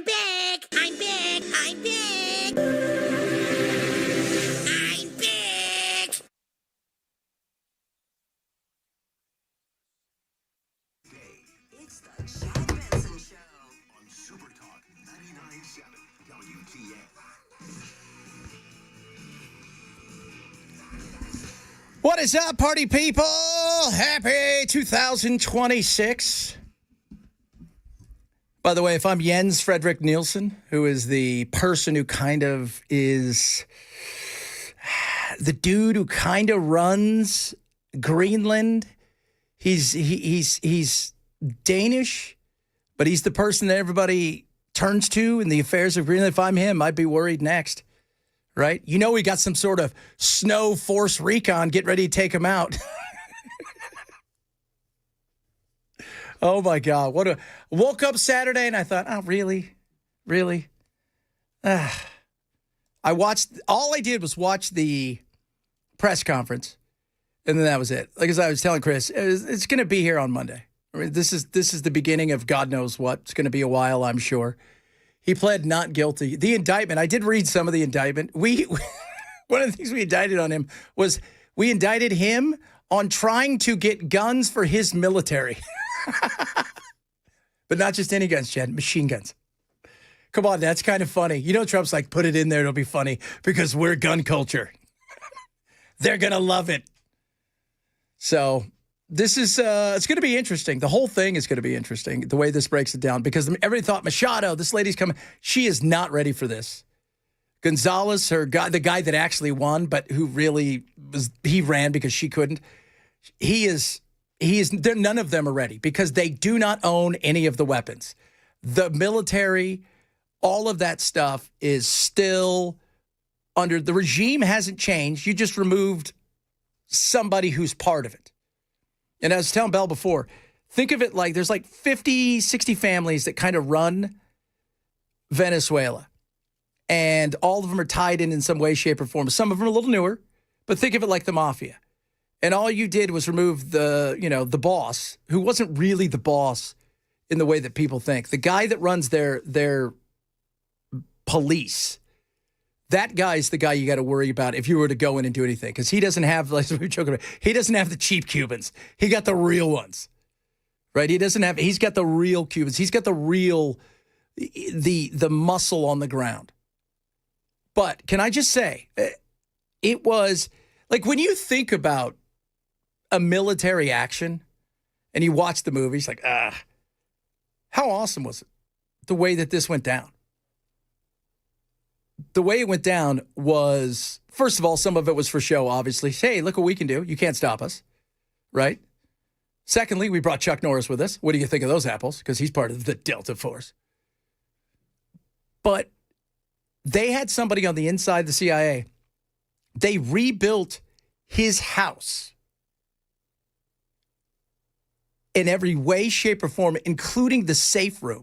I'm big. I'm big. I'm big. I'm big. It's the Chad Benson Show on Super Talk 99.7 WTF. What is up, party people? Happy 2026. By the way, if I'm Jens Frederick Nielsen, who is the person who kind of is the dude who kind of runs Greenland, he's Danish, but he's the person that everybody turns to in the affairs of Greenland. If I'm him, I'd be worried next. Right? You know we got some sort of snow force recon. Get ready to take him out. Oh, my God. Woke up Saturday and I thought, oh, really? Really? All I did was watch the press conference, and then that was it. Like as I was telling Chris, it's going to be here on Monday. I mean, this is the beginning of God knows what. It's going to be a while, I'm sure. He pled not guilty. The indictment, I did read some of the indictment. One of the things we indicted on him was we indicted him on trying to get guns for his military. But not just any guns, Chad, machine guns. Come on, that's kind of funny. You know, Trump's like, put it in there, it'll be funny because we're gun culture. They're going to love it. So this is, it's going to be interesting. The whole thing is going to be interesting, the way this breaks it down, because everybody thought, Machado, this lady's coming. She is not ready for this. Gonzalez, the guy that actually won, but who really he ran because she couldn't. None of them are ready because they do not own any of the weapons. The military, all of that stuff is still under, the regime hasn't changed. You just removed somebody who's part of it. And I was telling Bell before, think of it like there's like 50, 60 families that kind of run Venezuela. And all of them are tied in some way, shape, or form. Some of them are a little newer, but think of it like the mafia. And all you did was remove the boss, who wasn't really the boss in the way that people think. The guy that runs their police, that guy's the guy you got to worry about if you were to go in and do anything, because he doesn't have, like we were joking about, he doesn't have the cheap Cubans. He got the real ones, right? He's got the real Cubans. He's got the real, the muscle on the ground. But can I just say, it was like when you think about a military action and you watch the movie, it's like, how awesome was it? The way that this went down. The way it went down was, first of all, some of it was for show, obviously. Hey, look what we can do. You can't stop us, right? Secondly, we brought Chuck Norris with us. What do you think of those apples? Because he's part of the Delta Force. But they had somebody on the inside, the CIA. They rebuilt his house in every way, shape, or form, including the safe room.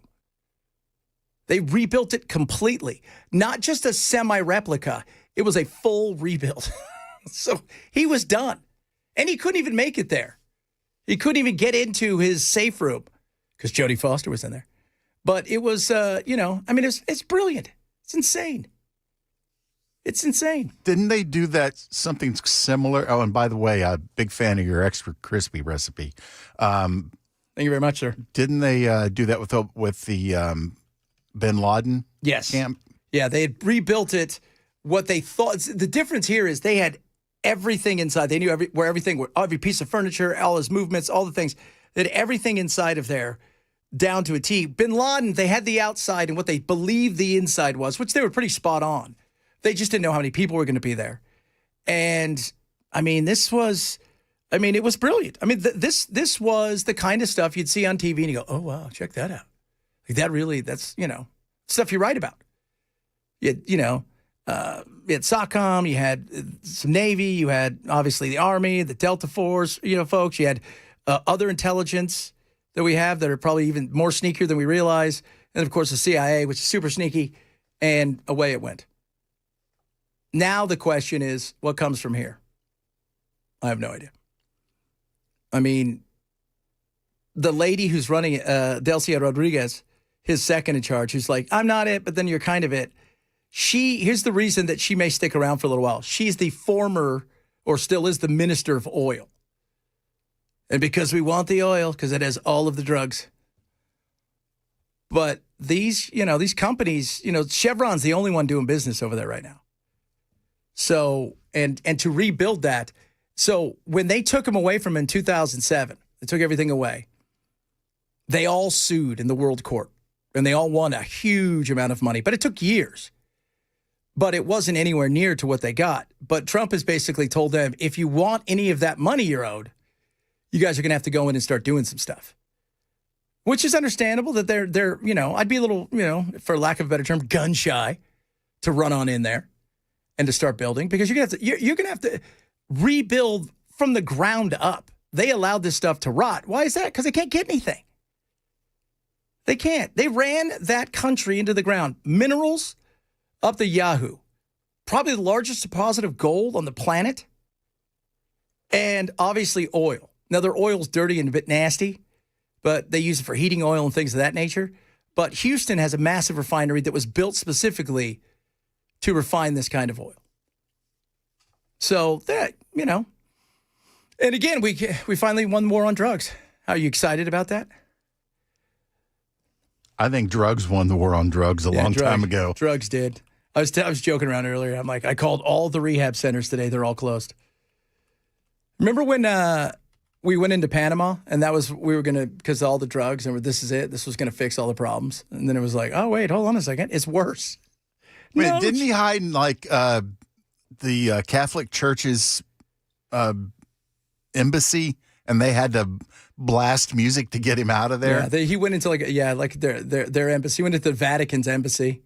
They rebuilt it completely. Not just a semi-replica. It was a full rebuild. So he was done. And he couldn't even make it there. He couldn't even get into his safe room because Jodie Foster was in there. But it was, it's brilliant. It's insane. It's insane. Didn't they do that, something similar? Oh, and by the way, I'm a big fan of your extra crispy recipe. Thank you very much, sir. Didn't they do that with the bin Laden camp? Yeah, they had rebuilt it. What they thought, the difference here is they had everything inside. They knew every piece of furniture, all his movements, all the things. They had everything inside of there down to a T. Bin Laden, they had the outside and what they believed the inside was, which they were pretty spot on. They just didn't know how many people were going to be there. And, it was brilliant. This was the kind of stuff you'd see on TV and you go, oh, wow, check that out. Like that's, stuff you write about. You had SOCOM, you had some Navy, you had, obviously, the Army, the Delta Force, folks. You had other intelligence that we have that are probably even more sneakier than we realize. And, of course, the CIA, which is super sneaky. And away it went. Now the question is, what comes from here? I have no idea. The lady who's running Delcia Rodriguez, his second in charge, who's like, I'm not it, but then you're kind of it. Here's the reason that she may stick around for a little while. She's the former, or still is, the minister of oil. And because we want the oil, because it has all of the drugs. But these companies, Chevron's the only one doing business over there right now. So, and to rebuild that. So when they took him away from him in 2007, they took everything away. They all sued in the world court, and they all won a huge amount of money. But it took years. But it wasn't anywhere near to what they got. But Trump has basically told them, if you want any of that money you're owed, you guys are going to have to go in and start doing some stuff. Which is understandable that they're I'd be a little, for lack of a better term, gun shy to run on in there and to start building, because you're going to have to rebuild from the ground up. They allowed this stuff to rot. Why is that? Because they can't get anything. They can't. They ran that country into the ground. Minerals up the Yahoo. Probably the largest deposit of gold on the planet. And obviously oil. Now, their oil's dirty and a bit nasty, but they use it for heating oil and things of that nature. But Houston has a massive refinery that was built specifically to refine this kind of oil. So that, and again, we finally won the war on drugs. Are you excited about that? I think drugs won the war on drugs a long time ago. Drugs did. I was joking around earlier. I'm like, I called all the rehab centers today. They're all closed. Remember when we went into Panama, and we were going to, because of all the drugs, and this is it. This was going to fix all the problems. And then it was like, oh, wait, hold on a second. It's worse. Wait, didn't he hide in, the Catholic Church's embassy, and they had to blast music to get him out of there? Yeah, he went into, their embassy. He went into the Vatican's embassy,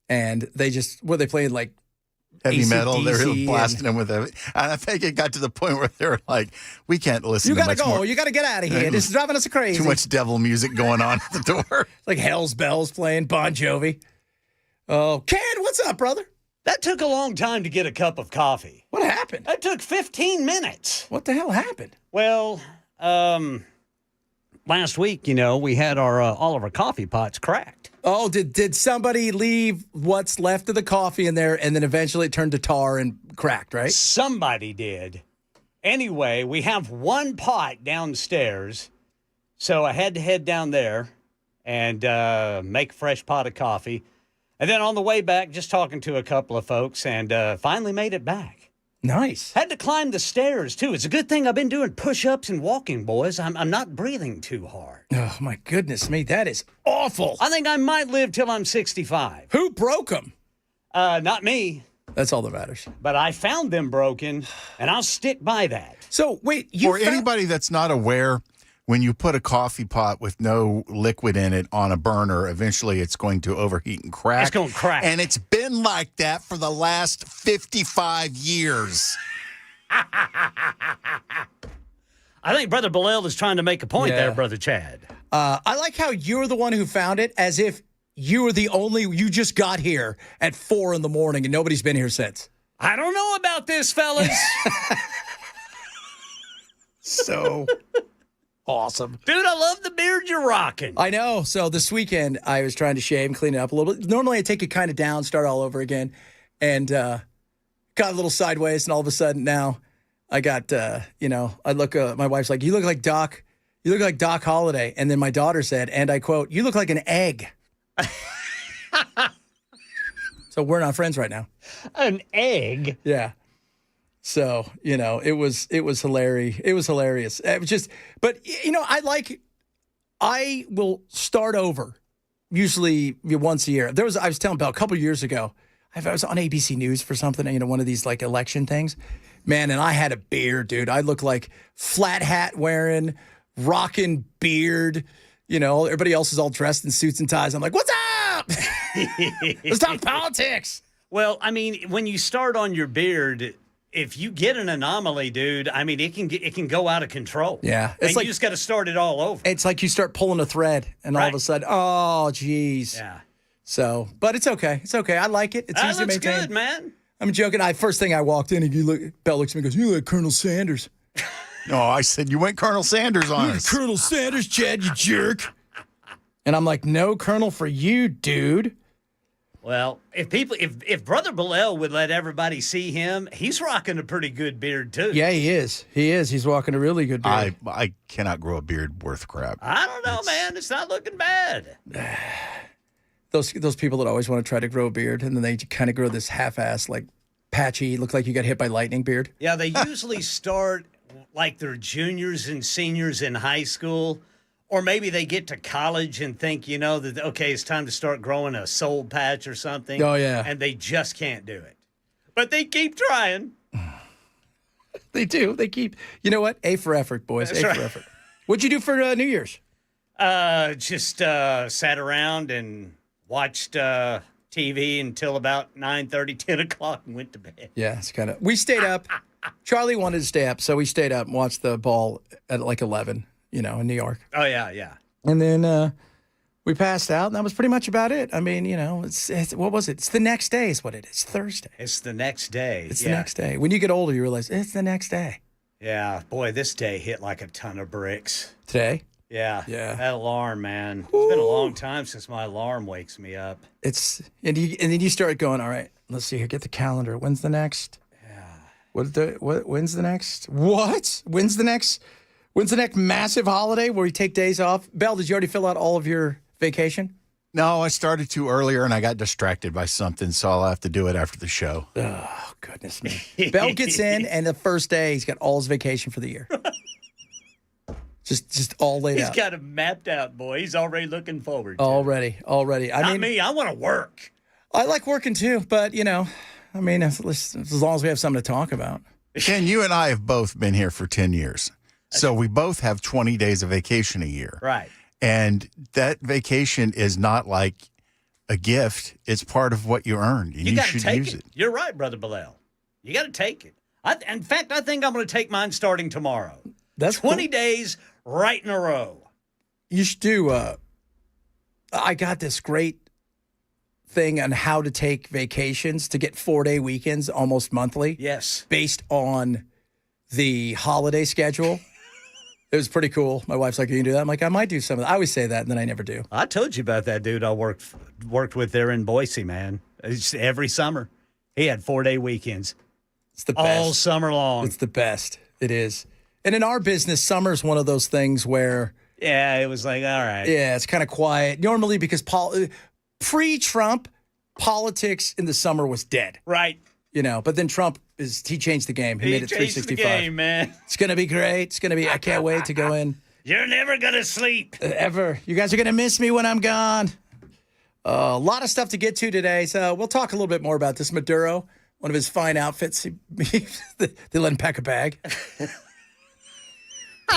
and they they played, heavy AC/DC metal. They're blasting him with it. And I think it got to the point where they were like, we can't listen to much more. You got to go. You got to get out of here. This is driving us crazy. Too much devil music going on at the door. Like Hell's Bells playing Bon Jovi. Oh, Ken, what's up, brother? That took a long time to get a cup of coffee. What happened? That took 15 minutes. What the hell happened? Well, last week, we had all of our coffee pots cracked. Oh, did somebody leave what's left of the coffee in there, and then eventually it turned to tar and cracked, right? Somebody did. Anyway, we have one pot downstairs, so I had to head down there and make a fresh pot of coffee. And then on the way back, just talking to a couple of folks, and finally made it back. Nice. Had to climb the stairs, too. It's a good thing I've been doing push-ups and walking, boys. I'm not breathing too hard. Oh, my goodness me. That is awful. I think I might live till I'm 65. Who broke them? Not me. That's all that matters. But I found them broken, and I'll stick by that. So, wait. Anybody that's not aware, when you put a coffee pot with no liquid in it on a burner, eventually it's going to overheat and crack. It's going to crack. And it's been like that for the last 55 years. I think Brother Bilal is trying to make a point there, Brother Chad. I like how you're the one who found it, as if you were you just got here at 4 in the morning and nobody's been here since. I don't know about this, fellas. So awesome. Dude, I love the beard you're rocking. I know. So this weekend, I was trying to shave and clean it up a little bit. Normally, I take it kind of down, start all over again, and got a little sideways, and all of a sudden now I got, I look, my wife's like, you look like Doc Holliday. And then my daughter said, and I quote, you look like an egg. So we're not friends right now. An egg? Yeah. So, it was hilarious. It was hilarious. It was just, but, I will start over usually once a year. I was telling Belle a couple of years ago, I was on ABC News for something, one of these election things. Man, and I had a beard, dude. I look like flat hat wearing, rocking beard. Everybody else is all dressed in suits and ties. I'm like, what's up? Let's talk politics. Well, I mean, when you start on your beard, if you get an anomaly, dude, I mean, it can go out of control. Yeah. And you just got to start it all over. It's like you start pulling a thread, and all of a sudden, oh, geez. Yeah. So, but it's okay. It's okay. I like it. It's easy to maintain. Good, man. I'm joking. First thing I walked in, and Belle looks at me and goes, you look like Colonel Sanders. No, I said you went Colonel Sanders on us. Colonel Sanders, Chad, you jerk. And I'm like, no Colonel for you, dude. Well, if Brother Bilal would let everybody see him, he's rocking a pretty good beard too. Yeah, he is. He is. He's walking a really good beard. I cannot grow a beard worth crap. I don't know, man. It's not looking bad. Those people that always want to try to grow a beard, and then they kind of grow this half-ass, like, patchy, look like you got hit by lightning beard. Yeah, they usually start like they're juniors and seniors in high school. Or maybe they get to college and think, that, okay, it's time to start growing a soul patch or something. Oh, yeah. And they just can't do it. But they keep trying. They do. They keep, you know what? A for effort, boys. That's A right. for effort. What'd you do for New Year's? Just sat around and watched TV until about 9:30, 10 o'clock and went to bed. Yeah, it's kind of, we stayed up. Charlie wanted to stay up, so we stayed up and watched the ball at like 11. In New York. Oh, yeah. And then we passed out, and that was pretty much about it. I mean, it's what was it? It's the next day is what it is. Thursday. It's the next day. It's the next day. When you get older, you realize it's the next day. Yeah. Boy, this day hit like a ton of bricks. Today? Yeah. Yeah. That alarm, man. It's been a long time since my alarm wakes me up. And then you start going, all right, let's see here. Get the calendar. When's the next? Yeah. When's the next? What? When's the next massive holiday where we take days off? Belle, did you already fill out all of your vacation? No, I started too earlier and I got distracted by something, so I'll have to do it after the show. Oh, goodness me. Belle gets in, and the first day, he's got all his vacation for the year. Just all laid out. He's got it mapped out, boy. He's already looking forward to it. Already. Not me. I want to work. I like working too, but, as long as we have something to talk about. Ken, you and I have both been here for 10 years. So we both have 20 days of vacation a year. Right. And that vacation is not like a gift. It's part of what you earned. And you got to should take use it. it. You're right, Brother Bilal. You got to take it. In fact, I think I'm going to take mine starting tomorrow. That's 20 cool. days right in a row. You should do, I got this great thing on how to take vacations to get 4-day weekends almost monthly. Yes. Based on the holiday schedule. It was pretty cool. My wife's like, "Can you do that?" I'm like, "I might do some of that." I always say that, and then I never do. I told you about that dude I worked with there in Boise, man. It's every summer. He had 4-day weekends. It's the best. All summer long. It's the best. It is. And in our business, summer's one of those things where, yeah, it was like, all right. yeah, it's kind of quiet. Normally, because pre-Trump, politics in the summer was dead. Right. But then Trump he changed the game. He made it changed 365. the game, man. It's going to be great. It's going to be, I can't wait to go in. You're never going to sleep. Ever. You guys are going to miss me when I'm gone. A lot of stuff to get to today. So we'll talk a little bit more about this. Maduro, one of his fine outfits. They let him pack a bag.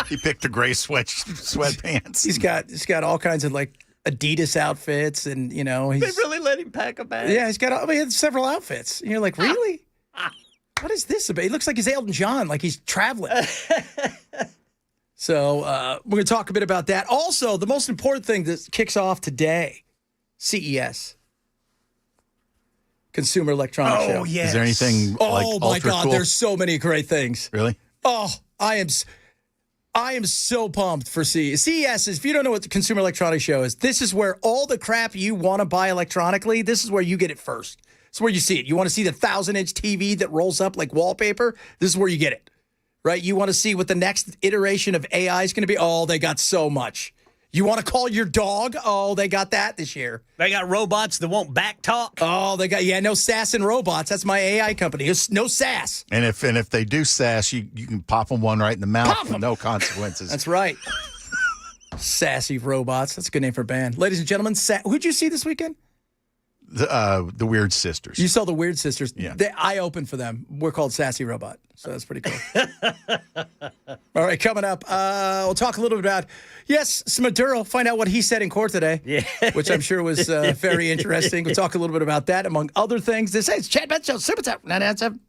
He picked the gray sweatpants. He's got all kinds of like Adidas outfits, and he's They really let him pack a bag? yeah, he had several outfits. And you're like, really? What is this about? He looks like he's Elton John, like he's traveling. So we're going to talk a bit about that. Also, the most important thing that kicks off today, CES, Consumer Electronics Show. Oh, yes. Is there anything like Oh my ultra God, cool? there's so many great things. Really? Oh, I am so pumped for CES. CES is, if you don't know what the Consumer Electronics Show is, this is where all the crap you want to buy electronically, this is where you get it first. It's where you see it. You want to see the 1,000-inch TV that rolls up like wallpaper? This is where you get it, right? You want to see what the next iteration of AI is going to be? Oh, they got so much. You want to call your dog? Oh, they got that this year. They got robots that won't back talk. Oh, they got, no sass and robots. That's my AI company. It's no sass. And if they do sass, you can pop them one right in the mouth Pop with 'em. no consequences. That's right. Sassy robots. That's a good name for a band. Ladies and gentlemen, who'd you see this weekend? The Weird Sisters. You saw the Weird Sisters. Yeah. I opened for them. We're called Sassy Robot. So that's pretty cool. All right, coming up, we'll talk a little bit about, yes, Maduro, find out what he said in court today, which I'm sure was very interesting. We'll talk a little bit about that, among other things. This is Chad Bench Show, Super Tap 997.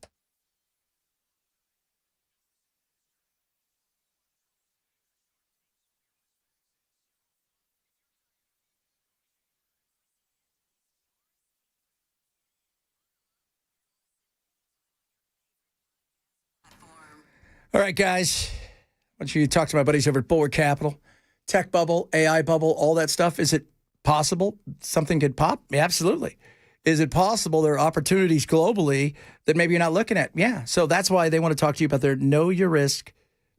All right, guys. Why don't you talk to my buddies over at Bulwark Capital? tech bubble, AI bubble, all that stuff. Is it possible something could pop? Yeah, absolutely. Is it possible there are opportunities globally that maybe you're not looking at? Yeah. So that's why they want to talk to you about their Know Your Risk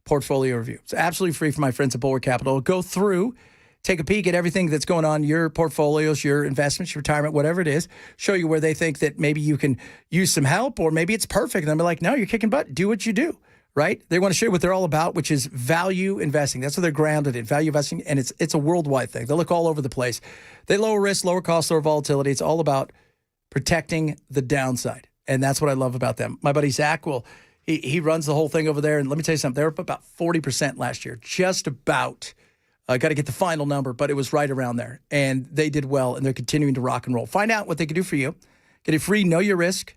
portfolio review. It's absolutely free for my friends at Bulwark Capital. Go through, take a peek at everything that's going on, your portfolios, your investments, your retirement, whatever it is, show you where they think that maybe you can use some help or maybe it's perfect. And they're like, no, you're kicking butt. Do what you do, right? They want to show you what they're all about, which is value investing. That's what they're grounded in, value investing. And it's a worldwide thing. They look all over the place. They lower risk, lower cost, lower volatility. It's all about protecting the downside. And that's what I love about them. My buddy Zach he runs the whole thing over there. And let me tell you something, they were up about 40% last year, just about. I got to get the final number, but it was right around there. And they did well, and they're continuing to rock and roll. Find out what they can do for you. Get a free Know Your Risk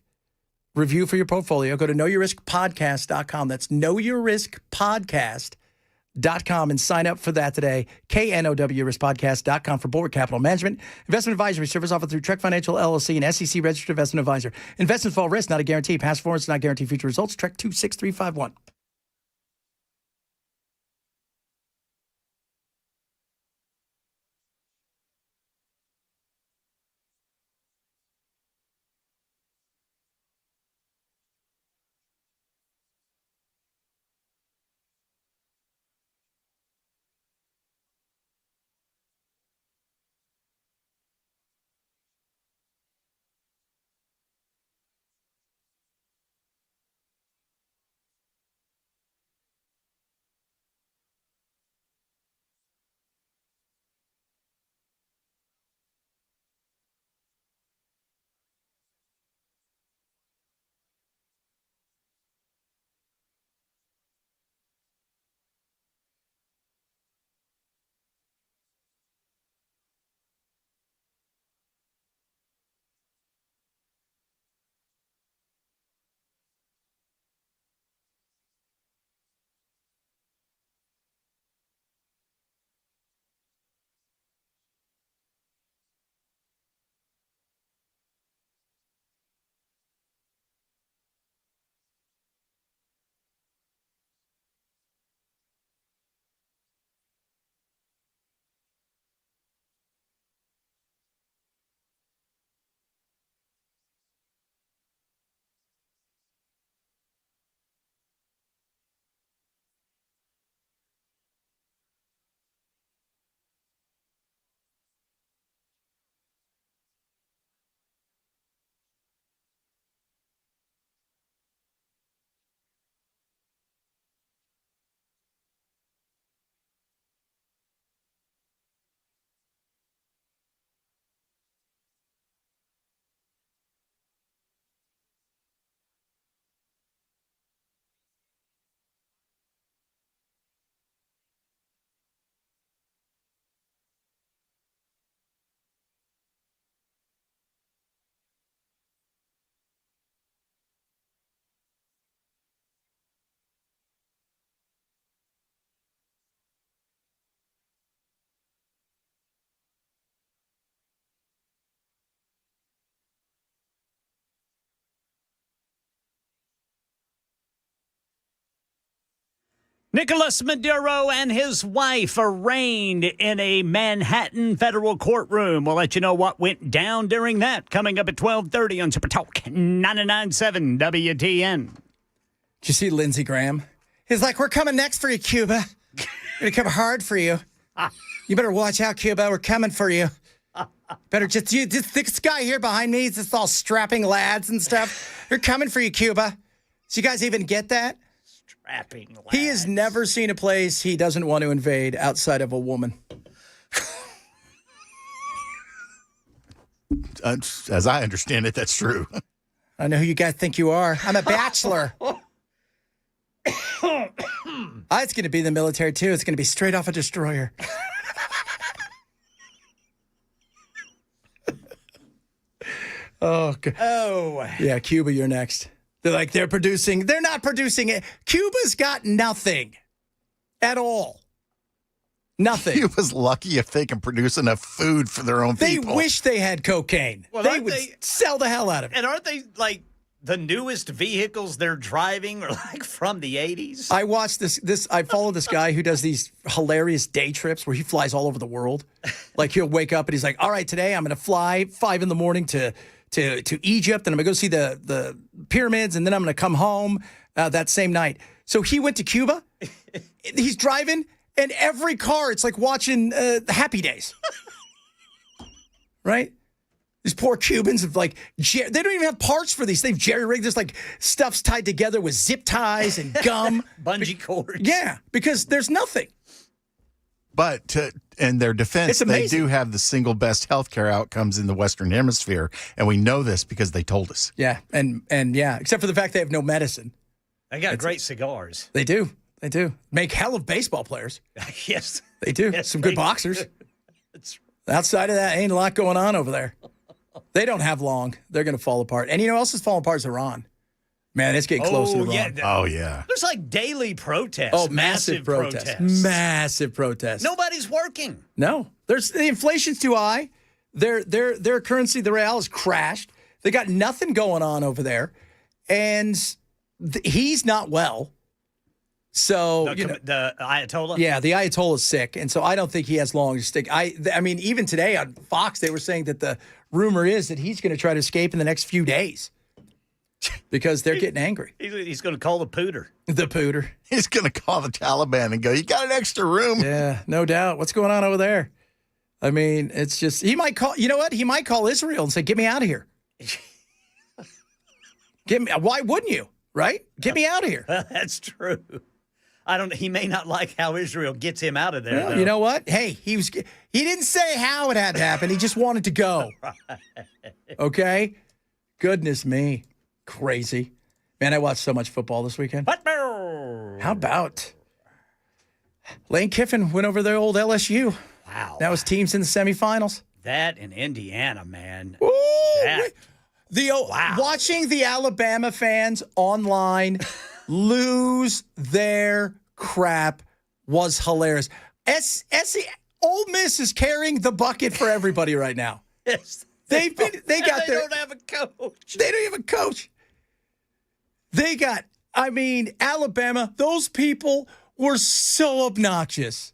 review for your portfolio. Go to knowyourriskpodcast.com. That's knowyourriskpodcast.com and sign up for that today. KNOWriskpodcast.com for Bulwark Capital Management. Investment advisory service offered through Trek Financial LLC and SEC Registered Investment Advisor. Investments involve risk, not a guarantee. Past performance does not guarantee future results. Trek 26351. Nicolas Maduro and his wife arraigned in a Manhattan federal courtroom. We'll let you know what went down during that. Coming up at 12:30 on Super Talk 99.7 WTN. Did you see Lindsey Graham? He's like, we're coming next for you, Cuba. We're going to come hard for you. You better watch out, Cuba. We're coming for you. Better just this guy here behind me, he's just all strapping lads and stuff. They're coming for you, Cuba. So you guys even get that? Strapping lads. He has never seen a place he doesn't want to invade outside of a woman. As I understand it, that's true. I know who you guys think you are. I'm a bachelor. It's going to be the military, too. It's going to be straight off a destroyer. Oh, God. Oh. Yeah, Cuba, you're next. They're not producing it. Cuba's got nothing at all. Nothing. Cuba's lucky if they can produce enough food for their own They people. wish they had cocaine. Well, they would sell the hell out of it. And aren't they, like, the newest vehicles they're driving are like from the 80s. I watched this. I follow this guy who does these hilarious day trips where he flies all over the world. Like he'll wake up and he's like, "All right, today I'm going to fly 5 a.m. to Egypt, and I'm going to go see the pyramids, and then I'm going to come home that same night." So he went to Cuba. He's driving, and every car, it's like watching Happy Days, right? These poor Cubans have they don't even have parts for these. They've jerry-rigged this, like stuff's tied together with zip ties and gum. Bungee cords. Yeah, because there's nothing. But in their defense, It's they amazing. do have the single best healthcare outcomes in the Western Hemisphere, and we know this because they told us. Yeah, and yeah, except for the fact they have no medicine. They got great cigars. They do. They do. Make hell of baseball players. Yes. They do. Yes, Some good they boxers. do. That's Outside of that, ain't a lot going on over there. They don't have long. They're going to fall apart. And you know who else is falling apart is Iran. Man, it's getting close to Iran. yeah. Oh, yeah. There's like daily protests. Oh, massive protests. Massive protests. Nobody's working. No. The inflation's too high. Their currency, the real, has crashed. They got nothing going on over there. And he's not well. So, The Ayatollah? yeah, the Ayatollah's sick, and so I don't think he has long to stick. I mean, even today on Fox, they were saying that the rumor is that he's going to try to escape in the next few days because they're getting angry. He's going to call the pooter. The pooter. He's going to call the Taliban and go, "You got an extra room?" Yeah, no doubt. What's going on over there? I mean, it's just, he might call, you know what? He might call Israel and say, "Get me out of here." Why wouldn't you? Right? Get me out of here. That's true. He may not like how Israel gets him out of there. Well, though. you know what? Hey, he didn't say how it had to happen. He just wanted to go. Okay? Goodness me. Crazy. Man, I watched so much football this weekend. How about Lane Kiffin went over their old LSU. Wow. Now his team's in the semifinals. That in Indiana, man. Ooh, That. Watching the Alabama fans online lose their crap was hilarious. Ole Miss is carrying the bucket for everybody right now. Yes. They don't have a coach. They don't have a coach. Alabama, those people were so obnoxious.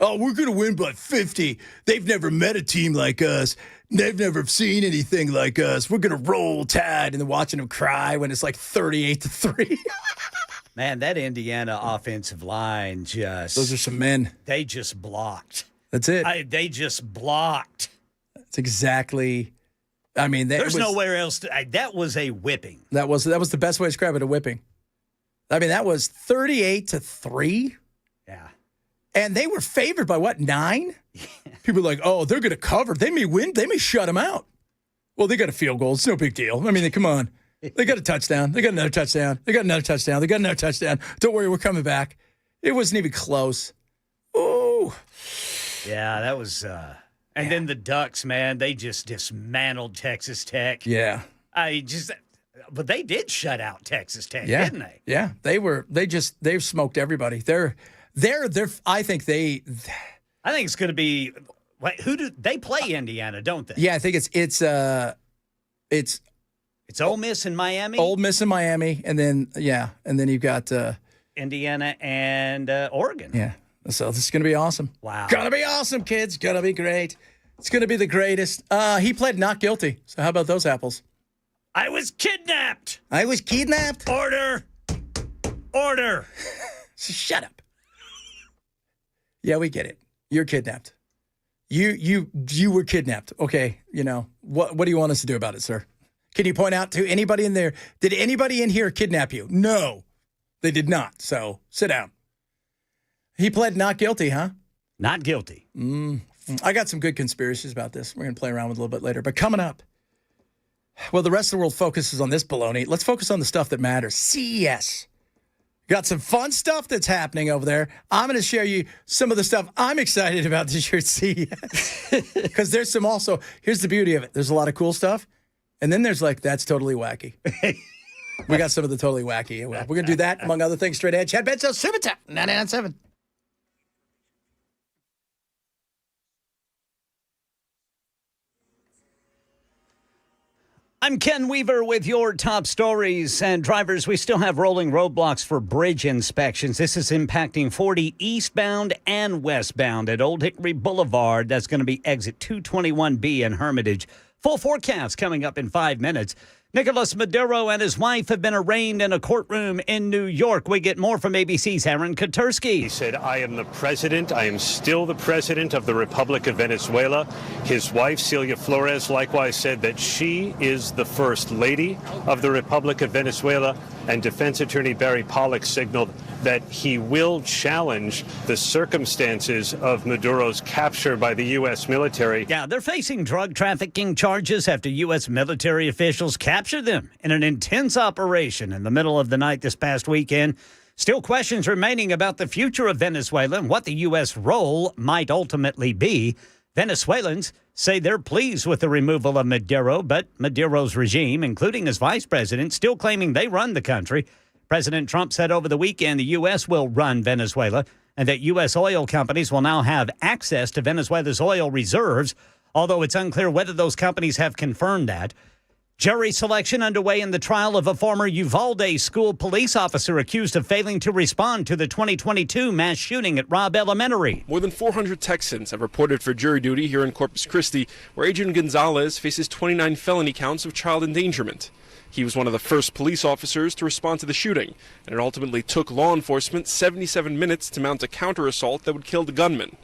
Oh, we're going to win by 50. They've never met a team like us. They've never seen anything like us. We're going to roll tide. And then watching them cry when it's like 38-3. Man, that Indiana offensive line Those are some men. they just blocked. That's it. They just blocked. That's exactly. There's nowhere else that was a whipping. That was the best way to describe it, a whipping. That was 38-3. Yeah. And they were favored by what, 9? People are like, oh, they're going to cover. They may win. They may shut them out. Well, they got a field goal. It's no big deal. Come on. They got a touchdown. They got another touchdown. They got another touchdown. They got another touchdown. Don't worry, we're coming back. It wasn't even close. Ooh. Yeah, that was and then the Ducks, man, they just dismantled Texas Tech. Yeah. But they did shut out Texas Tech, Yeah. didn't they? Yeah. They've smoked everybody. I think it's going to be. Wait, who do they play? Indiana, don't they? Yeah, I think it's Ole Miss and Miami. Ole Miss and Miami, and then you've got Indiana and Oregon. yeah. So this is gonna be awesome. Wow. Gonna be awesome, kids. Gonna be great. It's gonna be the greatest. He pled not guilty. So how about those apples? I was kidnapped. I was kidnapped. Order. Shut up. Yeah, we get it. You're kidnapped. You were kidnapped. Okay. What do you want us to do about it, sir? Can you point out to anybody in there? Did anybody in here kidnap you? No, they did not. So sit down. He pled not guilty, huh? Not guilty. I got some good conspiracies about this. We're going to play around with a little bit later. But coming up, well, the rest of the world focuses on this baloney. Let's focus on the stuff that matters. CES. Got some fun stuff that's happening over there. I'm going to share you some of the stuff I'm excited about this year at CES. Because there's some also, here's the beauty of it. There's a lot of cool stuff. And then there's that's totally wacky. We got some of the totally wacky. We're going to do that, among other things, straight ahead. Chad Benson, Super Tap, 99.7. I'm Ken Weaver with your top stories. And drivers, we still have rolling roadblocks for bridge inspections. This is impacting 40 eastbound and westbound at Old Hickory Boulevard. That's going to be exit 221B in Hermitage. Full forecast coming up in 5 minutes. Nicolas Maduro and his wife have been arraigned in a courtroom in New York. We get more from ABC's Aaron Katersky. He said, I am the president. I am still the president of the Republic of Venezuela. His wife, Celia Flores, likewise said that she is the first lady of the Republic of Venezuela. And defense attorney Barry Pollock signaled that he will challenge the circumstances of Maduro's capture by the U.S. military. Yeah, they're facing drug trafficking charges after U.S. military officials captured them in an intense operation in the middle of the night this past weekend. Still questions remaining about the future of Venezuela and what the U.S. role might ultimately be. Venezuelans say they're pleased with the removal of Maduro, but Maduro's regime, including his vice president, still claiming they run the country. President Trump said over the weekend the U.S. will run Venezuela and that U.S. oil companies will now have access to Venezuela's oil reserves, although it's unclear whether those companies have confirmed that. Jury selection underway in the trial of a former Uvalde school police officer accused of failing to respond to the 2022 mass shooting at Robb Elementary. More than 400 Texans have reported for jury duty here in Corpus Christi, where Adrian Gonzalez faces 29 felony counts of child endangerment. He was one of the first police officers to respond to the shooting, and it ultimately took law enforcement 77 minutes to mount a counter-assault that would kill the gunman.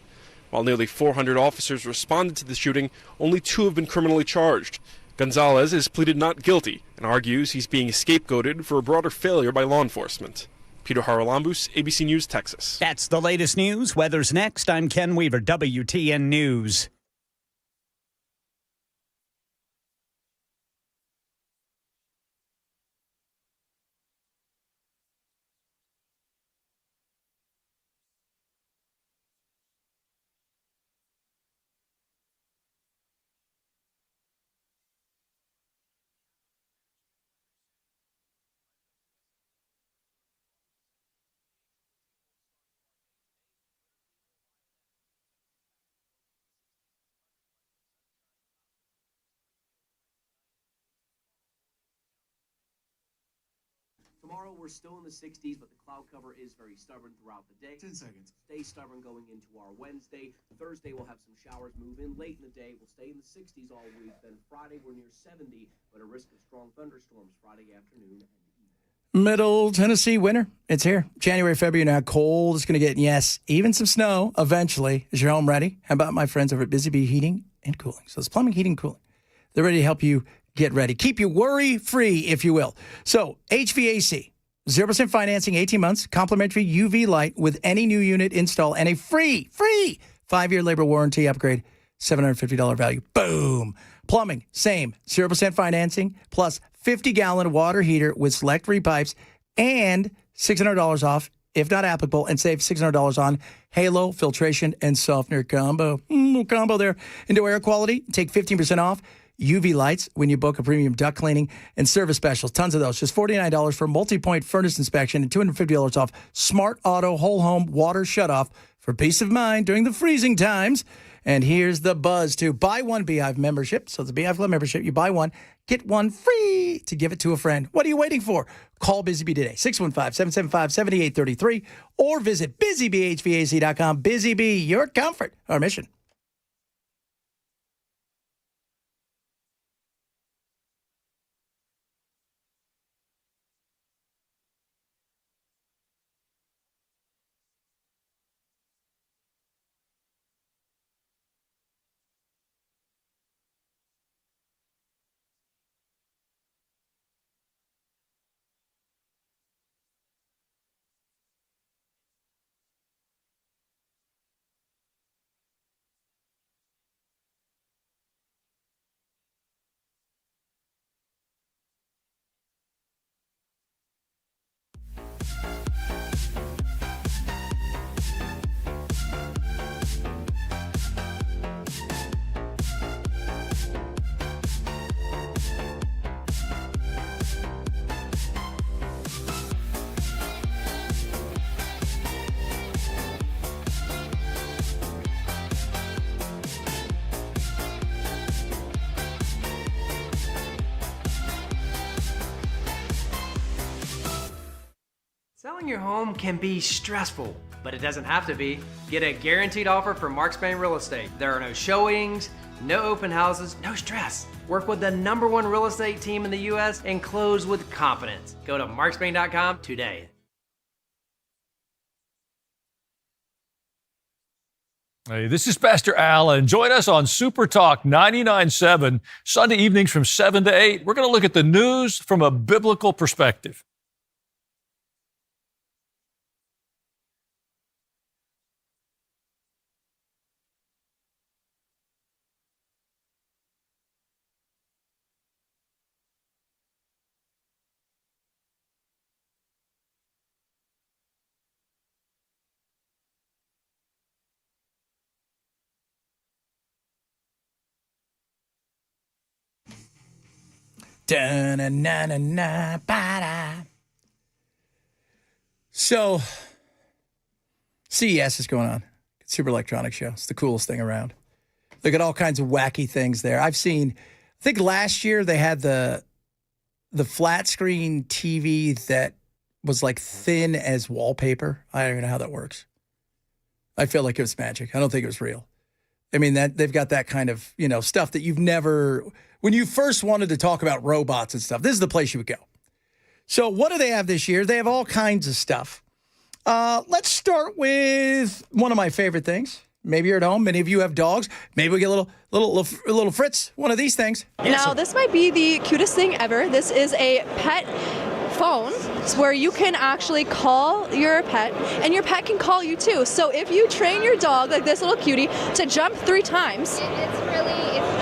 While nearly 400 officers responded to the shooting, only 2 have been criminally charged. Gonzalez has pleaded not guilty and argues he's being scapegoated for a broader failure by law enforcement. Peter Haralambous, ABC News, Texas. That's the latest news. Weather's next. I'm Ken Weaver, WTN News. Tomorrow we're still in the 60s, but the cloud cover is very stubborn throughout the day. 10 seconds. Stay stubborn going into our Wednesday. Thursday we'll have some showers move in late in the day. We'll stay in the 60s all week. Then Friday we're near 70, but a risk of strong thunderstorms Friday afternoon and evening. Middle Tennessee winter. It's here. January, February, now cold. It's going to get, yes, even some snow eventually. Is your home ready? How about my friends over at Busy Bee Heating and Cooling? So it's plumbing, heating, cooling. They're ready to help you get ready. Keep you worry-free, if you will. So HVAC, 0% financing, 18 months, complimentary UV light with any new unit install, and a free 5-year labor warranty upgrade, $750 value. Boom. Plumbing, same, 0% financing, plus 50-gallon water heater with select repipes, and $600 off, if not applicable, and save $600 on Halo filtration and softener combo. Little combo there. Into air quality, take 15% off. UV lights when you book a premium duct cleaning and service specials. Tons of those. Just $49 for multi-point furnace inspection and $250 off smart auto whole home water shutoff for peace of mind during the freezing times. And here's the buzz to buy one Beehive membership. So it's a Beehive Club membership. You buy one, get one free to give it to a friend. What are you waiting for? Call Busy Bee today, 615-775-7833, or visit busybeehvac.com. Busy Bee, your comfort, our mission. Selling your home can be stressful, but it doesn't have to be. Get a guaranteed offer from Mark Spain Real Estate. There are no showings, no open houses, no stress. Work with the #1 real estate team in the U.S. and close with confidence. Go to markspain.com today. Hey, this is Pastor Al, and join us on Super Talk 99.7, Sunday evenings from 7 to 8. We're going to look at the news from a biblical perspective. Da-na-na-na-na-ba-da. So, CES is going on. Super Electronics Show. It's the coolest thing around. They got all kinds of wacky things there. I think last year they had the flat screen TV that was like thin as wallpaper. I don't even know how that works. I feel like it was magic. I don't think it was real. I mean, that they've got that kind of, stuff that you've never, when you first wanted to talk about robots and stuff, this is the place you would go. So what do they have this year? They have all kinds of stuff. Let's start with one of my favorite things. Maybe you're at home. Many of you have dogs. Maybe we get a little Fritz, one of these things. Now, this might be the cutest thing ever. This is a pet phone where you can actually call your pet, and your pet can call you too. So if you train your dog, like this little cutie, to jump 3 times,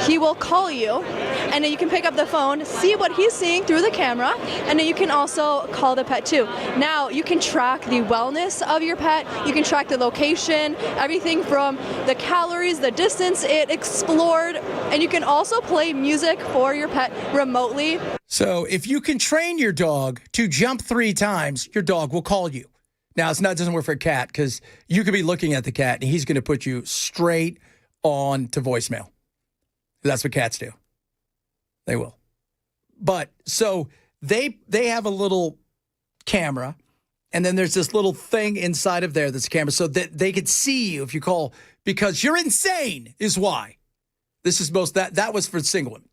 he will call you, and then you can pick up the phone, see what he's seeing through the camera, and then you can also call the pet too. Now, you can track the wellness of your pet, you can track the location, everything from the calories, the distance it explored, and you can also play music for your pet remotely. So if you can train your dog to jump 3 times, your dog will call you. Now, it doesn't work for a cat because you could be looking at the cat and he's going to put you straight on to voicemail. That's what cats do. They will. But so they have a little camera, and then there's this little thing inside of there that's a camera so that they could see you if you call, because you're insane is why. This is that was for single women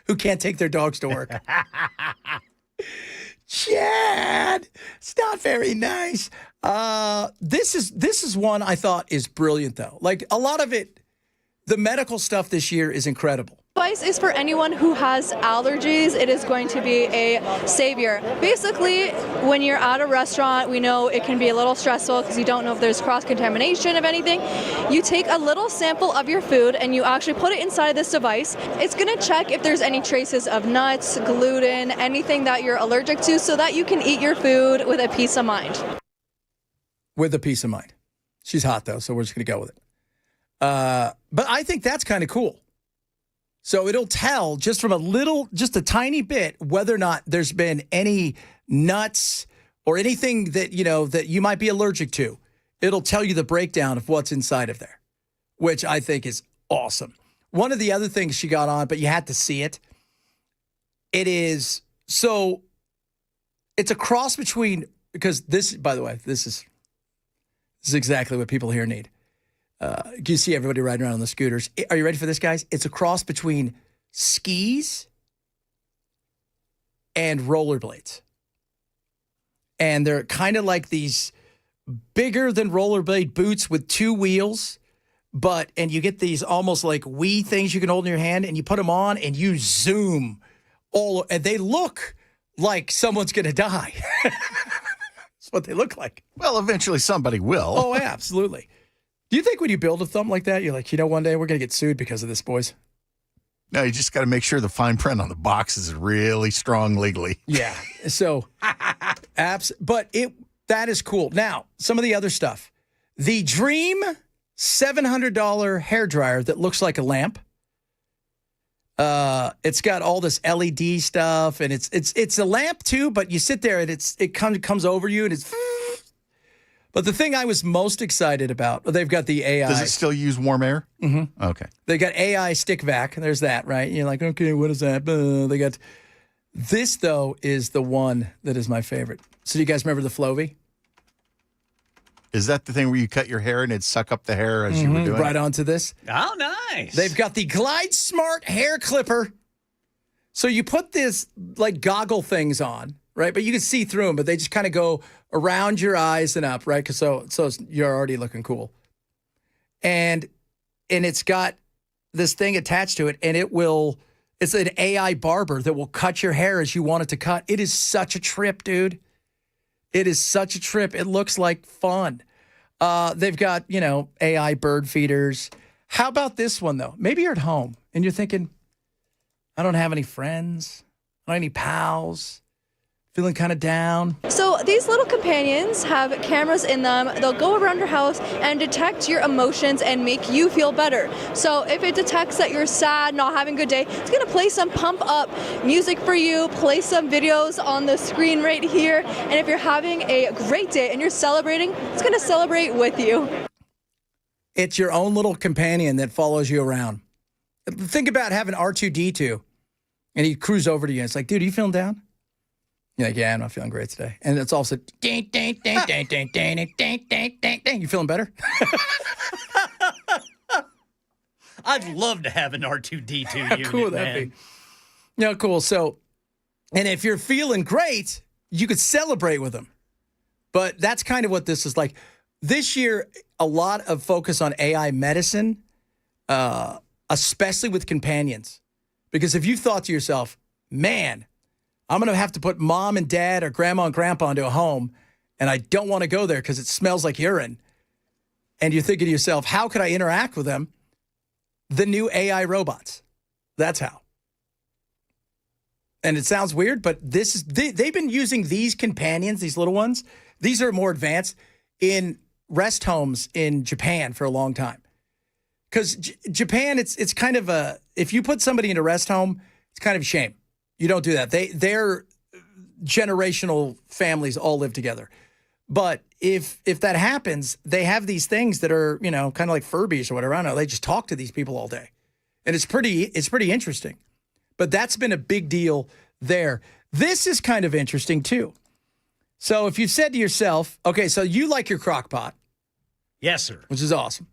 who can't take their dogs to work. Chad, it's not very nice. This is one I thought is brilliant, though. Like, a lot of it, the medical stuff this year is incredible. Advice is for anyone who has allergies. It is going to be a savior. Basically, when you're at a restaurant, we know it can be a little stressful because you don't know if there's cross-contamination of anything. You take a little sample of your food and you actually put it inside of this device. It's going to check if there's any traces of nuts, gluten, anything that you're allergic to, so that you can eat your food with a peace of mind. With a peace of mind. She's hot, though, so we're just going to go with it. But I think that's kind of cool. So it'll tell just from just a tiny bit, whether or not there's been any nuts or anything that, that you might be allergic to. It'll tell you the breakdown of what's inside of there, which I think is awesome. One of the other things she got on, but you had to see it. It's a cross between, because this, by the way, this is exactly what people here need. You see everybody riding around on the scooters. Are you ready for this, guys? It's a cross between skis and rollerblades. And they're kind of like these bigger than rollerblade boots with 2 wheels, and you get these almost like Wii things you can hold in your hand, and you put them on and you zoom and they look like someone's going to die. That's what they look like. Well, eventually somebody will. Oh, absolutely. Do you think when you build a thumb like that, you're like, one day we're going to get sued because of this, boys? No, you just got to make sure the fine print on the box is really strong legally. Yeah. So, but that is cool. Now, some of the other stuff. The Dream $700 hairdryer that looks like a lamp. It's got all this LED stuff, and it's a lamp too, but you sit there and it comes over you, and it's. But the thing I was most excited about, they've got the AI. Does it still use warm air? Mm-hmm. Okay. They got AI stick vac. There's that, right? You're like, okay, what is that? They got This, though, is the one that is my favorite. So do you guys remember the Flovey? Is that the thing where you cut your hair and it'd suck up the hair as you were doing Right it? onto this. Oh, nice. They've got the Glide Smart hair clipper. So you put this like goggle things on, right? But you can see through them, but they just kind of go around your eyes and up, right? Because so you're already looking cool. And it's got this thing attached to it, and it's an AI barber that will cut your hair as you want it to cut. It is such a trip, dude. It is such a trip. It looks like fun. They've got, AI bird feeders. How about this one, though? Maybe you're at home and you're thinking, I don't have any friends. I don't have any pals. Feeling kind of down. So these little companions have cameras in them. They'll go around your house and detect your emotions and make you feel better. So if it detects that you're sad, not having a good day, it's going to play some pump up music for you, play some videos on the screen right here. And if you're having a great day and you're celebrating, it's going to celebrate with you. It's your own little companion that follows you around. Think about having R2-D2 and he cruise over to you and it's like, dude, are you feeling down? You're like, yeah, I'm not feeling great today. And it's also ding, ding, ding, ding, ding, ding, ding, ding, ding, ding, ding. You feeling better? I'd love to have an R2-D2 How unit, cool would that man. be? No, cool. So, and if you're feeling great, you could celebrate with them. But that's kind of what this is like. This year, a lot of focus on AI medicine, especially with companions. Because if you thought to yourself, man, I'm going to have to put mom and dad or grandma and grandpa into a home, and I don't want to go there because it smells like urine. And you're thinking to yourself, how could I interact with them? The new AI robots. That's how. And it sounds weird, but they've been using these companions, these little ones. These are more advanced in rest homes in Japan for a long time. Because Japan, it's kind of if you put somebody in a rest home, it's kind of a shame. You don't do that. Their generational families all live together. But if that happens, they have these things that are, kind of like Furbies or whatever. I don't know. They just talk to these people all day. And it's pretty interesting. But that's been a big deal there. This is kind of interesting too. So if you said to yourself, okay, so you like your crock pot. Yes, sir. Which is awesome.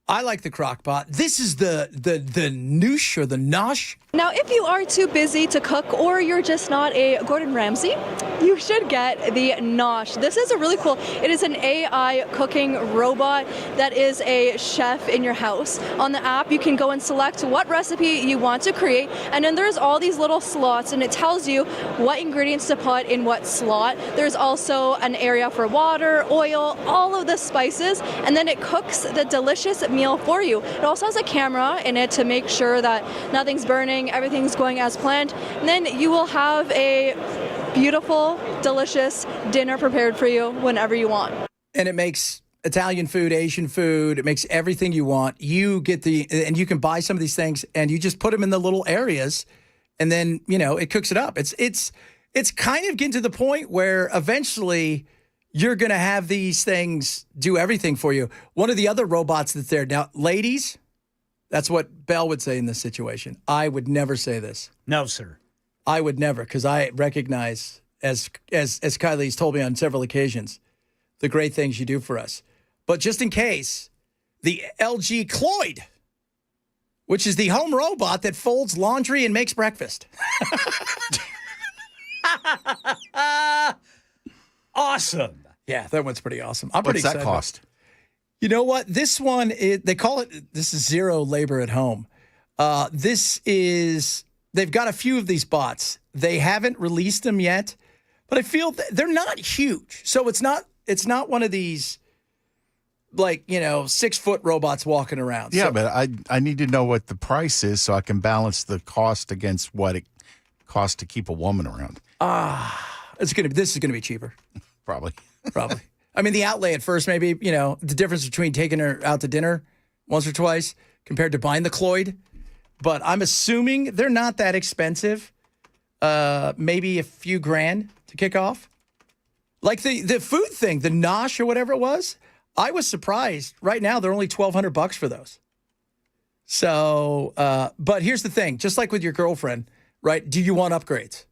I like the crock pot. This is the noosh or the nosh. Now, if you are too busy to cook or you're just not a Gordon Ramsay, you should get the Nosh. This is a really cool, it is an AI cooking robot that is a chef in your house. On the app, you can go and select what recipe you want to create, and then there's all these little slots, and it tells you what ingredients to put in what slot. There's also an area for water, oil, all of the spices, and then it cooks the delicious meal for you. It also has a camera in it to make sure that nothing's burning, everything's going as planned. And then you will have a beautiful, delicious dinner prepared for you whenever you want. And it makes Italian food, Asian food, it makes everything you want. You get and you can buy some of these things and you just put them in the little areas and then, it cooks it up. It's kind of getting to the point where eventually you're going to have these things do everything for you. One of the other robots that's there now, ladies, that's what Belle would say in this situation. I would never say this. No, sir. I would never, because I recognize, as Kylie's told me on several occasions, the great things you do for us. But just in case, the LG Cloyd, which is the home robot that folds laundry and makes breakfast. Awesome. Yeah, that one's pretty awesome. I'm pretty excited. excited. What's that cost? You know what? This one, they call it, this is zero labor at home. They've got a few of these bots. They haven't released them yet, but I feel they're not huge. So it's not one of these, 6-foot robots walking around. Yeah, so, but I need to know what the price is so I can balance the cost against what it costs to keep a woman around. this is gonna be cheaper. Probably. I mean, the outlay at first, maybe, the difference between taking her out to dinner once or twice compared to buying the Cloyd. But I'm assuming they're not that expensive. Maybe a few grand to kick off. Like the food thing, the Nosh or whatever it was. I was surprised. Right now, they're only $1,200 for those. So, but here's the thing. Just like with your girlfriend, right? Do you want upgrades?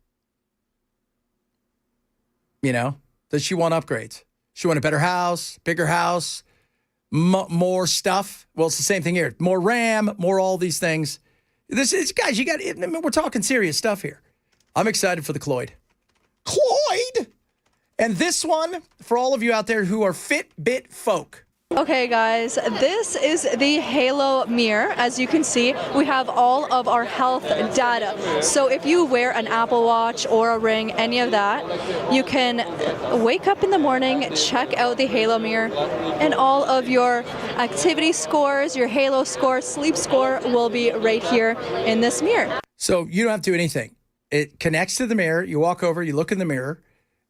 You know, does she want upgrades? She want a better house, bigger house, more stuff? Well, it's the same thing here. More RAM, more all these things. This is, guys, you got, I mean, we're talking serious stuff here. I'm excited for the Cloyd. Cloyd! And this one, for all of you out there who are Fitbit folk. Okay, guys, this is the Halo mirror. As you can see, we have all of our health data. So if you wear an Apple Watch or a Ring, any of that, you can wake up in the morning, check out the Halo mirror, and all of your activity scores, your Halo score, sleep score will be right here in this mirror. So you don't have to do anything. It connects to the mirror. You walk over, you look in the mirror,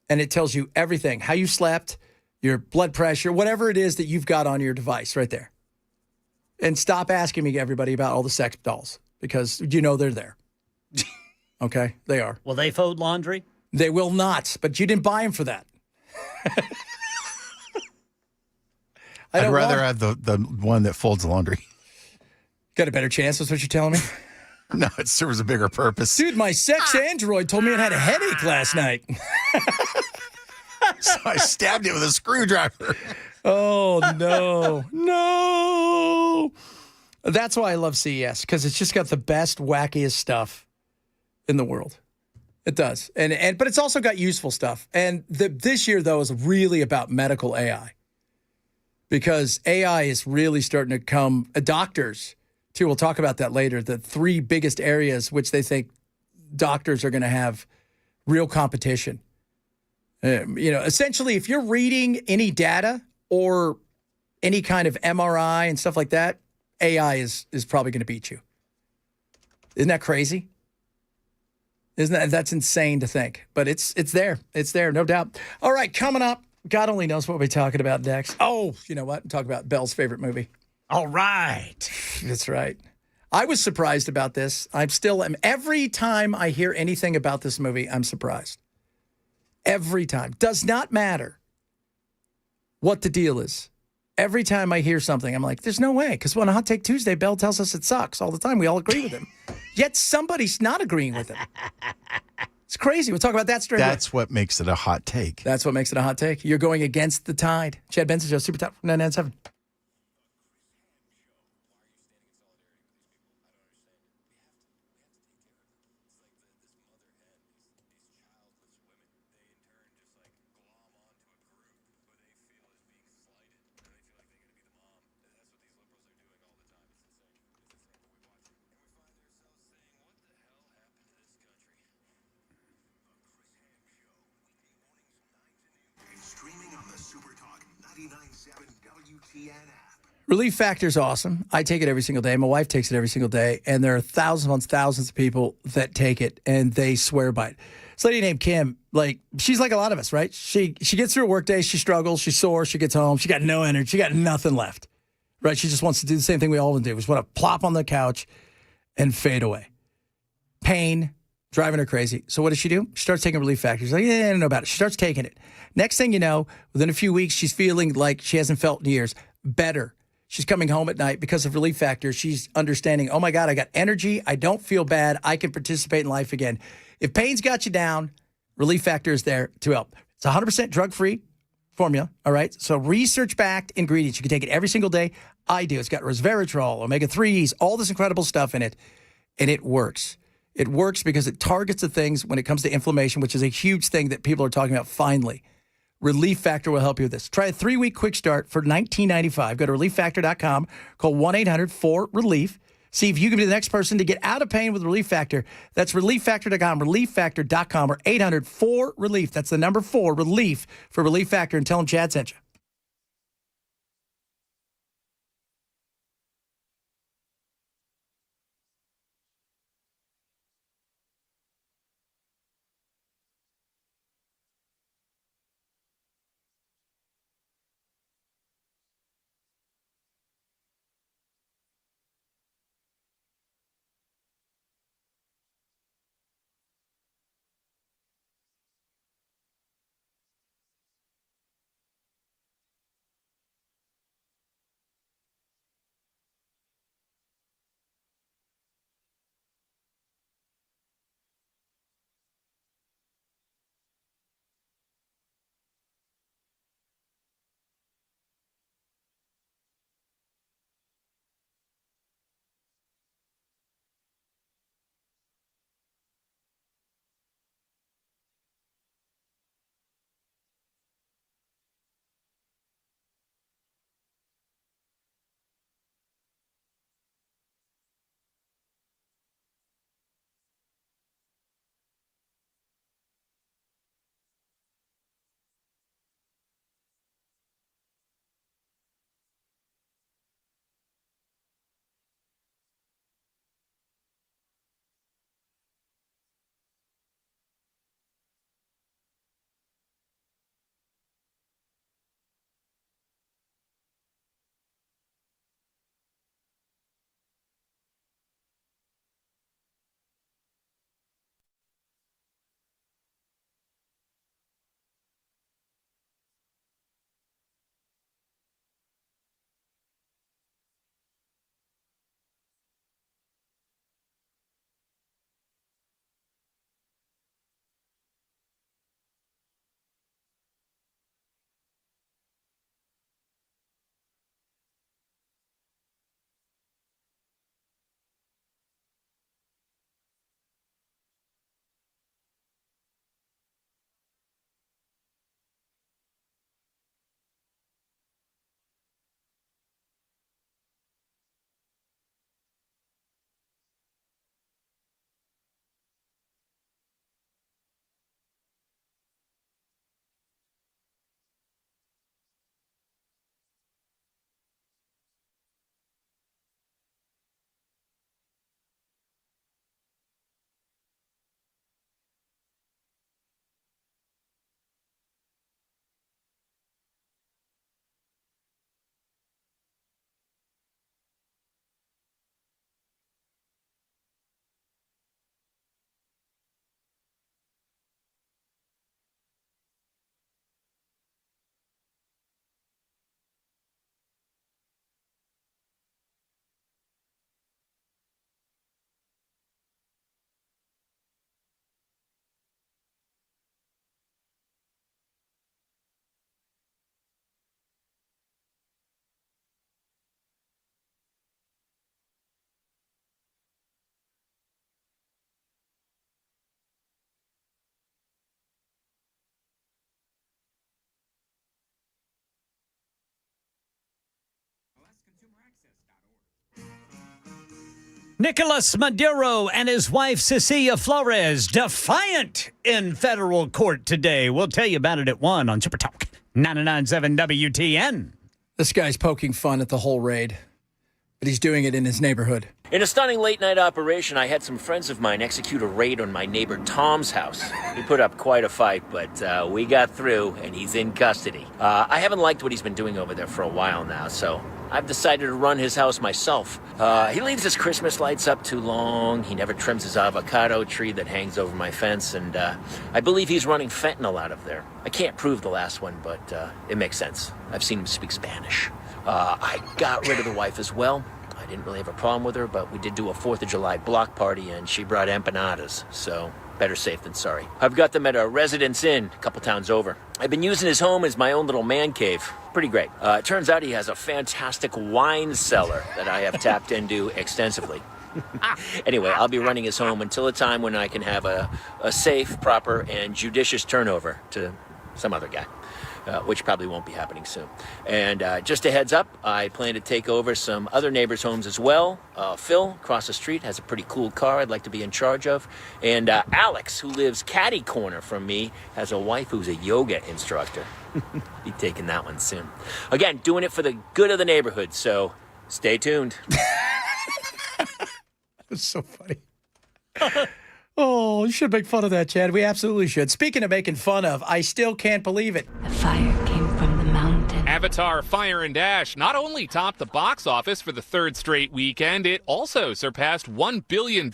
and it tells you everything, how you slept, your blood pressure, whatever it is that you've got on your device right there. And stop asking me, everybody, about all the sex dolls because you know they're there. Okay? They are. Will they fold laundry? They will not, but you didn't buy them for that. I'd rather have the one that folds laundry. Got a better chance, that's what you're telling me? No, it serves a bigger purpose. Dude, my sex android told me it had a headache last night. So I stabbed it with a screwdriver. Oh, no. No. That's why I love CES, because it's just got the best, wackiest stuff in the world. It does. But it's also got useful stuff. And this year, though, is really about medical AI. Because AI is really starting to come, doctors, too, we'll talk about that later, the 3 biggest areas which they think doctors are going to have real competition. Essentially, if you're reading any data or any kind of MRI and stuff like that, AI is probably going to beat you. Isn't that crazy? That's insane to think, but it's there. It's there, no doubt. All right, coming up, God only knows what we're talking about next. Oh, you know what? Talk about Belle's favorite movie. All right. That's right. I was surprised about this. Every time I hear anything about this movie, I'm surprised. Every time. Does not matter what the deal is. Every time I hear something, I'm like, there's no way. Because when Hot Take Tuesday, Bell tells us it sucks all the time. We all agree with him. Yet somebody's not agreeing with him. It's crazy. We'll talk about that straight away. That's what makes it a hot take. That's what makes it a hot take. You're going against the tide. Chad Benson Show, Super Top 997. Streaming on the Super Talk 99.7 WTN app. Relief Factor is awesome. I take it every single day. My wife takes it every single day. And there are thousands of people that take it, and they swear by it. This lady named Kim, she's like a lot of us, right? She gets through a work day. She struggles. She's sore. She gets home. She got no energy. She got nothing left, right? She just wants to do the same thing we all do. We just want to plop on the couch and fade away. Pain, driving her crazy. So what does she do? She starts taking Relief Factor. She's like, yeah, I don't know about it. She starts taking it. Next thing you know, within a few weeks, she's feeling like she hasn't felt in years. Better. She's coming home at night because of Relief Factor. She's understanding, oh my God, I got energy. I don't feel bad. I can participate in life again. If pain's got you down, Relief Factor is there to help. It's 100% drug-free formula, all right? So research-backed ingredients. You can take it every single day. I do. It's got resveratrol, omega-3s, all this incredible stuff in it, and it works. It works because it targets the things when it comes to inflammation, which is a huge thing that people are talking about finally. Relief Factor will help you with this. Try a 3-week quick start for $19.95. Go to relieffactor.com. Call 1-800-4-RELIEF. See if you can be the next person to get out of pain with Relief Factor. That's relieffactor.com, relieffactor.com, or 800-4-RELIEF. That's the number 4, RELIEF, for Relief Factor. And tell them Chad sent you. Nicolas Maduro and his wife Cecilia Flores defiant in federal court today. We'll tell you about it at 1 on Super Talk 99.7 WTN. This guy's poking fun at the whole raid, but he's doing it in his neighborhood. In a stunning late-night operation, I had some friends of mine execute a raid on my neighbor Tom's house. He put up quite a fight, but we got through, and he's in custody. I haven't liked what he's been doing over there for a while now, so I've decided to run his house myself. He leaves his Christmas lights up too long. He never trims his avocado tree that hangs over my fence, and I believe he's running fentanyl out of there. I can't prove the last one, but it makes sense. I've seen him speak Spanish. I got rid of the wife as well. I didn't really have a problem with her, but we did do a 4th of July block party, and she brought empanadas, so better safe than sorry. I've got them at a Residence Inn a couple towns over. I've been using his home as my own little man cave. Pretty great. It turns out he has a fantastic wine cellar that I have tapped into extensively. Anyway, I'll be running his home until a time when I can have a safe, proper, and judicious turnover to some other guy. Which probably won't be happening soon. And just a heads up, I plan to take over some other neighbors' homes as well. Phil, across the street, has a pretty cool car I'd like to be in charge of. And Alex, who lives catty corner from me, has a wife who's a yoga instructor. Be taking that one soon. Again, doing it for the good of the neighborhood, so stay tuned. It's so funny. Oh, you should make fun of that, Chad. We absolutely should. Speaking of making fun of, I still can't believe it. The fire came from the mountain. Avatar Fire and Ash not only topped the box office for the 3rd straight weekend, it also surpassed $1 billion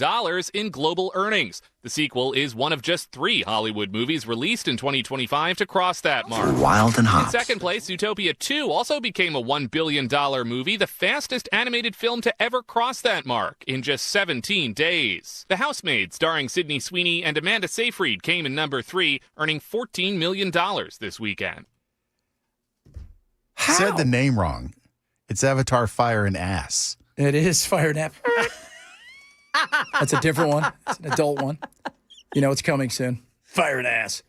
in global earnings. The sequel is one of just 3 Hollywood movies released in 2025 to cross that mark. Wild and hot. In second place, Zootopia 2 also became a $1 billion movie, the fastest animated film to ever cross that mark in just 17 days. The Housemaid, starring Sydney Sweeney and Amanda Seyfried, came in number 3, earning $14 million this weekend. How? Said the name wrong. It's Avatar Fire and Ass. It is Fire and Ass. That's a different one. It's an adult one. You know it's coming soon. Fire and Ass.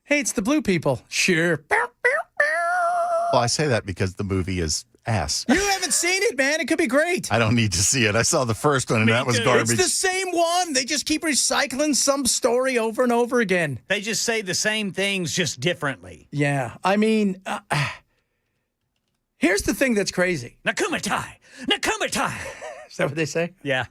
Hey, it's the blue people. Sure. Well, I say that because the movie is ass. You haven't seen it, man. It could be great. I don't need to see it. I saw the first one, and that was garbage. It's the same one. They just keep recycling some story over and over again. They just say the same things, just differently. Yeah. I mean, here's the thing that's crazy. Nakumatai! Nakumatai! Is that what they say? Yeah.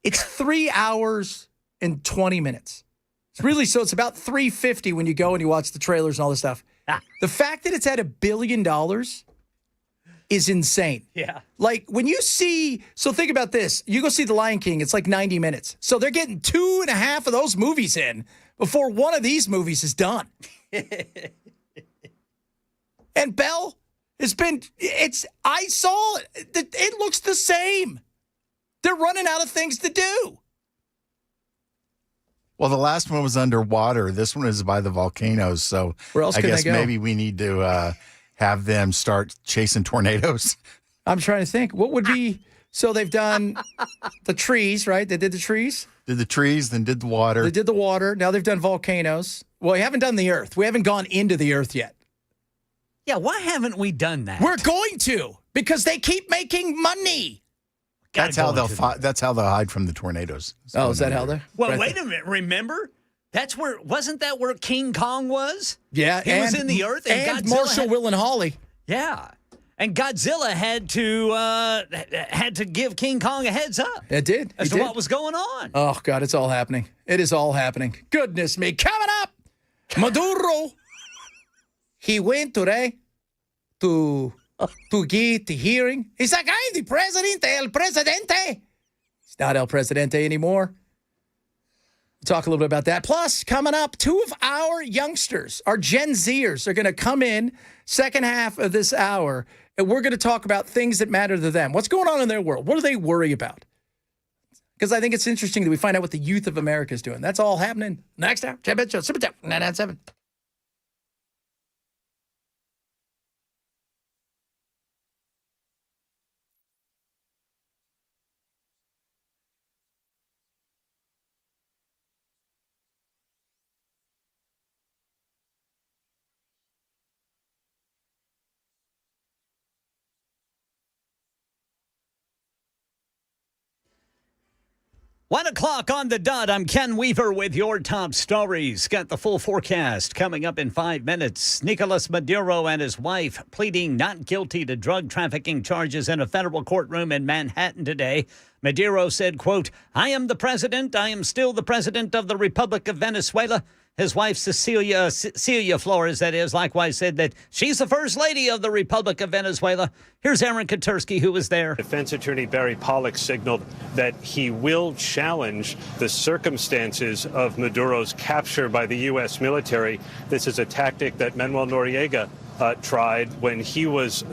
It's 3 hours and 20 minutes. It's really, so it's about 350 when you go and you watch the trailers and all this stuff. The fact that it's at $1 billion is insane. Yeah. Like when you see, so think about this. You go see The Lion King, it's like 90 minutes. So they're getting 2.5 of those movies in before one of these movies is done. And Belle has been, I saw it. It looks the same. They're running out of things to do. Well, the last one was underwater. This one is by the volcanoes. So where else I can guess they go? maybe we need to have them start chasing tornadoes. I'm trying to think. What would be, so they've done the trees, right? They did the trees. Did the trees, then did the water. They did the water. Now they've done volcanoes. Well, we haven't done the earth. We haven't gone into the earth yet. Yeah, why haven't we done that? We're going to, because they keep making money. That's how they'll hide from the tornadoes. Oh, is that how they? Well, right wait there. a minute. Remember? Wasn't that where King Kong was? Yeah. He was in the earth. And Godzilla Marshall, Will, and Holly. Yeah. And Godzilla had to give King Kong a heads up. It did. As to what was going on. Oh, God, it's all happening. It is all happening. Goodness me. Coming up, Maduro. He went today to give the hearing. He's like, I'm the president, el presidente. He's not el presidente anymore. We'll talk a little bit about that. Plus, coming up, 2 of our youngsters, our Gen Zers, are going to come in second half of this hour, and we're going to talk about things that matter to them. What's going on in their world? What do they worry about? Because I think it's interesting that we find out what the youth of America is doing. That's all happening next hour. Chad Bench Show, Super Talk 997. 1 o'clock on the dot. I'm Ken Weaver with your top stories. Got the full forecast coming up in 5 minutes. Nicolas Maduro and his wife pleading not guilty to drug trafficking charges in a federal courtroom in Manhattan today. Maduro said, quote, "I am the president. I am still the president of the Republic of Venezuela." His wife, Celia Flores, that is, likewise said that she's the first lady of the Republic of Venezuela. Here's Aaron Katursky, who was there. Defense attorney Barry Pollock signaled that he will challenge the circumstances of Maduro's capture by the U.S. military. This is a tactic that Manuel Noriega tried when he was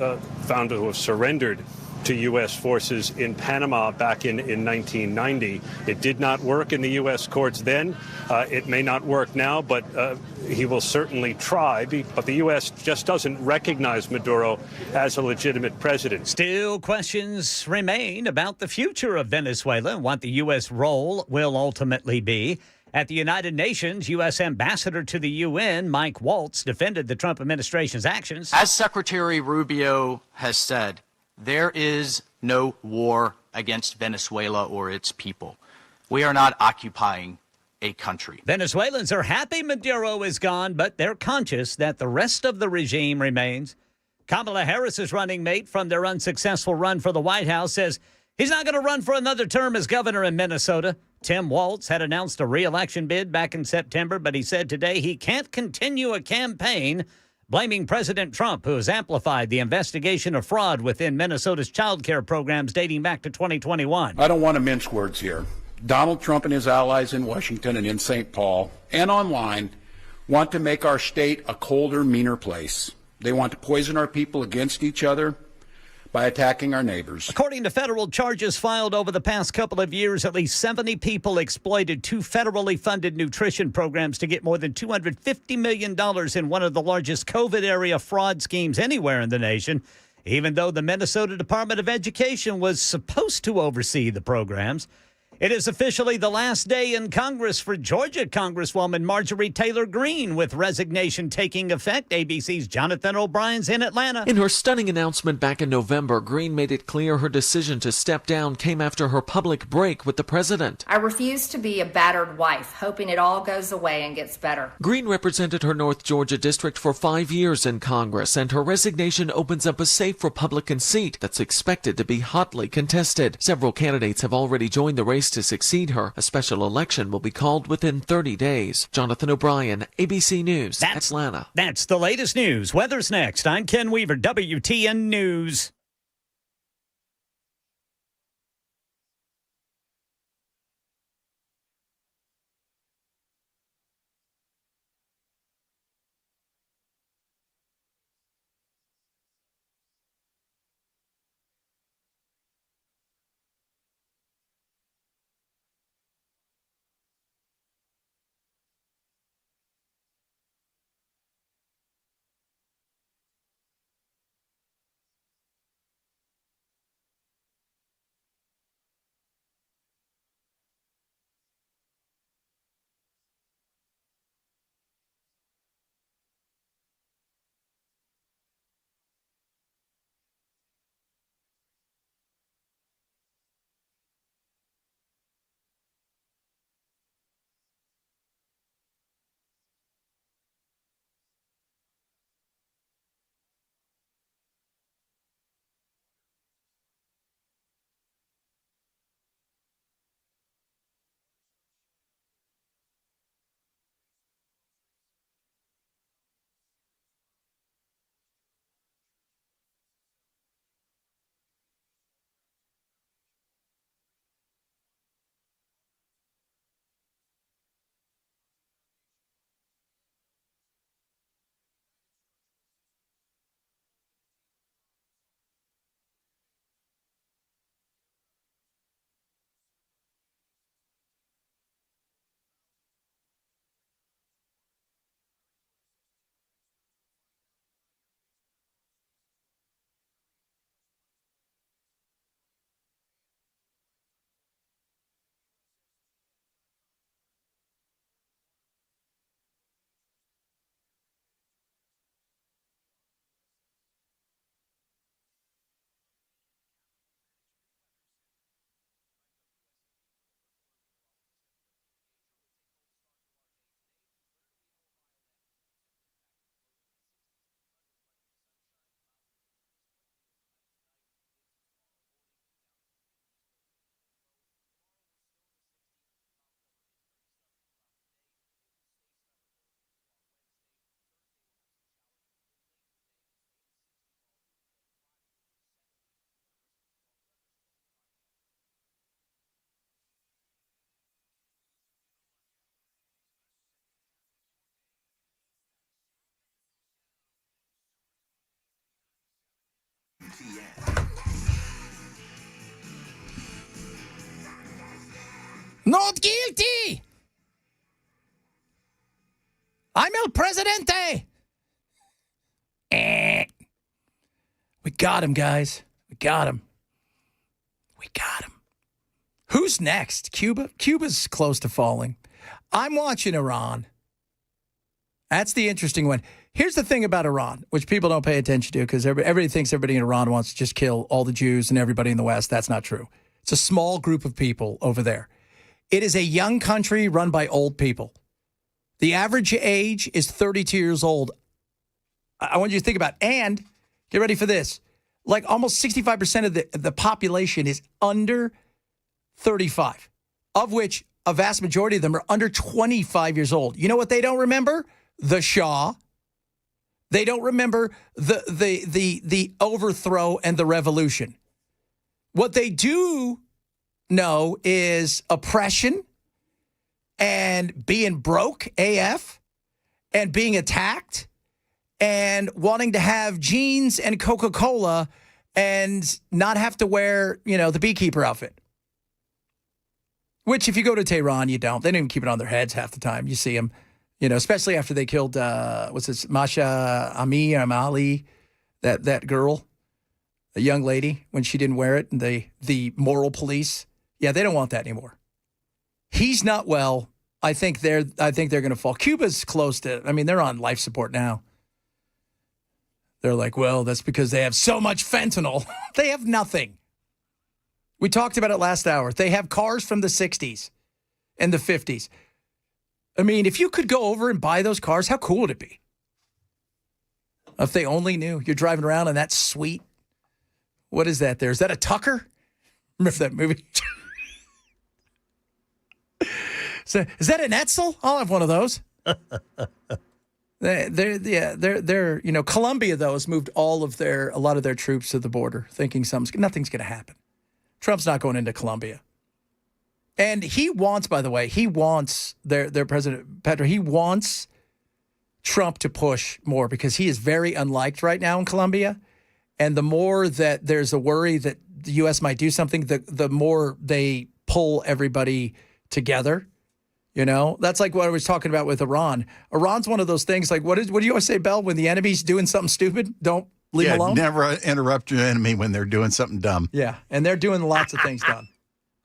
found to have surrendered to U.S. forces in Panama back in 1990. It did not work in the U.S. courts then. It may not work now, but he will certainly try. But the U.S. just doesn't recognize Maduro as a legitimate president. Still, questions remain about the future of Venezuela and what the U.S. role will ultimately be. At the United Nations, U.S. Ambassador to the UN, Mike Walz, defended the Trump administration's actions. As Secretary Rubio has said, there is no war against Venezuela or its people. We are not occupying a country. Venezuelans are happy Maduro is gone, but they're conscious that the rest of the regime remains. Kamala Harris's running mate from their unsuccessful run for the White House says he's not going to run for another term as governor in Minnesota. Tim Walz had announced a re-election bid back in September, but he said today he can't continue a campaign blaming President Trump, who has amplified the investigation of fraud within Minnesota's child care programs dating back to 2021. I don't want to mince words here. Donald Trump and his allies in Washington and in St. Paul and online want to make our state a colder, meaner place. They want to poison our people against each other by attacking our neighbors. According to federal charges filed over the past couple of years, at least 70 people exploited two federally funded nutrition programs to get more than $250 million in one of the largest COVID-era fraud schemes anywhere in the nation, even though the Minnesota Department of Education was supposed to oversee the programs. It is officially the last day in Congress for Georgia Congresswoman Marjorie Taylor Greene, with resignation taking effect. ABC's Jonathan O'Brien's in Atlanta. In her stunning announcement back in November, Greene made it clear her decision to step down came after her public break with the president. I refuse to be a battered wife, hoping it all goes away and gets better. Greene represented her North Georgia district for 5 years in Congress, and her resignation opens up a safe Republican seat that's expected to be hotly contested. Several candidates have already joined the race to succeed her. A special election will be called within 30 days. Jonathan O'Brien, ABC News, Atlanta. That's the latest news. Weather's next. I'm Ken Weaver, WTN News. Not guilty. I'm el presidente. We got him, guys. We got him. We got him. Who's next? Cuba? Cuba's close to falling. I'm watching Iran. That's the interesting one. Here's the thing about Iran, which people don't pay attention to because everybody thinks everybody in Iran wants to just kill all the Jews and everybody in the West. That's not true. It's a small group of people over there. It is a young country run by old people. The average age is 32 years old. I want you to think about it. And get ready for this. Like almost 65% of the population is under 35, of which a vast majority of them are under 25 years old. You know what they don't remember? The Shah. They don't remember the overthrow and the revolution. What they do know is oppression and being broke AF and being attacked and wanting to have jeans and Coca-Cola and not have to wear, the beekeeper outfit. Which if you go to Tehran, you don't. They don't even keep it on their heads half the time. You see them, especially after they killed, Masha Amali, that girl, a young lady, when she didn't wear it, and the moral police. Yeah, they don't want that anymore. He's not well. I think they're going to fall. Cuba's close to, they're on life support now. They're like, well, that's because they have so much fentanyl. They have nothing. We talked about it last hour. They have cars from the 60s and the 50s. If you could go over and buy those cars, how cool would it be? If they only knew. You're driving around in that sweet, what is that there? Is that a Tucker? Remember that movie? Is that an Etzel? I'll have one of those. They're Colombia though has moved a lot of their troops to the border, thinking nothing's going to happen. Trump's not going into Colombia, and he wants, by the way, their president Petro. He wants Trump to push more because he is very unliked right now in Colombia, and the more that there's a worry that the U.S. might do something, the more they pull everybody together. That's like what I was talking about with Iran. Iran's one of those things like, what do you always say, Bell? When the enemy's doing something stupid, don't leave them alone? Never interrupt your enemy when they're doing something dumb. Yeah, and they're doing lots of things dumb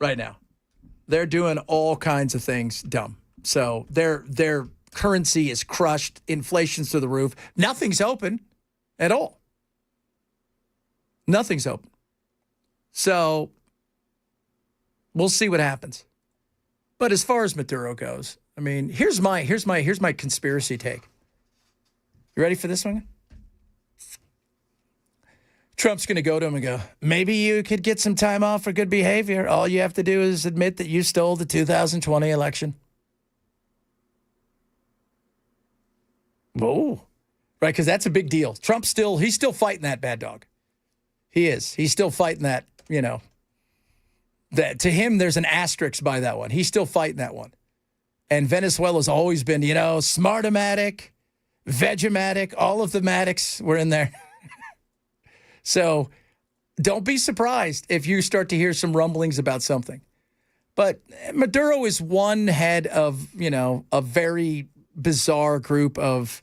right now. They're doing all kinds of things dumb. So their currency is crushed. Inflation's through the roof. Nothing's open at all. Nothing's open. So we'll see what happens. But as far as Maduro goes, here's my conspiracy take. You ready for this one? Trump's going to go to him and go, maybe you could get some time off for good behavior. All you have to do is admit that you stole the 2020 election. Whoa. Right, because that's a big deal. He's still fighting that bad dog. He is. He's still fighting that, that to him, there's an asterisk by that one. He's still fighting that one. And Venezuela's always been, Smartomatic, Vegematic, all of the Matics were in there. So don't be surprised if you start to hear some rumblings about something. But Maduro is one head of, a very bizarre group of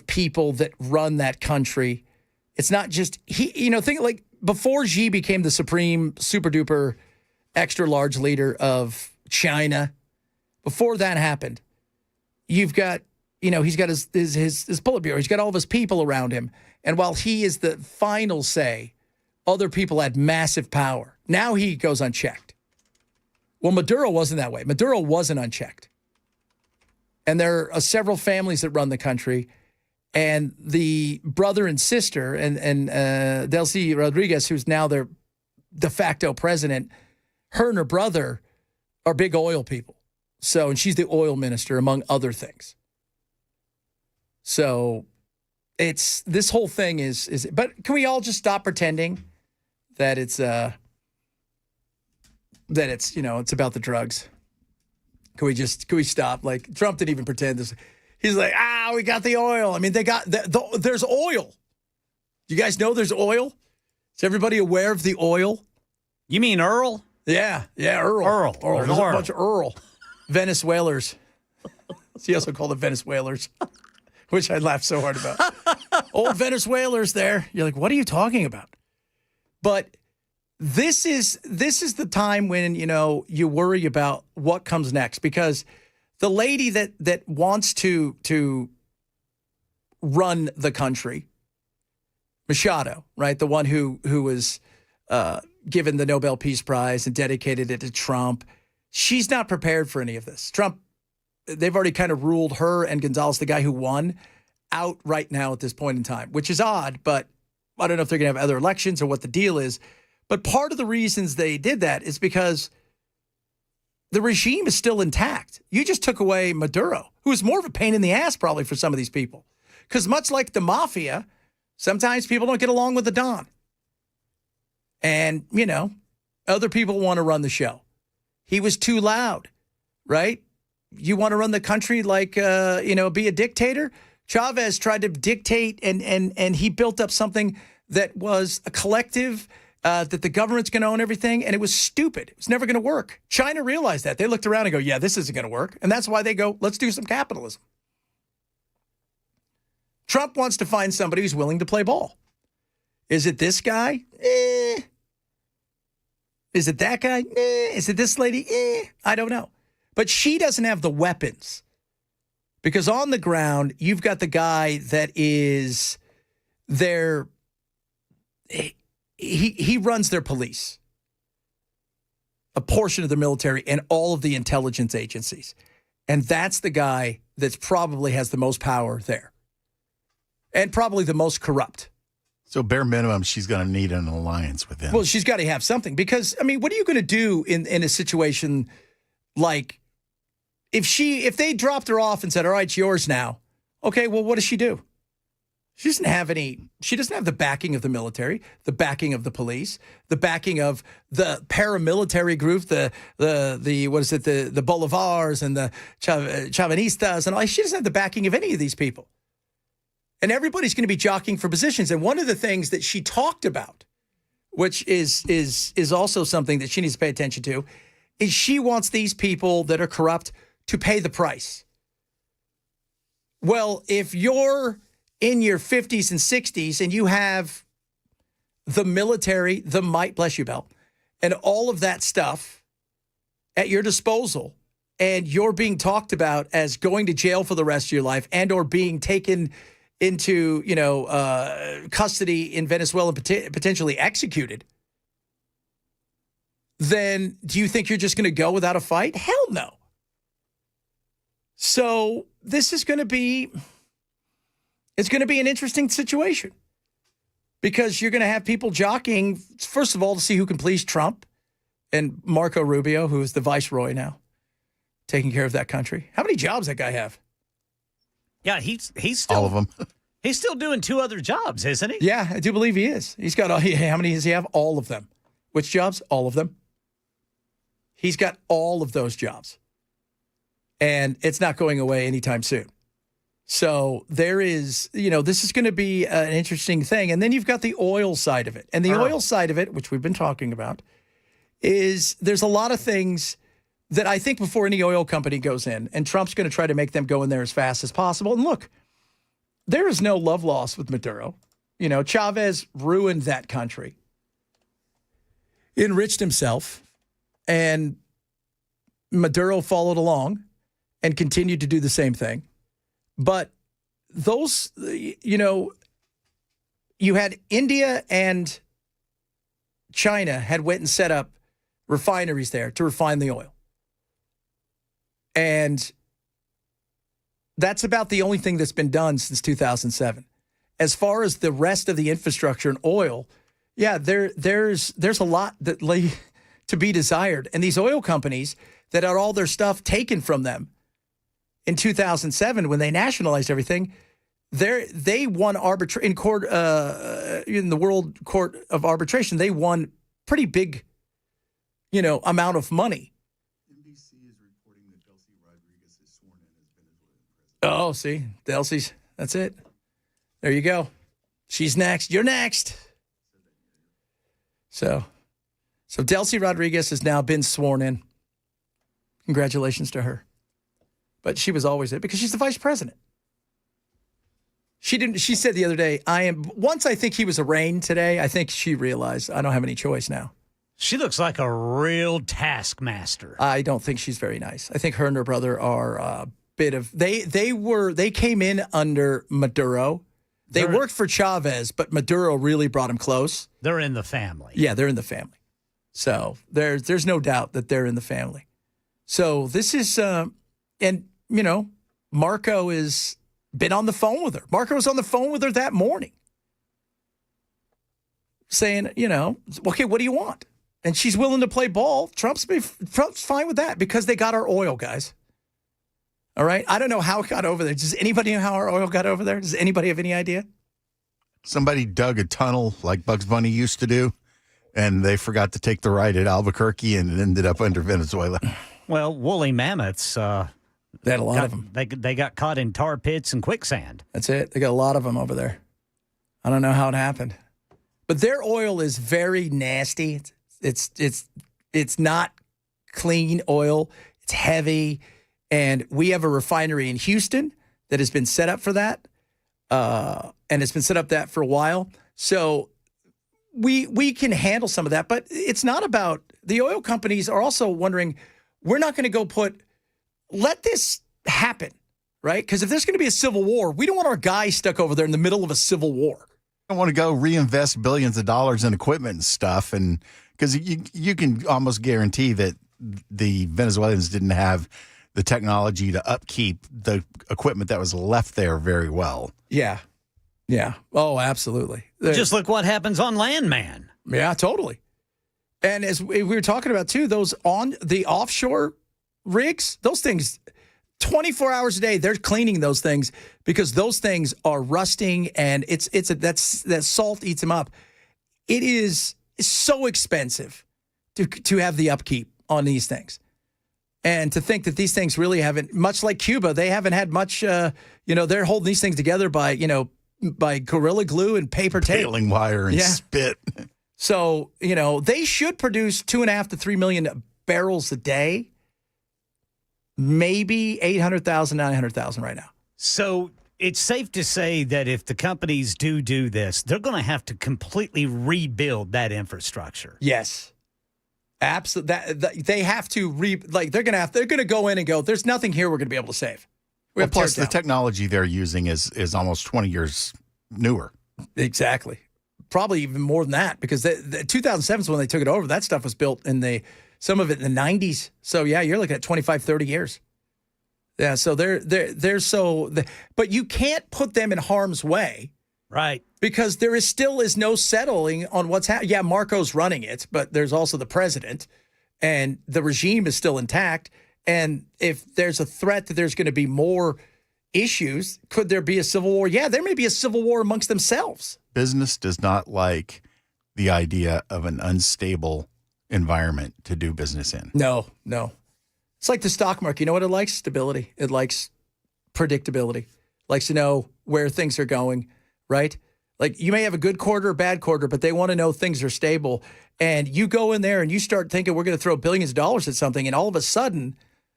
people that run that country. It's not just, think like before Xi became the supreme, super duper, extra large leader of China, before that happened, you've got, he's got his Politburo. He's got all of his people around him. And while he is the final say, other people had massive power. Now he goes unchecked. Well, Maduro wasn't that way. Maduro wasn't unchecked. And there are several families that run the country. And the brother and sister, and Delcy Rodriguez, who's now their de facto president, her and her brother are big oil people. So, and she's the oil minister, among other things. So this whole thing is, but can we all just stop pretending that it's it's about the drugs? Can we stop? Like, Trump didn't even pretend this. He's like, we got the oil. They got, there's oil. You guys know there's oil? Is everybody aware of the oil? You mean Earl? Yeah, Earl. There's There's a Earl. bunch of Earl. Venezuelers. He also called them Venezuelers, which I laughed so hard about. Old Venezuelers there. You're like, what are you talking about? But this is the time when, you worry about what comes next, because the lady that wants to run the country, Machado, right? The one who was given the Nobel Peace Prize and dedicated it to Trump. She's not prepared for any of this. Trump, they've already kind of ruled her and Gonzalez, the guy who won, out right now at this point in time, which is odd, but I don't know if they're going to have other elections or what the deal is. But part of the reasons they did that is because the regime is still intact. You just took away Maduro, who is more of a pain in the ass probably for some of these people. Because much like the mafia, sometimes people don't get along with the Don. And, other people want to run the show. He was too loud, right? You want to run the country like, be a dictator? Chavez tried to dictate and he built up something that was a collective, that the government's going to own everything. And it was stupid. It was never going to work. China realized that. They looked around and go, yeah, this isn't going to work. And that's why they go, let's do some capitalism. Trump wants to find somebody who's willing to play ball. Is it this guy? Is it that guy? Is it this lady? I don't know. But she doesn't have the weapons. Because on the ground, you've got the guy that is their, he runs their police, a portion of the military, and all of the intelligence agencies. And that's the guy that probably has the most power there. And probably the most corrupt. So bare minimum, she's going to need an alliance with him. Well, she's got to have something because, what are you going to do in a situation like if they dropped her off and said, all right, it's yours now. Okay, well, what does she do? She doesn't have the backing of the military, the backing of the police, the backing of the paramilitary group, the Bolivars and the Chavinistas and all. She doesn't have the backing of any of these people. And everybody's going to be jockeying for positions. And one of the things that she talked about, which is also something that she needs to pay attention to, is she wants these people that are corrupt to pay the price. Well, if you're in your 50s and 60s and you have the military, the might, bless you, Bell, and all of that stuff at your disposal, and you're being talked about as going to jail for the rest of your life and or being taken into, custody in Venezuela and potentially executed, then do you think you're just going to go without a fight? Hell no. So this is going to be, it's going to be an interesting situation because you're going to have people jockeying, first of all, to see who can please Trump and Marco Rubio, who is the viceroy now, taking care of that country. How many jobs that guy have? Yeah, he's still all of them. He's still doing 2 other jobs, isn't he? Yeah, I do believe he is. He's got how many does he have? All of them. Which jobs? All of them. He's got all of those jobs. And it's not going away anytime soon. So there is, this is going to be an interesting thing. And then you've got the oil side of it. And the oil side of it, which we've been talking about, is there's a lot of things that I think before any oil company goes in, and Trump's going to try to make them go in there as fast as possible. And look, there is no love lost with Maduro. Chavez ruined that country, enriched himself, and Maduro followed along and continued to do the same thing. But those, you had India and China had went and set up refineries there to refine the oil. And that's about the only thing that's been done since 2007. As far as the rest of the infrastructure and oil, yeah, there's a lot that to be desired. And these oil companies that had all their stuff taken from them in 2007 when they nationalized everything, they won in court in the World Court of Arbitration. They won pretty big, amount of money. Oh, see, Delsey's. That's it. There you go. She's next. You're next. So So Delcy Rodriguez has now been sworn in. Congratulations to her. But she was always it because she's the vice president. She said the other day, once I think he was arraigned today, I think she realized I don't have any choice now. She looks like a real taskmaster. I don't think she's very nice. I think her and her brother are a bit of they came in under Maduro. They worked for Chavez, but Maduro really brought them close. They're in the family. Yeah, they're in the family. So there's no doubt that they're in the family. So this is Marco has been on the phone with her. Marco was on the phone with her that morning saying, okay, what do you want? And she's willing to play ball. Trump's fine with that because they got our oil, guys. All right? I don't know how it got over there. Does anybody know how our oil got over there? Does anybody have any idea? Somebody dug a tunnel like Bugs Bunny used to do, and they forgot to take the right at Albuquerque, and it ended up under Venezuela. Well, woolly mammoths. They had a lot of them. They got caught in tar pits and quicksand. That's it. They got a lot of them over there. I don't know how it happened. But their oil is very nasty. It's not clean oil. It's heavy. And we have a refinery in Houston that has been set up for that. And it's been set up that for a while. So we can handle some of that. But it's not about – the oil companies are also wondering, we're not going to go let this happen, right? Because if there's going to be a civil war, we don't want our guys stuck over there in the middle of a civil war. I want to go reinvest billions of dollars in equipment and stuff, and because you can almost guarantee that the Venezuelans didn't have the technology to upkeep the equipment that was left there very well. Yeah. Oh, absolutely. Just look what happens on Landman. Yeah, totally. And as we were talking about too, those on the offshore rigs, those things, 24 hours a day, they're cleaning those things because those things are rusting and that salt eats them up. It is so expensive to have the upkeep on these things. And to think that these things really haven't, much like Cuba, they haven't had much, they're holding these things together by Gorilla Glue and paper tape. Baling wire and spit. So, they should produce 2.5 to 3 million barrels a day. Maybe 800,000, 900,000 right now. So it's safe to say that if the companies do this, they're going to have to completely rebuild that infrastructure. Yes. Absolutely. They have to they're going to go in and go, there's nothing here we're going to be able to save. Well, plus the technology they're using is almost 20 years newer. Exactly. Probably even more than that because the 2007 is when they took it over. That stuff was built in some of it in the 90s. So, yeah, you're looking at 25, 30 years. Yeah, so but you can't put them in harm's way. Right. Because there still is no settling on what's happening. Yeah, Marco's running it, but there's also the president, and the regime is still intact. And if there's a threat that there's going to be more issues, could there be a civil war? Yeah, there may be a civil war amongst themselves. Business does not like the idea of an unstable environment to do business in. No. It's like the stock market. You know what it likes? Stability. It likes predictability. It likes to know where things are going, right? Like you may have a good quarter or bad quarter, but they want to know things are stable. And you go in there and you start thinking we're going to throw billions of dollars at something, and all of a sudden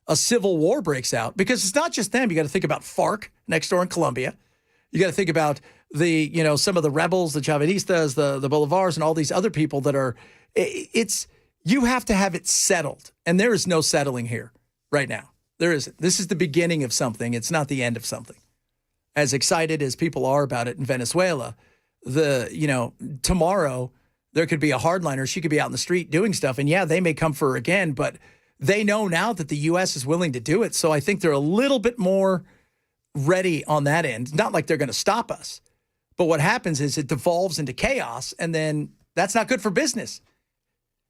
a civil war breaks out. Because it's not just them. You got to think about FARC next door in Colombia. You got to think about some of the rebels, the Chavistas, the Bolivars, and all these other people that are you have to have it settled. And there is no settling here right now. There isn't. This is the beginning of something. It's not the end of something. As excited as people are about it in Venezuela, tomorrow there could be a hardliner. She could be out in the street doing stuff. And yeah, they may come for her again, but they know now that the U.S. is willing to do it. So I think they're a little bit more ready on that end. Not like they're going to stop us. But what happens is it devolves into chaos, and then that's not good for business.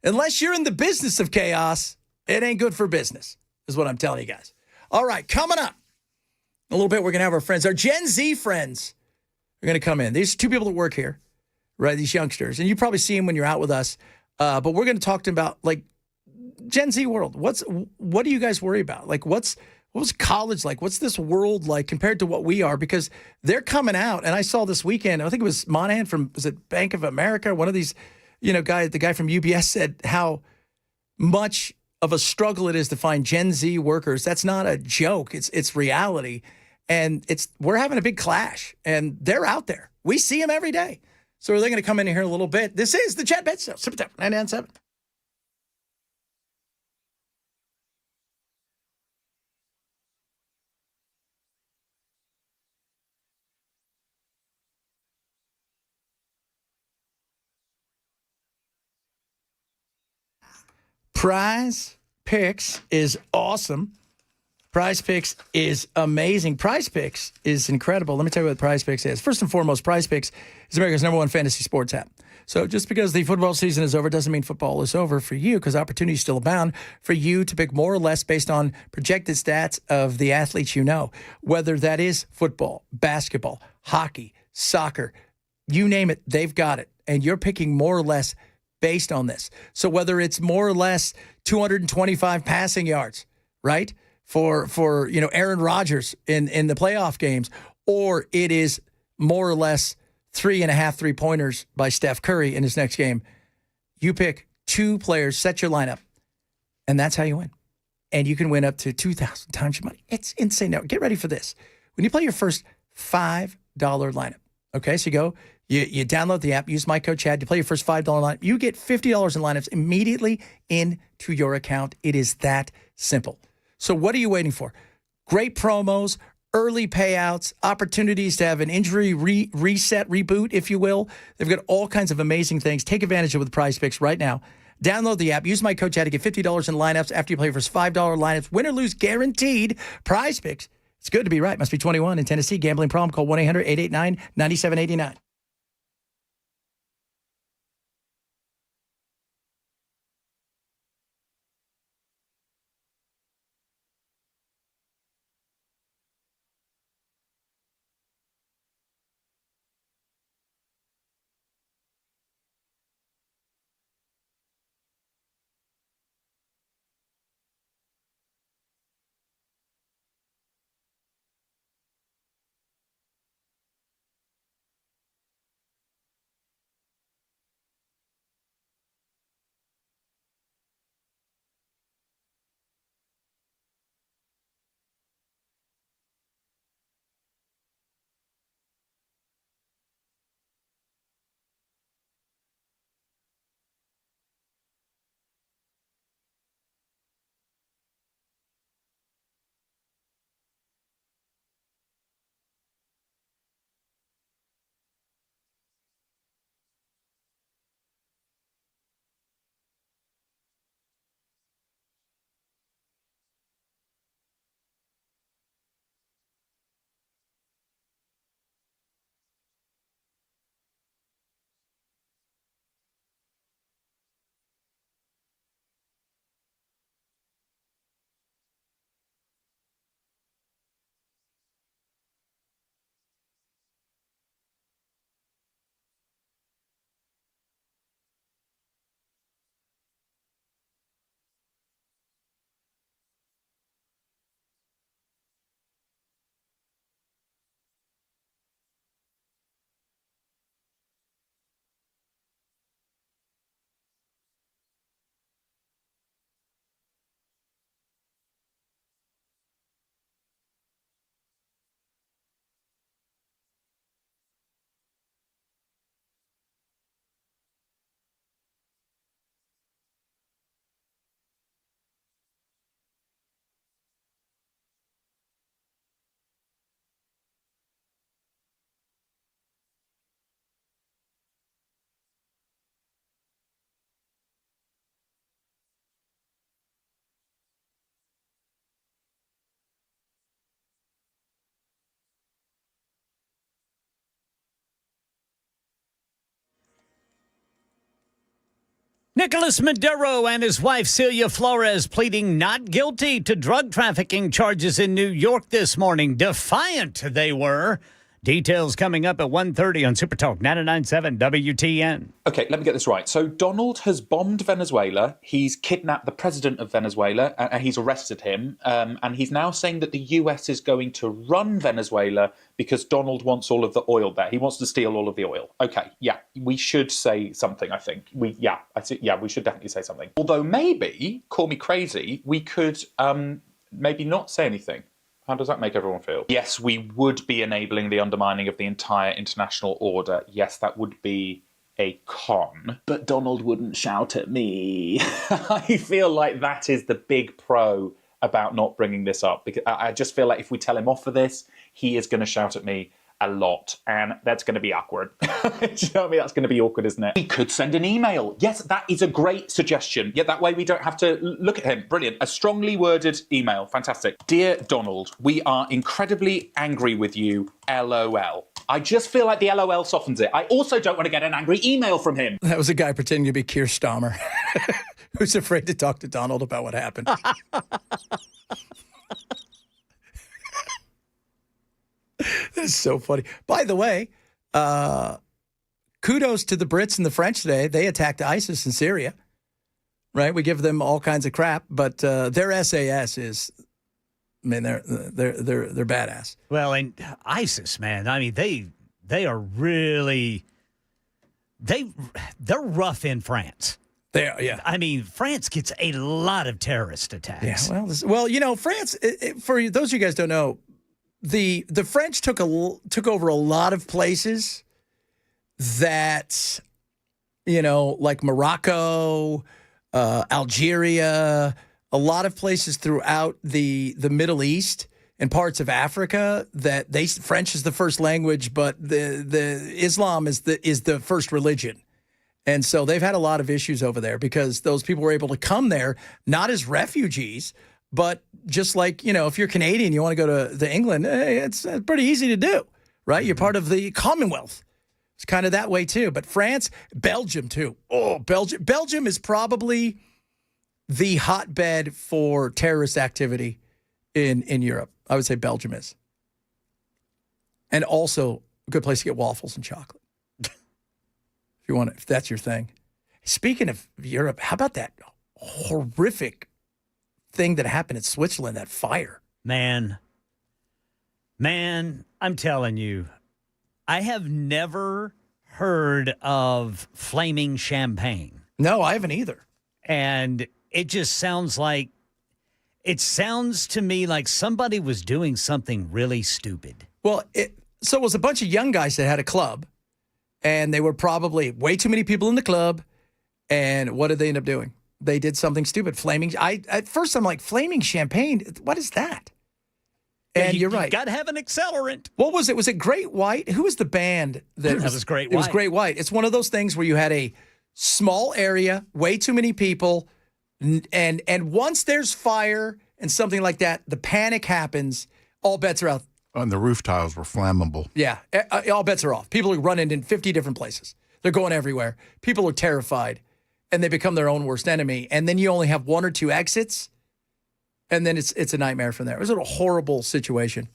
Unless you're in the business of chaos, it ain't good for business, is what I'm telling you guys. All right, coming up in a little bit, we're going to have our friends, our Gen Z friends are going to come in. These two people that work here, right, these youngsters, and you probably see them when you're out with us, but we're going to talk to them about, like, Gen Z world. What do you guys worry about? Like, what was college like? What's this world like compared to what we are? Because they're coming out, and I saw this weekend, I think it was Monahan from, was it Bank of America, one of these the guy from UBS said how much of a struggle it is to find Gen Z workers. That's not a joke. It's reality. And we're having a big clash, and they're out there. We see them every day. So they're going to come in here in a little bit. This is the Chad Benson Show, Super Talk 99.7. Prize Picks is awesome. Prize Picks is amazing. Prize Picks is incredible. Let me tell you what Prize Picks is. First and foremost, Prize Picks is America's #1 fantasy sports app. So just because the football season is over doesn't mean football is over for you, because opportunities still abound for you to pick more or less based on projected stats of the athletes you know, whether that is football, basketball, hockey, soccer, you name it, they've got it. And you're picking more or less based on this. So whether it's more or less 225 passing yards, right, for Aaron Rodgers in the playoff games, or it is more or less 3.5 3-pointers by Steph Curry in his next game, you pick 2 players, set your lineup, and that's how you win. And you can win up to 2,000 times your money. It's insane. Now, get ready for this. When you play your first $5 lineup, okay, so you download the app, use my code Chad, you play your first $5 lineup, you get $50 in lineups immediately into your account. It is that simple. So what are you waiting for? Great promos, early payouts, opportunities to have an injury reset, reboot, if you will. They've got all kinds of amazing things. Take advantage of it with Prize Picks right now. Download the app. Use my code Chad to get $50 in lineups after you play your first $5 lineups. Win or lose guaranteed. Prize Picks. It's good to be right. Must be 21 in Tennessee. Gambling problem. Call 1-800-889-9789. Nicolas Maduro and his wife Celia Flores pleading not guilty to drug trafficking charges in New York this morning. Defiant they were. Details coming up at 1:30 on Super Talk 99.7 WTN. Okay, let me get this right. So Donald has bombed Venezuela. He's kidnapped the president of Venezuela, and he's arrested him. And he's now saying that the US is going to run Venezuela because Donald wants all of the oil there. He wants to steal all of the oil. Okay, yeah, we should say something, I think. We should definitely say something. Although maybe, call me crazy, we could maybe not say anything. How does that make everyone feel? Yes, we would be enabling the undermining of the entire international order. Yes, that would be a con. But Donald wouldn't shout at me. I feel like that is the big pro about not bringing this up. Because I just feel like if we tell him off for this, he is going to shout at me a lot, and that's going to be awkward. Do you know what I mean? That's going to be awkward, isn't it? We could send an email. Yes, that is a great suggestion. Yeah, that way we don't have to look at him. Brilliant. A strongly worded email. Fantastic. Dear Donald, we are incredibly angry with you. LOL. I just feel like the LOL softens it. I also don't want to get an angry email from him. That was a guy pretending to be Keir Starmer, who's afraid to talk to Donald about what happened. That's so funny. By the way, kudos to the Brits and the French today. They attacked ISIS in Syria, right? We give them all kinds of crap, but their SAS is, I mean, they're badass. Well, and ISIS, man, I mean, they are really, they're rough in France. They are, yeah. I mean, France gets a lot of terrorist attacks. Yeah, well, you know, France, for those of you guys don't know, the French took over a lot of places that, you know, like Morocco, Algeria, a lot of places throughout the Middle East and parts of Africa that French is the first language, but the Islam is the first religion. And so they've had a lot of issues over there because those people were able to come there, not as refugees, but just like, you know, if you're Canadian, you want to go to England, it's pretty easy to do, right? You're part of the Commonwealth. It's kind of that way too. But France, Belgium too. Oh, Belgium is probably the hotbed for terrorist activity in Europe. I would say Belgium is. And also a good place to get waffles and chocolate. If that's your thing. Speaking of Europe, how about that horrific thing that happened in Switzerland, that fire? Man, I'm telling you, I have never heard of flaming champagne. No, I haven't either. And it just sounds to me like somebody was doing something really stupid. Well, so it was a bunch of young guys that had a club, and they were probably way too many people in the club. And what did they end up doing? They did something stupid. At first I'm like, flaming champagne? What is that? And you're right. You got to have an accelerant. What was it? Was it Great White? Who was the band? That was Great White. It was Great White. It's one of those things where you had a small area, way too many people, and once there's fire and something like that, the panic happens, all bets are out. And the roof tiles were flammable. Yeah, all bets are off. People are running in 50 different places. They're going everywhere. People are terrified, and they become their own worst enemy. And then you only have one or two exits, and then it's a nightmare from there. It was a horrible situation.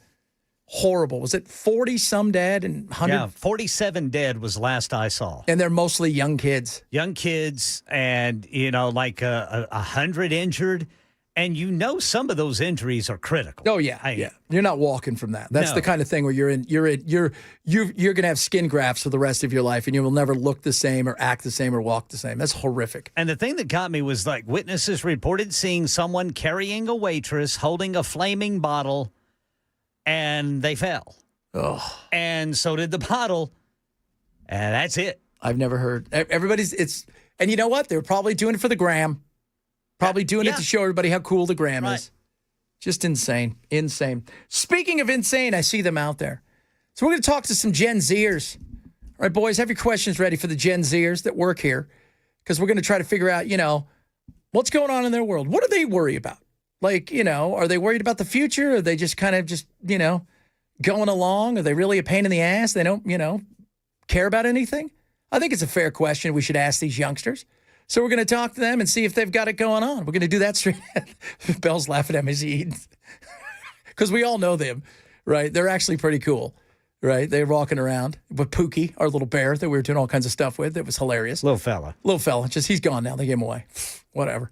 Horrible. Was it 40-some dead and 100? Yeah, 47 dead was last I saw. And they're mostly young kids. Young kids and, you know, like 100 injured. And you know some of those injuries are critical. Oh yeah, yeah. You're not walking from that. That's the kind of thing where you're going to have skin grafts for the rest of your life, and you will never look the same or act the same or walk the same. That's horrific. And the thing that got me was like witnesses reported seeing someone carrying a waitress holding a flaming bottle, and they fell. Oh. And so did the bottle, and that's it. I've never heard. And you know what? They're probably doing it for the gram. Probably doing it to show everybody how cool the gram is. Just insane. Insane. Speaking of insane, I see them out there. So we're going to talk to some Gen Zers. All right, boys, have your questions ready for the Gen Zers that work here, because we're going to try to figure out, you know, what's going on in their world. What do they worry about? Like, you know, are they worried about the future? Are they just kind of you know, going along? Are they really a pain in the ass? They don't, you know, care about anything? I think it's a fair question we should ask these youngsters. So we're going to talk to them and see if they've got it going on. We're going to do that straight. Bell's laughing at me because we all know them, right? They're actually pretty cool. right? They were walking around with Pookie, our little bear that we were doing all kinds of stuff with. It was hilarious. Little fella. Just he's gone now. They gave him away. Whatever.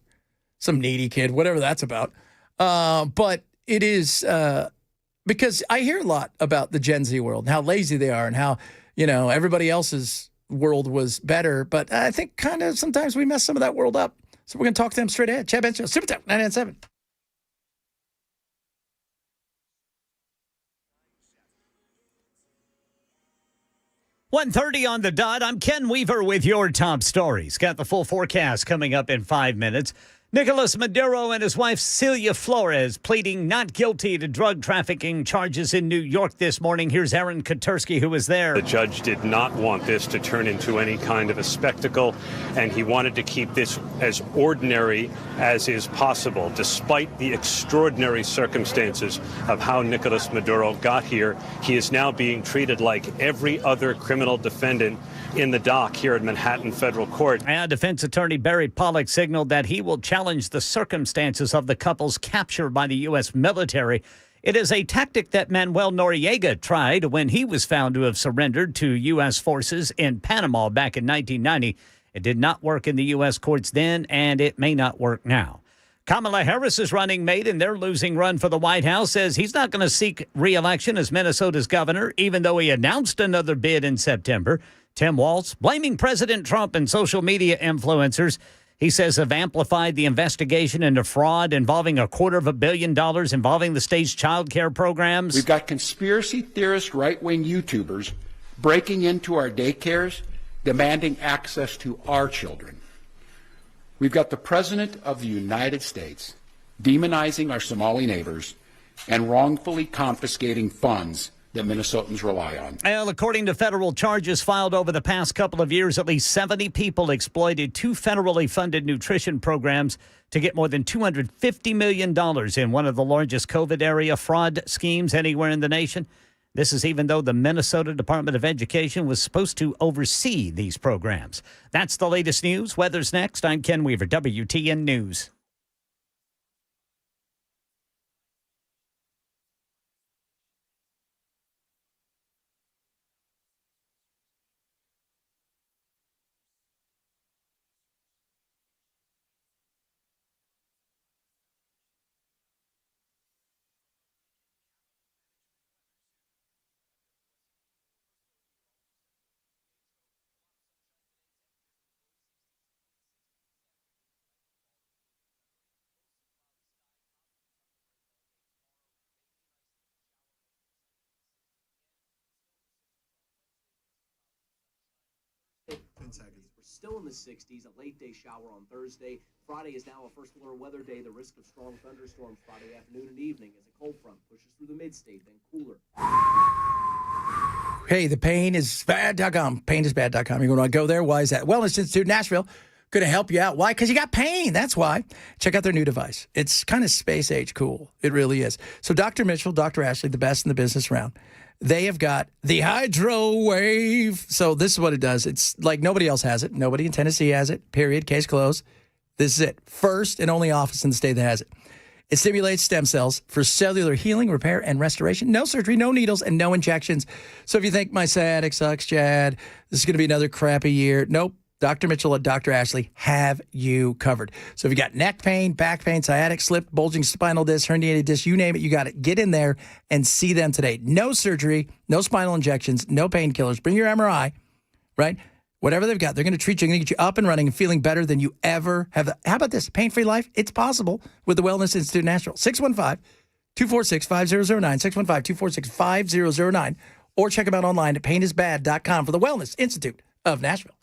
Some needy kid, whatever that's about. But it is because I hear a lot about the Gen Z world and how lazy they are and how, everybody else's world was better. But I think kind of sometimes we mess some of that world up. So we're going to talk to them straight ahead. Chad Ben Show, Super Talk 997. .30 on the dot. I'm Ken Weaver with your top stories. Got the full forecast coming up in 5 minutes. Nicolas Maduro and his wife Celia Flores pleading not guilty to drug trafficking charges in New York this morning. Here's Aaron Katersky, who was there. The judge did not want this to turn into any kind of a spectacle, and he wanted to keep this as ordinary as is possible, despite the extraordinary circumstances of how Nicolas Maduro got here. He is now being treated like every other criminal defendant in the dock here at Manhattan Federal Court. And defense attorney Barry Pollock signaled that he will challenge the circumstances of the couple's capture by the U.S. military. It is a tactic that Manuel Noriega tried when he was found to have surrendered to U.S. forces in Panama back in 1990. It did not work in the U.S. courts then, and it may not work now. Kamala Harris's running mate in their losing run for the White House says he's not going to seek re-election as Minnesota's governor, even though he announced another bid in September. Tim Walz blaming President Trump and social media influencers he says have amplified the investigation into fraud involving $250 million involving the state's child care programs. We've got conspiracy theorist right-wing YouTubers breaking into our daycares, demanding access to our children. We've got the President of the United States demonizing our Somali neighbors and wrongfully confiscating funds that Minnesotans rely on. Well, according to federal charges filed over the past couple of years, at least 70 people exploited 2 federally funded nutrition programs to get more than $250 million in one of the largest COVID-area fraud schemes anywhere in the nation. This is even though the Minnesota Department of Education was supposed to oversee these programs. That's the latest news. Weather's next. I'm Ken Weaver, WTN News. We're still in the 60s, a late day shower on Thursday. Friday is now a first winter weather day. The risk of strong thunderstorms Friday afternoon and evening as a cold front pushes through the mid-state, then cooler. Hey, the painisbad.com. Painisbad.com. You're going to go there. Why is that? Wellness Institute Nashville. Going to help you out. Why? Because you got pain. That's why. Check out their new device. It's kind of space age cool. It really is. So Dr. Mitchell, Dr. Ashley, the best in the business around. They have got the Hydro Wave. So this is what it does. It's like nobody else has it. Nobody in Tennessee has it. Period. Case closed. This is it. First and only office in the state that has it. It stimulates stem cells for cellular healing, repair, and restoration. No surgery, no needles, and no injections. So if you think my sciatic sucks, Chad, this is going to be another crappy year. Nope. Dr. Mitchell and Dr. Ashley have you covered. So if you got neck pain, back pain, sciatic slip, bulging spinal disc, herniated disc, you name it, you got it. Get in there and see them today. No surgery, no spinal injections, no painkillers. Bring your MRI, right? Whatever they've got, they're going to treat you. They're going to get you up and running and feeling better than you ever have. How about this? Pain-free life? It's possible with the Wellness Institute Nashville. 615-246-5009, 615-246-5009, or check them out online at painisbad.com for the Wellness Institute of Nashville.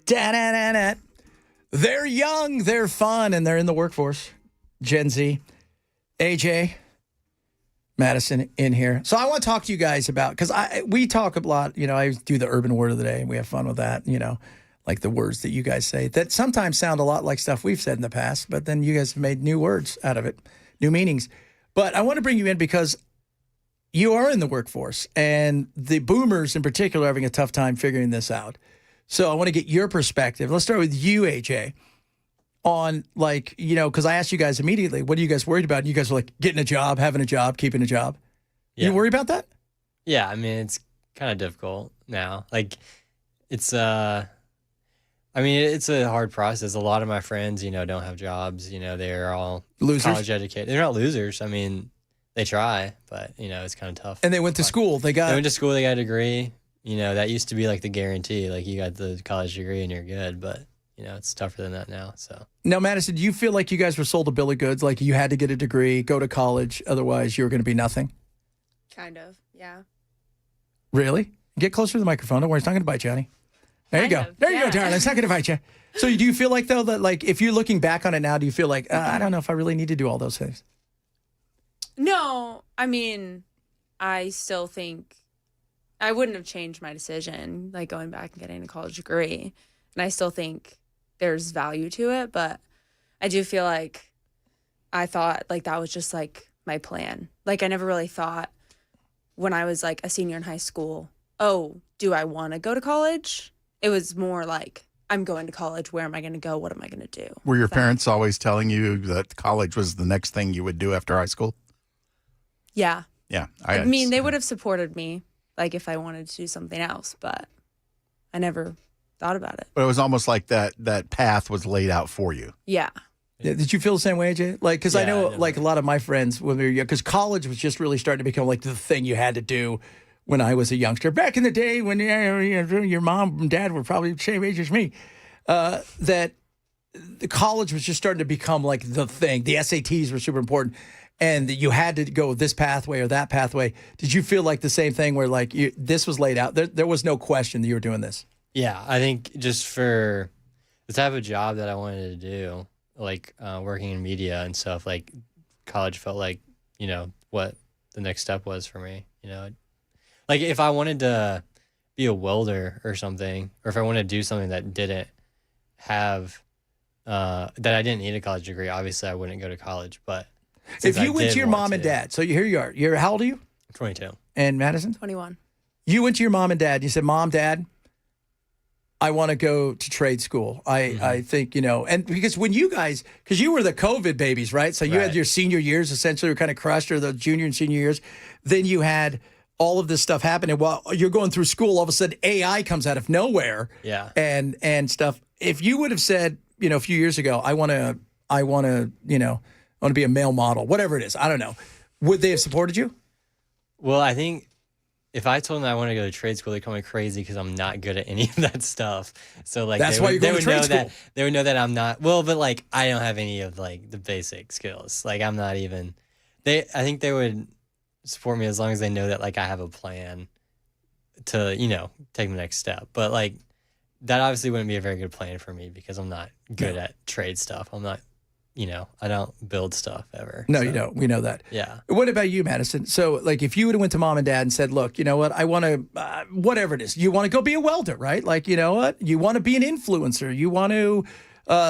Da-da-da-da. They're young, they're fun, and they're in the workforce. Gen Z. AJ, Madison in here. So I want to talk to you guys about, because we talk a lot, I do the urban word of the day, and we have fun with that, like the words that you guys say that sometimes sound a lot like stuff we've said in the past, but then you guys have made new words out of it, new meanings. But I want to bring you in because you are in the workforce, and the boomers in particular are having a tough time figuring this out. So I want to get your perspective. Let's start with you, AJ, on because I asked you guys immediately, what are you guys worried about? And you guys were like, getting a job, having a job, keeping a job. Yeah. You worry about that? Yeah, I mean, it's kind of difficult now. It's a hard process. A lot of my friends, don't have jobs. They're all losers? College educated. They're not losers. I mean, they try, but, it's kind of tough. And they went to school. They went to school. They got a degree. That used to be like the guarantee. Like, you got the college degree and you're good. But, it's tougher than that now. So now, Madison, do you feel like you guys were sold a bill of goods? Like you had to get a degree, go to college, otherwise you were going to be nothing? Kind of, yeah. Really? Get closer to the microphone. Don't worry, it's not going to bite you, honey. There you go. There you go, darling. It's not going to bite you. So do you feel like, though, that if you're looking back on it now, do you feel like, I don't know if I really need to do all those things? No, I mean, I still think I wouldn't have changed my decision, going back and getting a college degree. And I still think there's value to it, but I do feel like I thought that was just my plan. I never really thought when I was a senior in high school, oh, do I want to go to college? It was more I'm going to college. Where am I going to go? What am I going to do? Were your parents always telling you that college was the next thing you would do after high school? Yeah. Yeah. I mean, they would have supported me if I wanted to do something else, but I never thought about it. But it was almost like that path was laid out for you. Yeah. Yeah, did you feel the same way, AJ? Because I know, a lot of my friends when we were young, because college was just really starting to become the thing you had to do when I was a youngster. Back in the day when your mom and dad were probably the same age as me, that the college was just starting to become the thing. The SATs were super important, and you had to go this pathway or that pathway. Did you feel the same thing where this was laid out? There was no question that you were doing this. Yeah, I think just for the type of job that I wanted to do, working in media and stuff, college felt what the next step was for me. If I wanted to be a welder or something, or if I wanted to do something that didn't have, that I didn't need a college degree, obviously I wouldn't go to college. But if you went to your mom and dad, so here you are. How old are you? 22. And Madison? 21. You went to your mom and dad. You said, Mom, Dad, I want to go to trade school. I think, and because when you guys, because you were the COVID babies, right? So you had your senior years essentially were kind of crushed, or the junior and senior years. Then you had all of this stuff happening while you're going through school. All of a sudden, AI comes out of nowhere. Yeah. And stuff. If you would have said, a few years ago, I want to be a male model, whatever it is, I don't know. Would they have supported you? Well, I think if I told them I want to go to trade school, they'd call me crazy because I'm not good at any of that stuff. So that's why you're going to trade school. They would know that I'm not. Well, but I don't have any of the basic skills. I'm not even. I think they would support me as long as they know that I have a plan to take the next step. But that obviously wouldn't be a very good plan for me because I'm not good at trade stuff. I'm not. I don't build stuff ever. No, you don't. We know that. Yeah. What about you, Madison? So, if you would have went to mom and dad and said, look, you know what? I want to, whatever it is, you want to go be a welder, right? You know what? You want to be an influencer. You want to,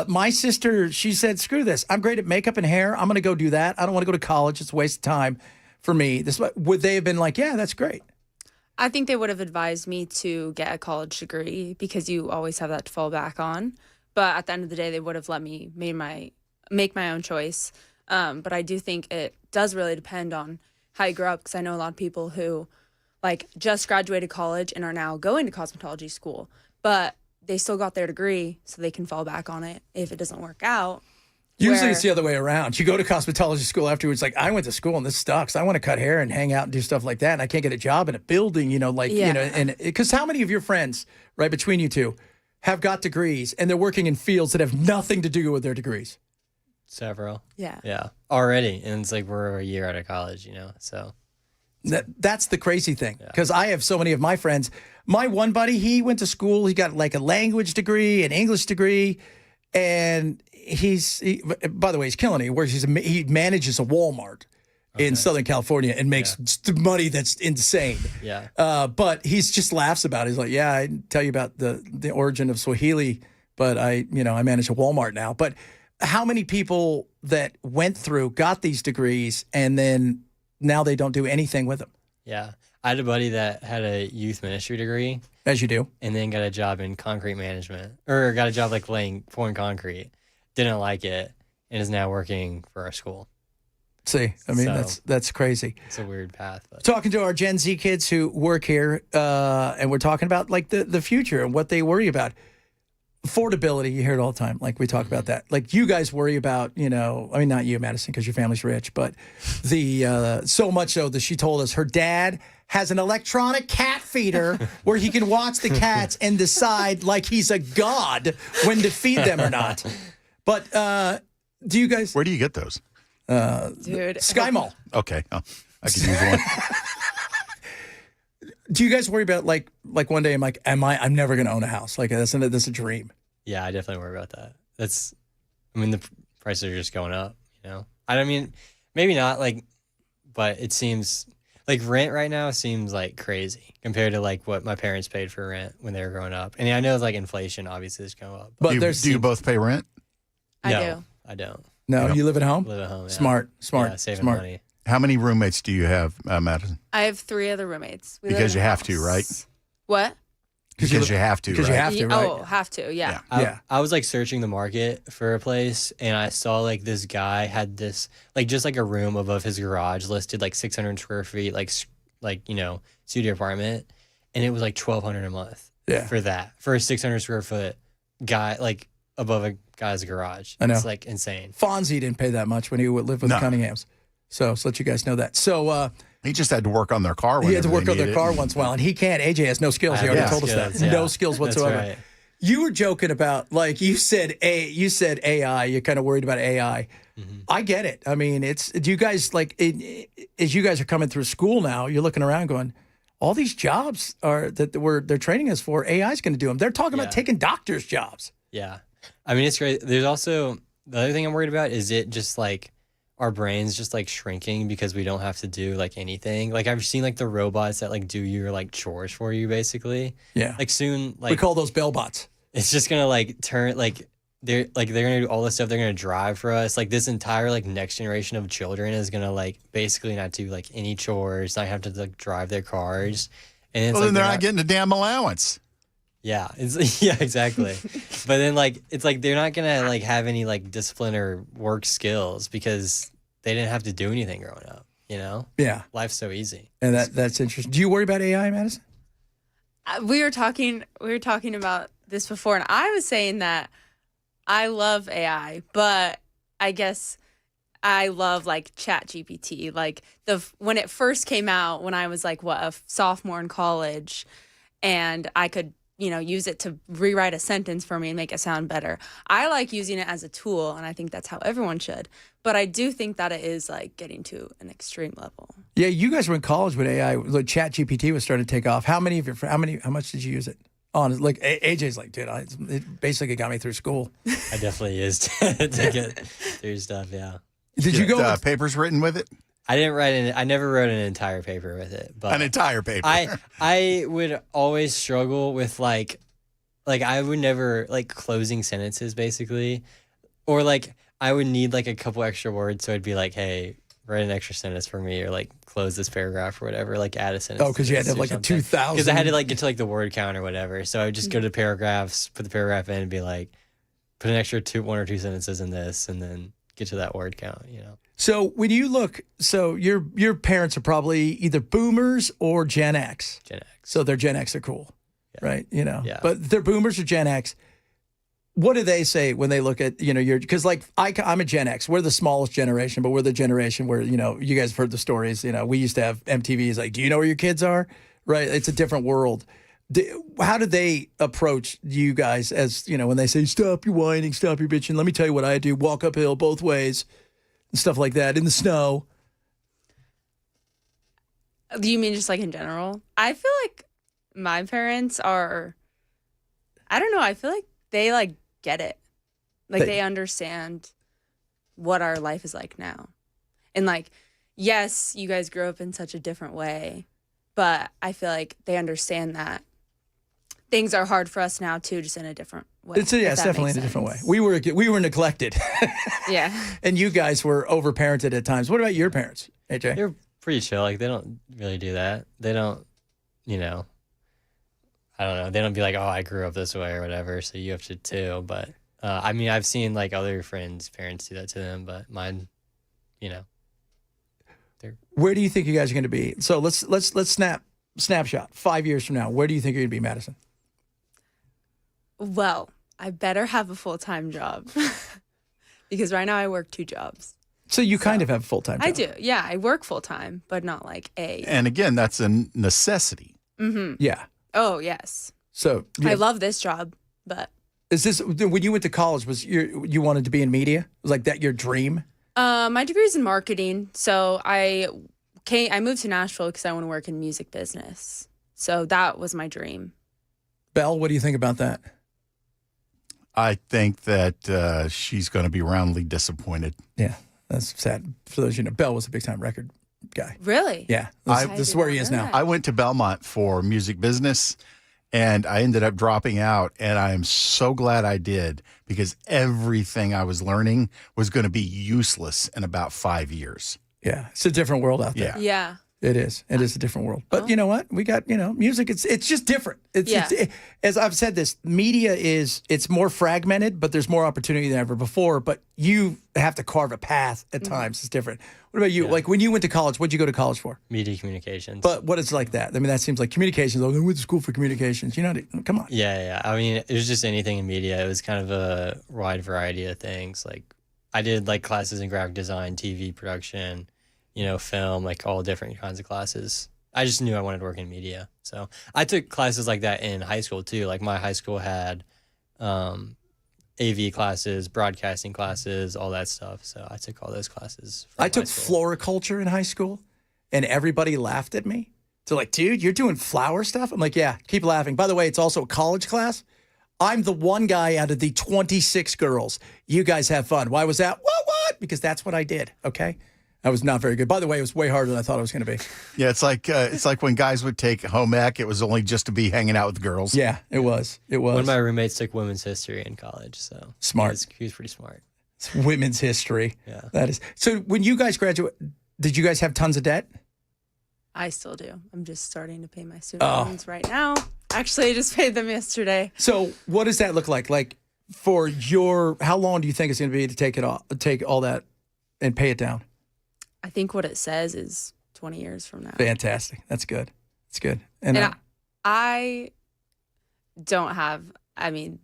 my sister, she said, screw this. I'm great at makeup and hair. I'm going to go do that. I don't want to go to college. It's a waste of time for me. Would they have been yeah, that's great? I think they would have advised me to get a college degree because you always have that to fall back on. But at the end of the day, they would have let me make my own choice. But I do think it does really depend on how you grow up, because I know a lot of people who just graduated college and are now going to cosmetology school, but they still got their degree so they can fall back on it if it doesn't work out. Usually it's the other way around. You go to cosmetology school afterwards, I went to school and this sucks. I want to cut hair and hang out and do stuff like that, and I can't get a job in a building, and because how many of your friends, right, between you two, have got degrees and they're working in fields that have nothing to do with their degrees? Several. Yeah. Yeah. Already. And it's we're a year out of college, so That's the crazy thing, because I have so many of my friends. My one buddy, he went to school. He got like a language degree, an English degree, and by the way, he's killing it. He works. He manages a Walmart in Southern California and makes money that's insane. Yeah. But he's just laughs about it. He's like, yeah, I didn't tell you about the origin of Swahili, but I manage a Walmart now. But how many people that went through, got these degrees, and then now they don't do anything with them? Yeah. I had a buddy that had a youth ministry degree. As you do. And then got a job in concrete management, or got a job like pouring concrete. Didn't like it, and is now working for our school. See, I mean, that's crazy. It's a weird path. But. Talking to our Gen Z kids who work here, and we're talking about like the future and what they worry about. Affordability, you hear it all the time. Like we talk about that. Like you guys worry about, I mean, not you, Madison, because your family's rich, but so much so that she told us her dad has an electronic cat feeder where he can watch the cats and decide like he's a god when to feed them or not. But do you guys? Where do you get those? Dude, Sky Mall. Okay, I could use one. Do you guys worry about like one day I'm never going to own a house? Like that's a dream. Yeah, I definitely worry about that. The prices are just going up, I mean, maybe not but it seems like rent right now seems like crazy compared to like what my parents paid for rent when they were growing up. And I know like inflation obviously is going up. But do you both pay rent? I do. I don't. No, you live at home? Live at home, yeah. Smart. Yeah, saving money. How many roommates do you have, Madison? I have 3 other roommates. Because you have to, right? What? Because you have to, right? Because you have to, right? Oh, have to, yeah. I was like searching the market for a place, and I saw like this guy had this like just like a room above his garage listed like 600 square feet, like studio apartment, and it was like $1,200 a month. Yeah. For a 600 square foot guy like above a guy's garage. I know. It's like insane. Fonzie didn't pay that much when he lived with the Cunninghams. So let you guys know that. So he just had to work on their car. He had to work on their car once in a while, and he can't. AJ has no skills. He already told us that. Yeah. No skills whatsoever. That's right. You were joking about like you said AI. You're kind of worried about AI. Mm-hmm. I get it. I mean, do you guys as you guys are coming through school now, you're looking around going, all these jobs they're training us for, AI is going to do them. They're talking about taking doctors' jobs. Yeah. I mean, it's great. There's also the other thing I'm worried about is it just like our brains just like shrinking because we don't have to do like anything. Like I've seen like the robots that like do your like chores for you basically. Yeah. Like soon, like we call those bell bots. It's just gonna like turn they're gonna do all this stuff. They're gonna drive for us. Like this entire like next generation of children is gonna like basically not do like any chores, not have to like drive their cars. And it's then they're not getting a damn allowance. Yeah, exactly. But then like it's like they're not gonna like have any like discipline or work skills because they didn't have to do anything growing up. Yeah, life's so easy. And that's interesting. Do you worry about AI, Madison? We were talking about this before, and I was saying that I love AI, but I guess I love like ChatGPT. Like when it first came out, when I was like a sophomore in college, and I could use it to rewrite a sentence for me and make it sound better. I like using it as a tool, and I think that's how everyone should. But I do think that it is like getting to an extreme level. Yeah, you guys were in college when AI, like ChatGPT was starting to take off. How much did you use it? Like AJ's like, dude, it basically got me through school. I definitely used to get through stuff. Yeah. Did you go papers written with it? I didn't write I never wrote an entire paper with it. But an entire paper. I would always struggle with like I would never like closing sentences basically, or like I would need like a couple extra words, so I'd be like, hey, write an extra sentence for me, or like close this paragraph or whatever, like add a sentence. Oh, because you had to have like a 2,000. Because I had to like get to like the word count or whatever. So I would just go to paragraphs, put the paragraph in, and be like, put an extra 1 or 2 sentences in this, and then get to that word count. So when you look, your parents are probably either boomers or Gen X. Gen X. So they're Gen X are cool, right? Yeah. But they're boomers or Gen X. What do they say when they look at, because like I'm a Gen X. We're the smallest generation, but we're the generation where, you guys have heard the stories. We used to have MTVs like, do you know where your kids are? Right? It's a different world. How do they approach you guys as, when they say, stop your whining, stop your bitching. Let me tell you what I do. Walk uphill both ways and stuff like that in the snow. Do you mean just like in general? I feel like my parents are, I don't know, I feel like they like get it. Like they understand what our life is like now. And like, yes, you guys grew up in such a different way, but I feel like they understand that things are hard for us now too, just in a different way. It's definitely in a different way. We were neglected. Yeah. And you guys were overparented at times. What about your parents, AJ? They're pretty chill. Like, they don't really do that. They don't, I don't know. They don't be like, oh, I grew up this way or whatever, so you have to too. But, I mean, I've seen, like, other friends' parents do that to them, but mine, Where do you think you guys are going to be? So let's snapshot 5 years from now. Where do you think you're going to be, Madison? Well, I better have a full-time job because right now I work 2 jobs. So you kind of have a full-time job. I do. Yeah, I work full-time, but not like a. And again, that's a necessity. Mm-hmm. Yeah. Oh, yes. So I love this job, but. Is this, when you went to college, you wanted to be in media? Was like that your dream? My degree is in marketing, so I moved to Nashville because I want to work in music business. So that was my dream. Belle, what do you think about that? I think that she's going to be roundly disappointed. Yeah, that's sad. For those Belle was a big-time record guy. Really? Yeah. This is where he is now. I went to Belmont for music business, and I ended up dropping out, and I am so glad I did because everything I was learning was going to be useless in about 5 years. Yeah, it's a different world out there. Yeah. It is. It is a different world. But you know what? We got, music. It's just different. As I've said this, media it's more fragmented, but there's more opportunity than ever before. But you have to carve a path at times. It's different. What about you? Yeah. Like when you went to college, what'd you go to college for? Media communications. But what is like that? I mean, that seems like communications. Oh, I went to school for communications. Come on. Yeah. I mean, it was just anything in media. It was kind of a wide variety of things. Like I did like classes in graphic design, TV production, film, like all different kinds of classes. I just knew I wanted to work in media. So I took classes like that in high school too. Like my high school had AV classes, broadcasting classes, all that stuff. So I took all those classes. I took floriculture in high school, and everybody laughed at me. They're like, dude, you're doing flower stuff? I'm like, yeah, keep laughing. By the way, it's also a college class. I'm the one guy out of the 26 girls. You guys have fun. Why was that? What? Because that's what I did, okay? I was not very good. By the way, it was way harder than I thought it was going to be. Yeah, it's like when guys would take home ec, it was only just to be hanging out with girls. Yeah, it was. One of my roommates took women's history in college, so smart. He was pretty smart. It's women's history. Yeah, that is. So when you guys graduate, did you guys have tons of debt? I still do. I'm just starting to pay my student loans right now. Actually, I just paid them yesterday. So what does that look like? Like for how long do you think it's going to be to take all that and pay it down? I think what it says is 20 years from now. Fantastic. That's good. It's good. And I don't have,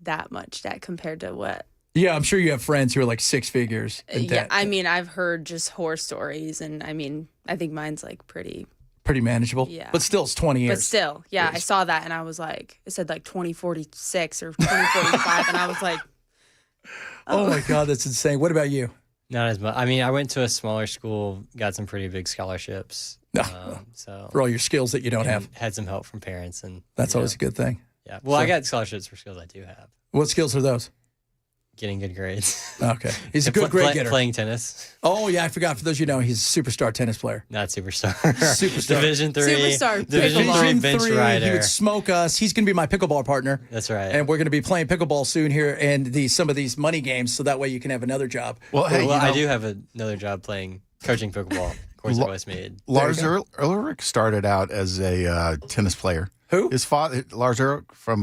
that much debt compared to what. Yeah, I'm sure you have friends who are like 6 figures in debt. I've heard just horror stories, and I think mine's like pretty manageable. Yeah. But still, it's 20 years. But still, yeah, I saw that, and I was like, it said like 2046 or 2045, and I was like, oh my God, that's insane. What about you? Not as much. I went to a smaller school, got some pretty big scholarships. So for all your skills that you don't have. Had some help from parents. And that's always a good thing. Yeah. Well, I got scholarships for skills I do have. What skills are those? Getting good grades. Okay. He's a good grade getter. Playing tennis. Oh, yeah. I forgot. For those of you know, he's a superstar tennis player. Not superstar. Superstar. Division 3. Superstar. Division 3 bench rider. He would smoke us. He's going to be my pickleball partner. That's right. And we're going to be playing pickleball soon here and some of these money games, so that way you can have another job. Well, hey, I do have another job coaching pickleball. Of course, at Westmead. Lars Ulrich started out as a tennis player. Who? His father, Lars Ulrich from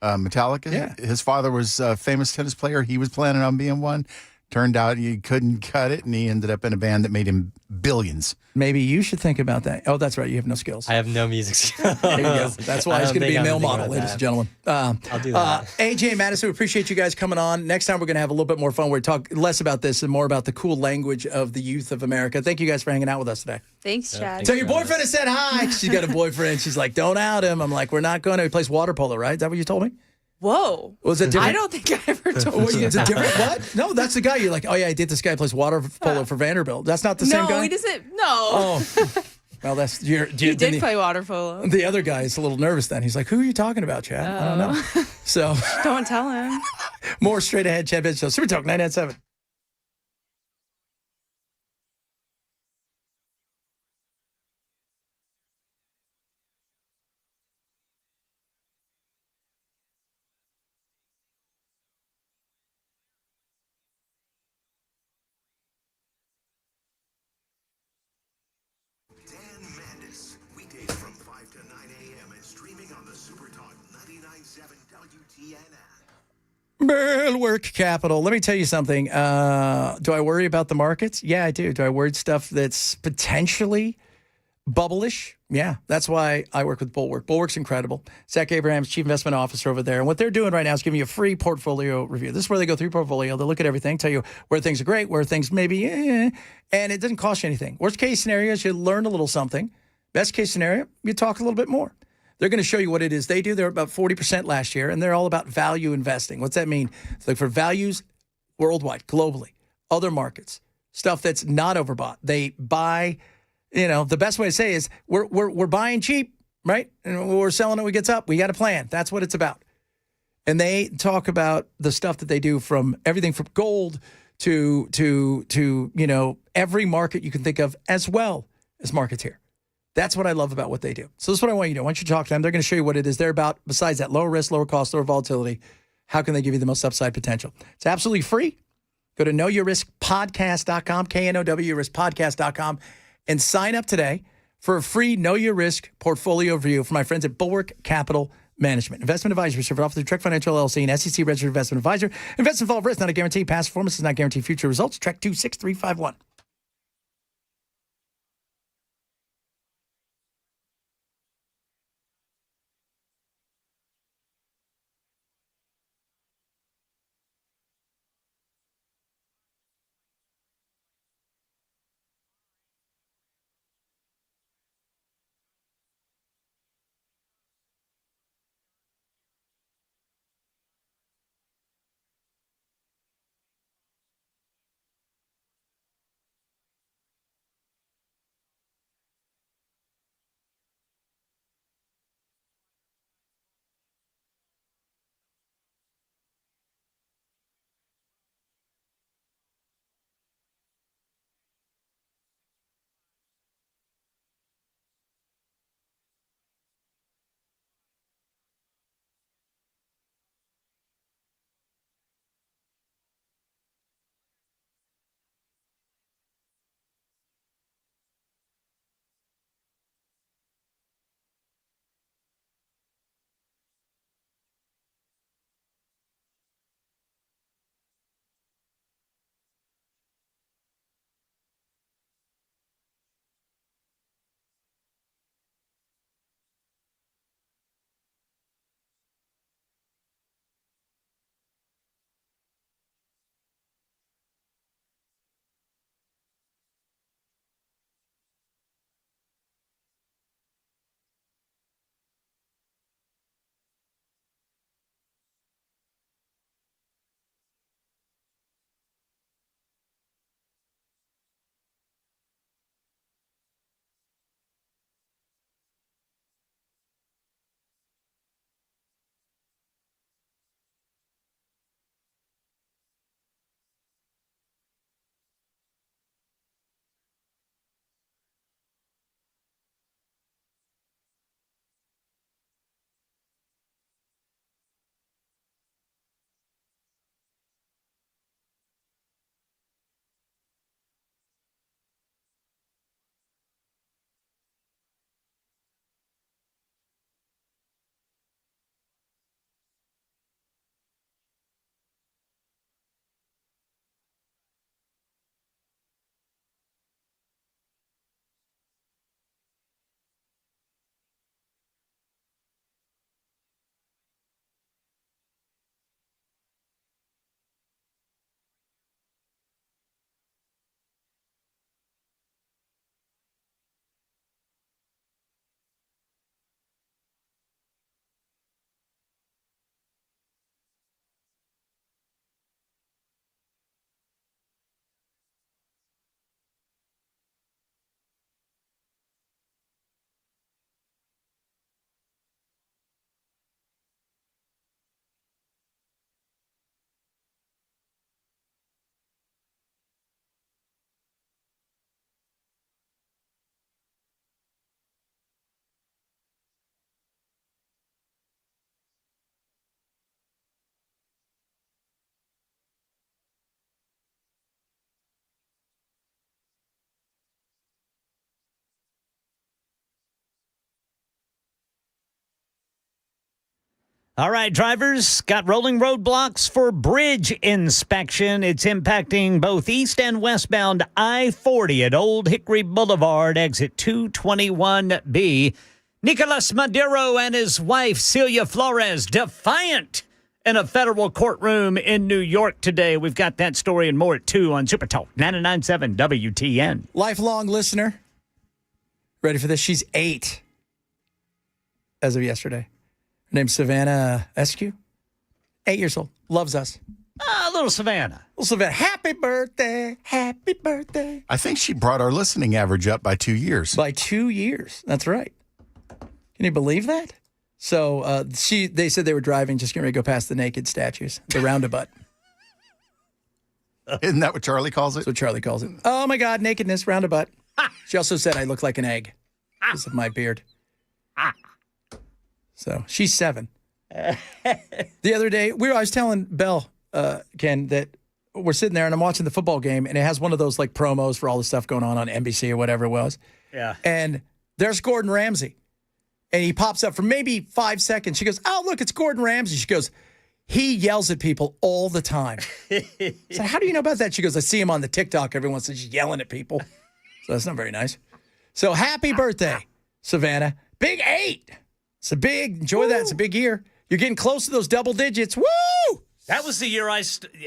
Metallica. Yeah. His father was a famous tennis player. He was planning on being one. Turned out he couldn't cut it, and he ended up in a band that made him billions. Maybe you should think about that. Oh, that's right. You have no skills. I have no music skills. There you go. That's why he's going to be a male model, ladies and gentlemen. I'll do that. AJ and Madison, we appreciate you guys coming on. Next time, we're going to have a little bit more fun. We're talk less about this and more about the cool language of the youth of America. Thank you guys for hanging out with us today. Thanks, Chad. So your boyfriend has said hi. She's got a boyfriend. She's like, don't out him. I'm like, we're not going to. He plays water polo, right? Is that what you told me? Whoa. Was it different? I don't think I ever told you. It's a different what? No, that's the guy. You're like, oh yeah, I did. This guy plays water polo for Vanderbilt. That's not the same guy? No, he doesn't. No. Oh. Well, that's He did play water polo. The other guy is a little nervous then. He's like, who are you talking about, Chad? I don't know. So Don't tell him. more straight ahead, Chad Bench Show. Super Talk 997. Dan Mandis, weekdays from 5 to 9 a.m. and streaming on the Super Talk 99.7 WTN app. Bulwark Capital. Let me tell you something. Do I worry about the markets? Yeah, I do. Do I worry stuff that's potentially bubblish? Yeah, that's why I work with Bulwark. Bulwark's incredible. Zach Abraham's Chief Investment Officer over there. And what they're doing right now is giving you a free portfolio review. This is where they go through portfolio. They look at everything, tell you where things are great, where things maybe, and it doesn't cost you anything. Worst case scenario is you learn a little something. Best case scenario, you talk a little bit more. They're going to show you what it is they do. They're about 40% last year, and they're all about value investing. What's that mean? It's like for values worldwide, globally, other markets, stuff that's not overbought. They buy. The best way to say is we're buying cheap, right? And we're selling it when it gets up. We got a plan. That's what it's about. And they talk about the stuff that they do from everything from gold to every market you can think of, as well as markets here. That's what I love about what they do. So this is what I want you to do. I want you to talk to them. They're going to show you what it is they're about. Besides that, lower risk, lower cost, lower volatility. How can they give you the most upside potential? It's absolutely free. Go to knowyourriskpodcast.com, KNOWyourriskpodcast.com. And sign up today for a free Know Your Risk portfolio review from my friends at Bulwark Capital Management. Investment advisory served offered through Trek Financial LLC and SEC registered investment advisor. Investment involved risk, not a guarantee. Past performance does not guarantee future results. Trek 26351. All right, drivers, got rolling roadblocks for bridge inspection. It's impacting both east and westbound I-40 at Old Hickory Boulevard, exit 221B. Nicolas Maduro and his wife, Celia Flores, defiant in a federal courtroom in New York today. We've got that story and more at 2 on Super Talk 99.7 WTN. Lifelong listener. Ready for this? She's 8 as of yesterday. Her name's Savannah Eskew. 8 years old. Loves us. Little Savannah. Little Savannah. Happy birthday. Happy birthday. I think she brought our listening average up by 2 years. By 2 years. That's right. Can you believe that? So they said they were driving, just getting ready to go past the naked statues, the roundabout. Isn't that what Charlie calls it? That's what Charlie calls it. Oh, my God, nakedness, roundabout. She also said I look like an egg because of my beard. So she's 7. The other day, I was telling Belle, Ken, that we're sitting there and I'm watching the football game and it has one of those like promos for all the stuff going on NBC or whatever it was. Yeah. And there's Gordon Ramsay. And he pops up for maybe 5 seconds. She goes, oh, look, it's Gordon Ramsay. She goes, he yells at people all the time. So how do you know about that? She goes, I see him on the TikTok every once in a while, just yelling at people. So that's not very nice. So happy birthday, Savannah. Big 8. Enjoy that. It's a big year. You're getting close to those double digits. Woo! That was the year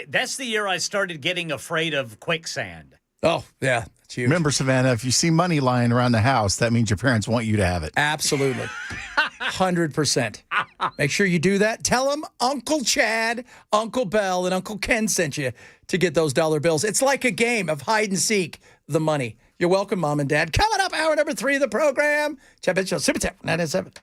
that's the year I started getting afraid of quicksand. Oh, yeah. That's huge. Remember, Savannah, if you see money lying around the house, that means your parents want you to have it. Absolutely. 100%. Make sure you do that. Tell them Uncle Chad, Uncle Bell, and Uncle Ken sent you to get those dollar bills. It's like a game of hide and seek the money. You're welcome, Mom and Dad. Coming up, hour number 3 of the program. Chad Bench Show, Super Tech 997.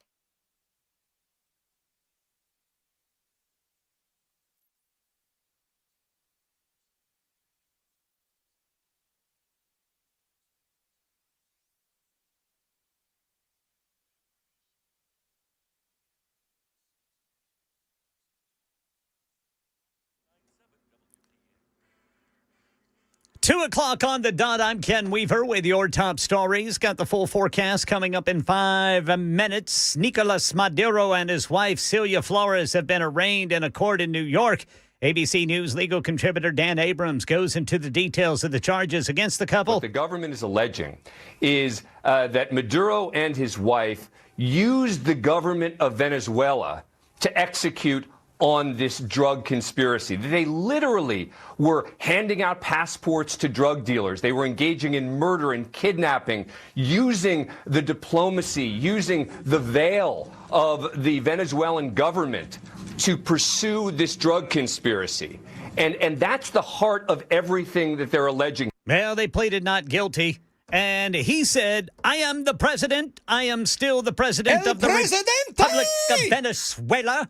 2 o'clock on the dot. I'm Ken Weaver with your top stories. Got the full forecast coming up in 5 minutes. Nicolas Maduro and his wife, Celia Flores, have been arraigned in a court in New York. ABC News legal contributor Dan Abrams goes into the details of the charges against the couple. What the government is alleging is that Maduro and his wife used the government of Venezuela to execute on this drug conspiracy. They literally were handing out passports to drug dealers. They were engaging in murder and kidnapping, using the diplomacy, using the veil of the Venezuelan government to pursue this drug conspiracy. And that's the heart of everything that they're alleging. Well, they pleaded not guilty. And he said, I am the president. I am still the president of the Republic of Venezuela.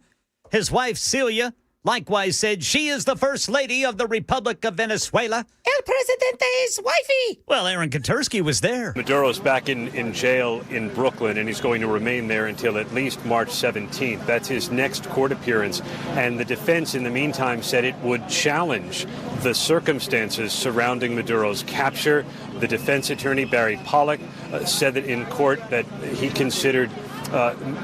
His wife, Celia, likewise said she is the first lady of the Republic of Venezuela. El Presidente is wifey. Well, Aaron Katursky was there. Maduro's back in jail in Brooklyn, and he's going to remain there until at least March 17th. That's his next court appearance. And the defense, in the meantime, said it would challenge the circumstances surrounding Maduro's capture. The defense attorney, Barry Pollack, said that in court that he considered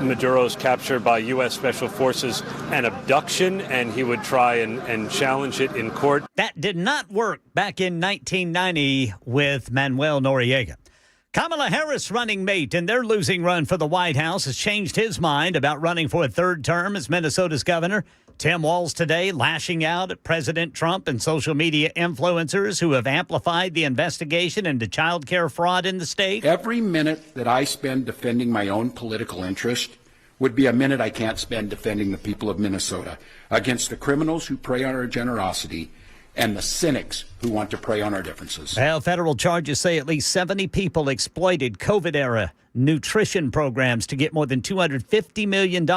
Maduro's capture by U.S. Special Forces an abduction, and he would try and challenge it in court. That did not work back in 1990 with Manuel Noriega. Kamala Harris' running mate in their losing run for the White House has changed his mind about running for a third term as Minnesota's governor. Tim Walz today lashing out at President Trump and social media influencers who have amplified the investigation into child care fraud in the state. Every minute that I spend defending my own political interest would be a minute I can't spend defending the people of Minnesota against the criminals who prey on our generosity and the cynics who want to prey on our differences. Well, federal charges say at least 70 people exploited COVID-era nutrition programs to get more than $250 million,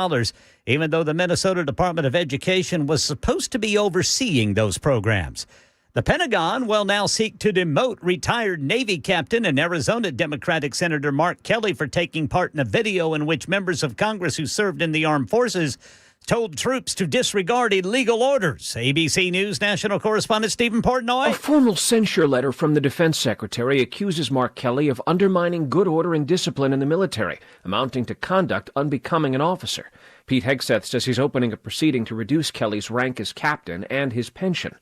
even though the Minnesota Department of Education was supposed to be overseeing those programs. The Pentagon will now seek to demote retired Navy captain and Arizona Democratic Senator Mark Kelly for taking part in a video in which members of Congress who served in the armed forces told troops to disregard illegal orders. ABC News national correspondent Stephen Portnoy. A formal censure letter from the defense secretary accuses Mark Kelly of undermining good order and discipline in the military, amounting to conduct unbecoming an officer. Pete Hegseth says he's opening a proceeding to reduce Kelly's rank as captain and his pension.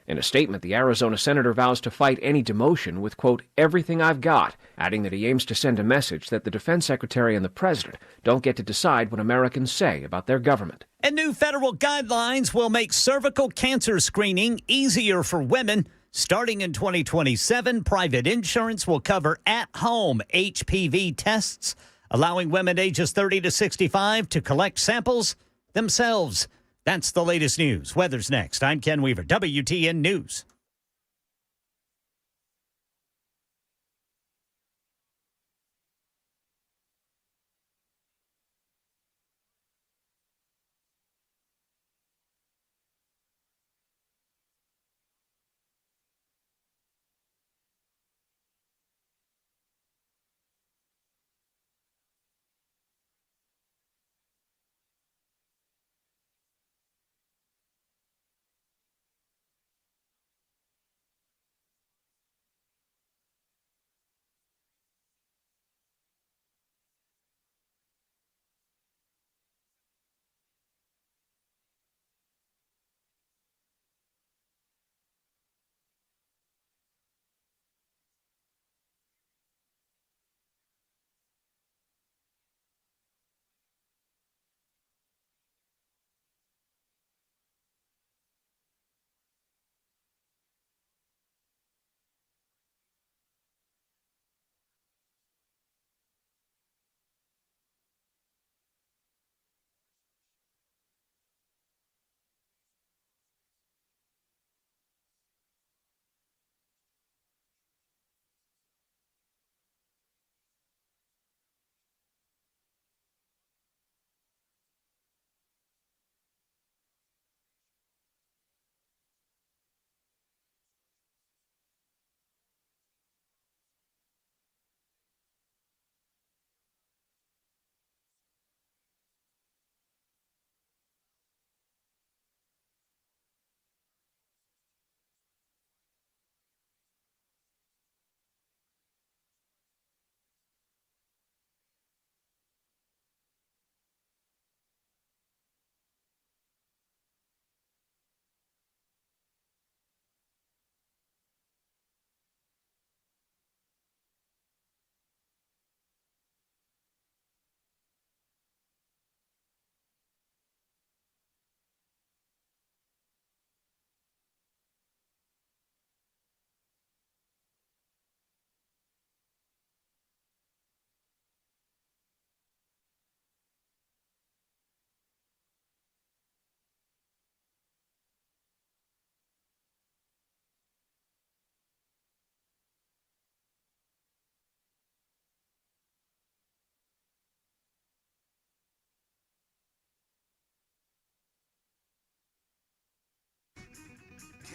In a statement, the Arizona senator vows to fight any demotion with, quote, everything I've got, adding that he aims to send a message that the defense secretary and the president don't get to decide what Americans say about their government. And new federal guidelines will make cervical cancer screening easier for women. Starting in 2027, private insurance will cover at-home HPV tests, allowing women ages 30 to 65 to collect samples themselves. That's the latest news. Weather's next. I'm Ken Weaver, WTN News.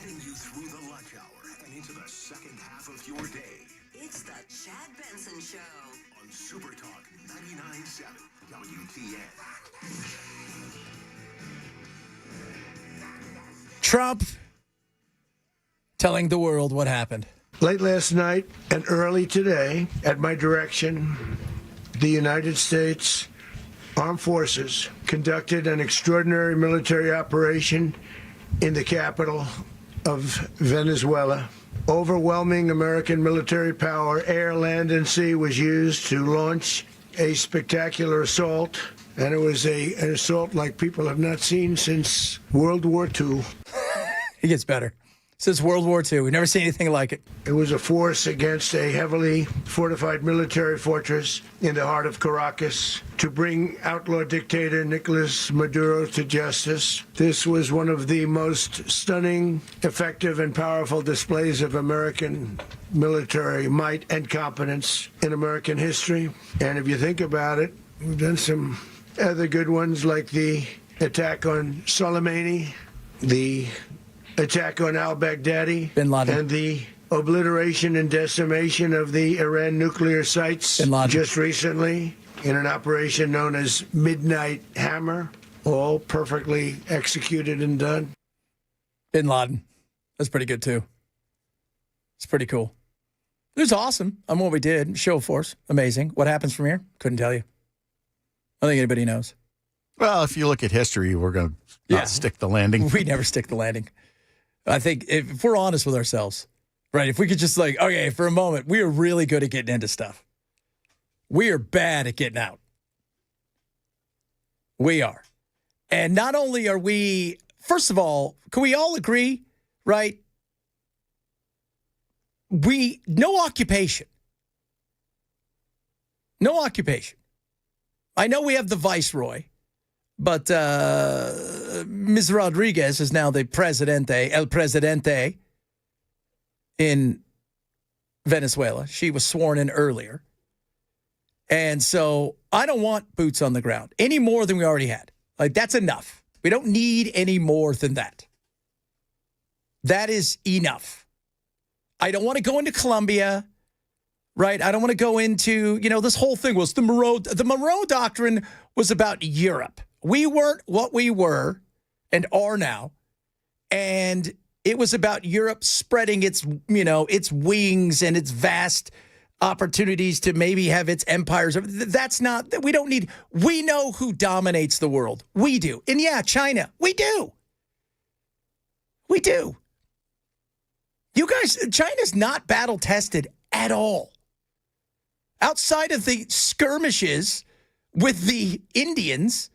Getting you through the lunch hour and into the second half of your day. It's the Chad Benson Show. On Super Talk 99.7 WTN. Trump telling the world what happened. Late last night and early today, at my direction, the United States Armed Forces conducted an extraordinary military operation in the capital of Venezuela. Overwhelming American military power, air, land, and sea, was used to launch a spectacular assault, and it was an assault like people have not seen since World War II. It gets better. Since World War II. We've never seen anything like it. It was a force against a heavily fortified military fortress in the heart of Caracas to bring outlaw dictator Nicolas Maduro to justice. This was one of the most stunning, effective, and powerful displays of American military might and competence in American history. And if you think about it, we've done some other good ones like the attack on Soleimani, the attack on al-Baghdadi, Bin Laden, and the obliteration and decimation of the Iran nuclear sites Bin Laden, just recently in an operation known as Midnight Hammer. all perfectly executed and done. Bin Laden. That's pretty good, too. It's pretty cool. It was awesome on what we did. Show of force. Amazing. What happens from here? Couldn't tell you. I don't think anybody knows. Well, if you look at history, we're going to not stick the landing. We never stick the landing. I think if we're honest with ourselves, right, if we could just okay, for a moment, we are really good at getting into stuff. We are bad at getting out. We are. And not only are we, first of all, can we all agree, right? No occupation. No occupation. I know we have the viceroy, but Ms. Rodriguez is now the El Presidente in Venezuela. She was sworn in earlier. And so I don't want boots on the ground any more than we already had. That's enough. We don't need any more than that. That is enough. I don't want to go into Colombia, right? I don't want to go into, this whole thing was the Monroe Doctrine was about Europe. We weren't what we were and are now. And it was about Europe spreading its wings and its vast opportunities to maybe have its empires. That's not, we know who dominates the world. We do. And yeah, China, we do. We do. You guys, China's not battle tested at all. Outside of the skirmishes with the Indians,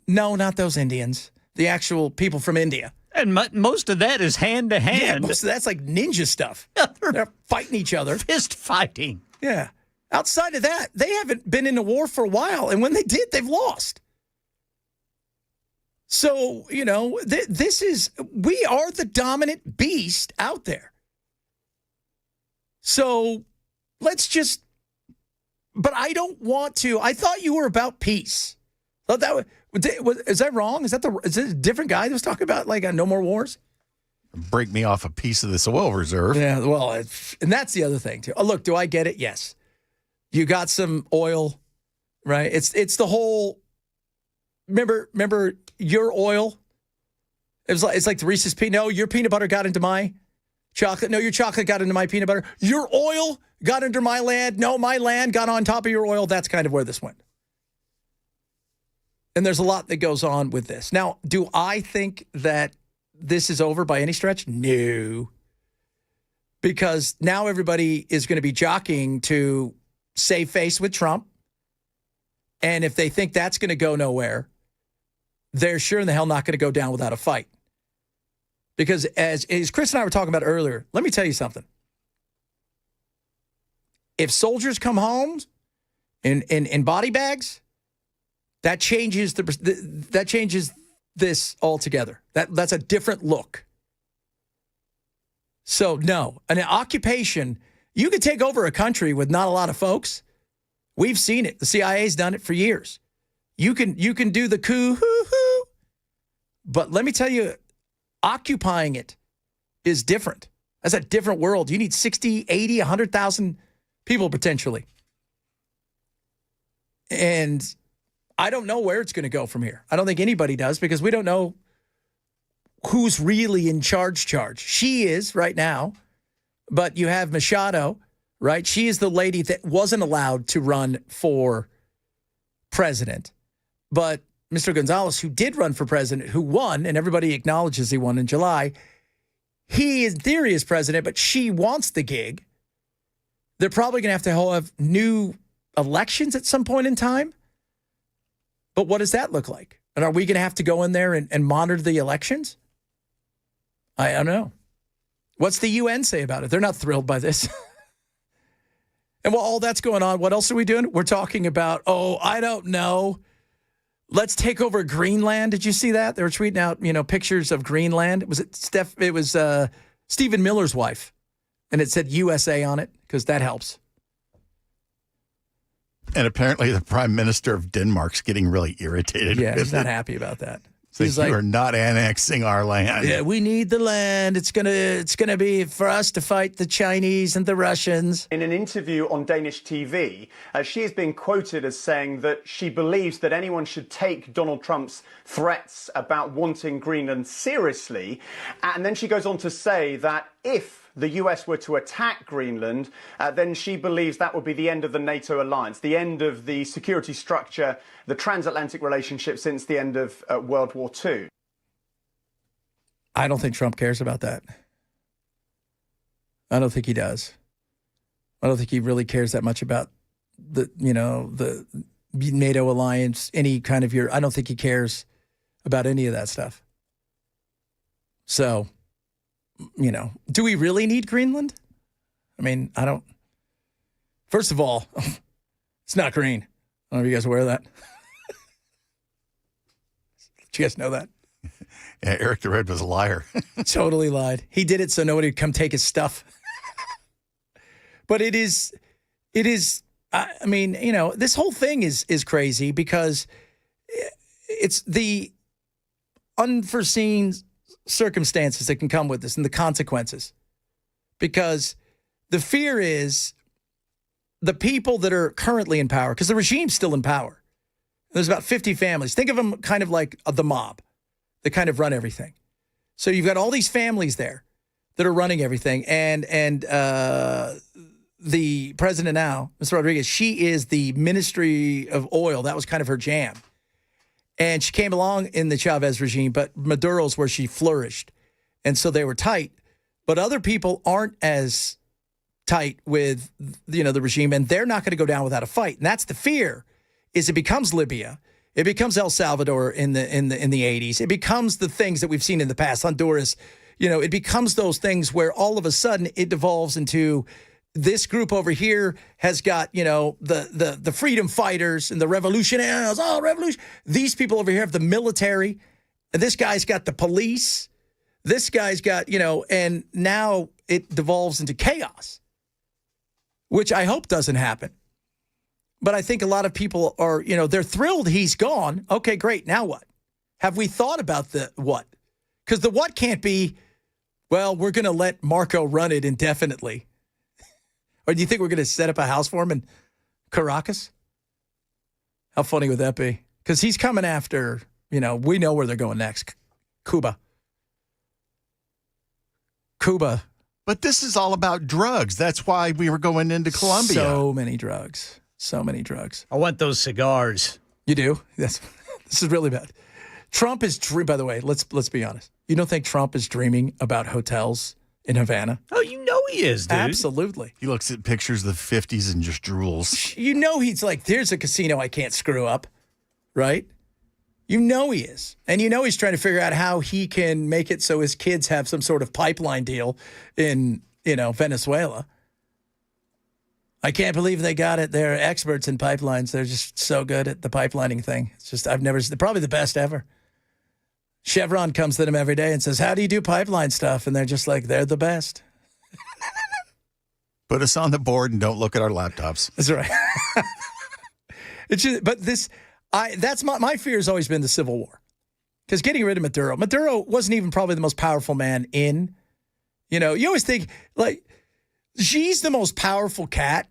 no, not those Indians, the actual people from India. And most of that is hand to hand. Yeah, most of that's like ninja stuff. They're fighting each other. Fist fighting. Yeah. Outside of that, they haven't been in a war for a while. And when they did, they've lost. So, we are the dominant beast out there. So let's just, but I don't want to. I thought you were about peace. Is that wrong? Is it a different guy that was talking about no more wars? Break me off a piece of this oil reserve. Yeah, well, and that's the other thing too. Oh, look, do I get it? Yes. You got some oil, right? It's the whole, remember your oil? It's like the Reese's peanut. No, your peanut butter got into my chocolate. No, your chocolate got into my peanut butter. Your oil got under my land. No, my land got on top of your oil. That's kind of where this went. And there's a lot that goes on with this. Now, do I think that this is over by any stretch? No. Because now everybody is going to be jockeying to save face with Trump. And if they think that's going to go nowhere, they're sure in the hell not going to go down without a fight. Because as Chris and I were talking about earlier, let me tell you something. If soldiers come home in body bags, that changes this altogether. That's a different look. So no, an occupation, you could take over a country with not a lot of folks. We've seen it. The CIA's done it for years. You can do the coup, hoo-hoo. But let me tell you, occupying it is different. That's a different world. You need 60, 80, 100,000 people potentially. And I don't know where it's going to go from here. I don't think anybody does because we don't know who's really in charge. She is right now, but you have Machado, right? She is the lady that wasn't allowed to run for president. But Mr. Gonzalez, who did run for president, who won, and everybody acknowledges he won in July, he in theory is president, but she wants the gig. They're probably going to have new elections at some point in time. But what does that look like? And are we going to have to go in there and monitor the elections? I don't know. What's the UN say about it? They're not thrilled by this. And while all that's going on, what else are we doing? We're talking about, I don't know. Let's take over Greenland. Did you see that? They were tweeting out, pictures of Greenland. Was it Steph? It was Stephen Miller's wife. And it said USA on it because that helps. And apparently the prime minister of Denmark's getting really irritated. Yeah, with he's not it. happy about that. So He's you like, are not annexing our land. yeah, we need the land. It's gonna be for us to fight the Chinese and the Russians. In an interview on Danish TV, she is being quoted as saying that she believes that anyone should take Donald Trump's threats about wanting Greenland seriously. And then she goes on to say that if the US were to attack Greenland, then she believes that would be the end of the NATO alliance, the end of the security structure, the transatlantic relationship since the end of World War II. I don't think Trump cares about that. I don't think he does. I don't think he really cares that much about the NATO alliance, any kind of I don't think he cares about any of that stuff. So, do we really need Greenland? I mean, I don't. First of all, it's not green. I don't know if you guys are aware of that. Did you guys know that? Yeah, Eric the Red was a liar. Totally lied. He did it so nobody would come take his stuff. But it is, I mean, this whole thing is crazy because it's the unforeseen circumstances that can come with this and the consequences. Because the fear is the people that are currently in power, because the regime's still in power. There's about 50 families. Think of them kind of like the mob that kind of run everything. So you've got all these families there that are running everything. And the president now, Ms. Rodriguez, she is the Ministry of Oil. That was kind of her jam. And she came along in the Chavez regime, but Maduro's where she flourished. And so they were tight. But other people aren't as tight with, the regime, and they're not going to go down without a fight. And that's the fear, is it becomes Libya. It becomes El Salvador in the 80s. It becomes the things that we've seen in the past, Honduras. It becomes those things where all of a sudden it devolves into this group over here has got, the freedom fighters and the revolutionaries. Oh, revolution. These people over here have the military. And this guy's got the police. This guy's got, and now it devolves into chaos, which I hope doesn't happen. But I think a lot of people are, they're thrilled he's gone. Okay, great. Now what? Have we thought about the what? Because the what can't be, well, we're going to let Marco run it indefinitely. Or do you think we're going to set up a house for him in Caracas? How funny would that be? Because he's coming after, we know where they're going next. Cuba. But this is all about drugs. That's why we were going into Colombia. So many drugs. I want those cigars. You do? This is really bad. Trump is, by the way, let's be honest. You don't think Trump is dreaming about hotels in Havana? Oh, he is, dude. Absolutely. He looks at pictures of the 50s and just drools. He's like, there's a casino I can't screw up, right? He is. And he's trying to figure out how he can make it so his kids have some sort of pipeline deal in, Venezuela. I can't believe they got it. They're experts in pipelines. They're just so good at the pipelining thing. It's just, probably the best ever. Chevron comes to them every day and says, how do you do pipeline stuff? And they're just like, they're the best. Put us on the board and don't look at our laptops. That's right. That's my fear has always been the Civil War. Because getting rid of Maduro wasn't even probably the most powerful man in, you always think like Xi's the most powerful cat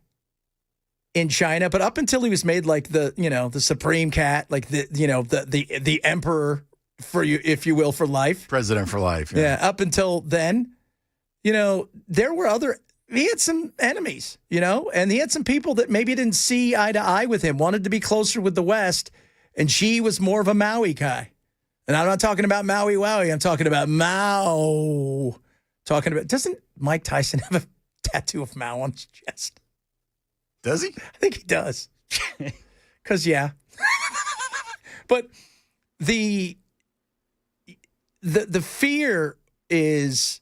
in China, but up until he was made like the supreme cat, like the emperor for you, if you will, for life. President for life. Yeah. Up until then, there were he had some enemies, and he had some people that maybe didn't see eye to eye with him, wanted to be closer with the West, and Xi was more of a Maui guy. And I'm not talking about Maui Wowie, I'm talking about Mao. Doesn't Mike Tyson have a tattoo of Mao on his chest? Does he? I think he does. Because, yeah. But the fear is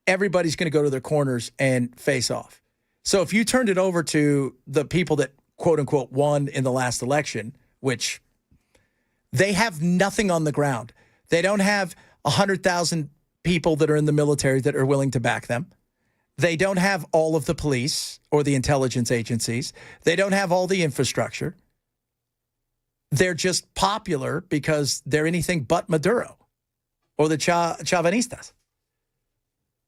everybody's going to go to their corners and face off. So if you turned it over to the people that, quote unquote, won in the last election, which they have nothing on the ground. They don't have 100,000 people that are in the military that are willing to back them. They don't have all of the police or the intelligence agencies. They don't have all the infrastructure. They're just popular because they're anything but Maduro or the Chavistas.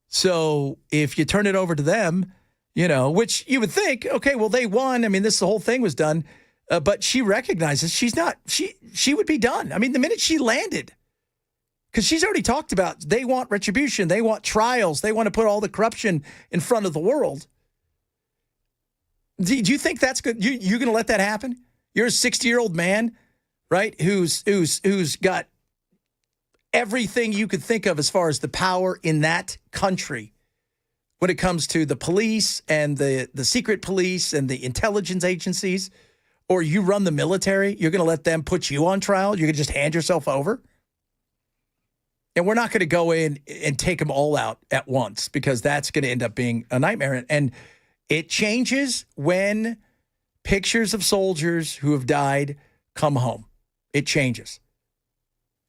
So if you turn it over to them, which you would think, okay, well, they won. I mean, the whole thing was done. But she recognizes she's not, she would be done. I mean, the minute she landed, because she's already talked about they want retribution, they want trials, they want to put all the corruption in front of the world. Do you think that's good? You're going to let that happen? You're a 60-year-old man, right, who's got everything you could think of as far as the power in that country when it comes to the police and the secret police and the intelligence agencies, or you run the military, you're going to let them put you on trial? You're going to just hand yourself over? And we're not going to go in and take them all out at once because that's going to end up being a nightmare. And it changes when pictures of soldiers who have died come home. It changes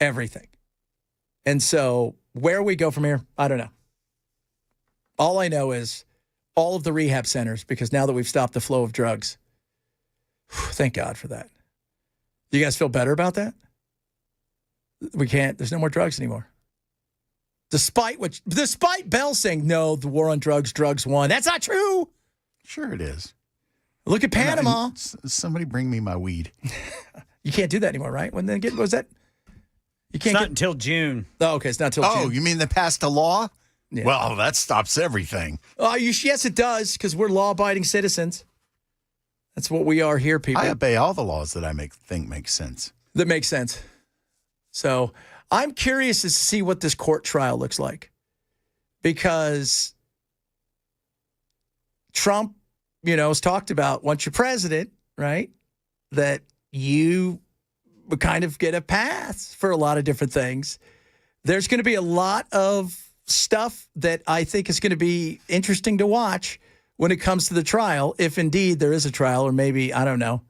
everything. And so where we go from here, I don't know. All I know is all of the rehab centers, because now that we've stopped the flow of drugs, thank God for that. Do you guys feel better about that? There's no more drugs anymore. Despite Bell saying, no, the war on drugs won. That's not true. Sure it is. Look at Panama. Somebody bring me my weed. You can't do that anymore, right? When they was that? You can't. It's not until June. Oh, okay. It's not until June. Oh, you mean they passed a law? Yeah. Well, that stops everything. Oh, yes, it does, because we're law-abiding citizens. That's what we are here, people. I obey all the laws that I think make sense. That makes sense. So I'm curious to see what this court trial looks like, because Trump, has talked about once you're president, right, that you would kind of get a pass for a lot of different things. There's going to be a lot of stuff that I think is going to be interesting to watch when it comes to the trial, if indeed there is a trial, or maybe, I don't know,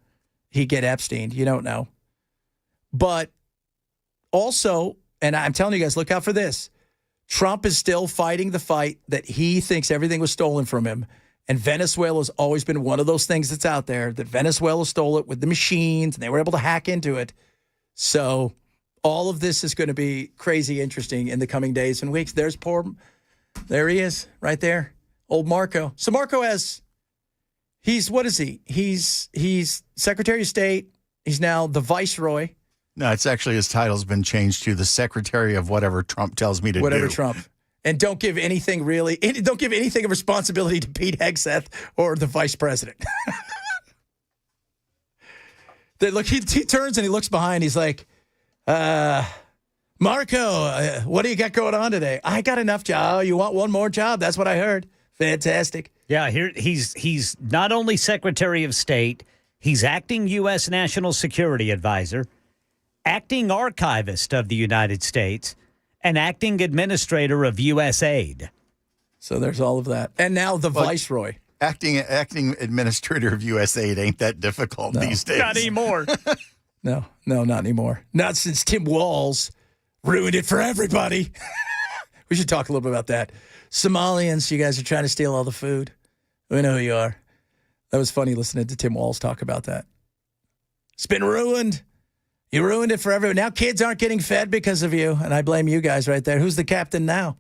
he get Epstein. You don't know. But also, and I'm telling you guys, look out for this. Trump is still fighting the fight that he thinks everything was stolen from him. And Venezuela has always been one of those things that's out there, that Venezuela stole it with the machines and they were able to hack into it. So all of this is going to be crazy interesting in the coming days and weeks. There he is right there. Old Marco. So Marco what is he? He's Secretary of State. He's now the Viceroy. No, it's actually his title's been changed to the Secretary of whatever Trump tells me to do. Whatever Trump. And don't give anything of responsibility to Pete Hegseth or the Vice President. He turns and he looks behind. He's like, Marco, what do you got going on today? I got enough job. Oh, you want one more job? That's what I heard. Fantastic. Yeah, here he's not only Secretary of State, he's acting U.S. National Security Advisor, acting Archivist of the United States, and acting Administrator of U.S. Aid. So there's all of that. And now the Viceroy. Acting Administrator of U.S. Aid ain't that difficult these days. Not anymore. No, not anymore. Not since Tim Walz ruined it for everybody. We should talk a little bit about that. Somalians, you guys are trying to steal all the food. We know who you are. That was funny listening to Tim Walz talk about that. It's been ruined. You ruined it for everyone. Now kids aren't getting fed because of you, and I blame you guys right there. Who's the captain now?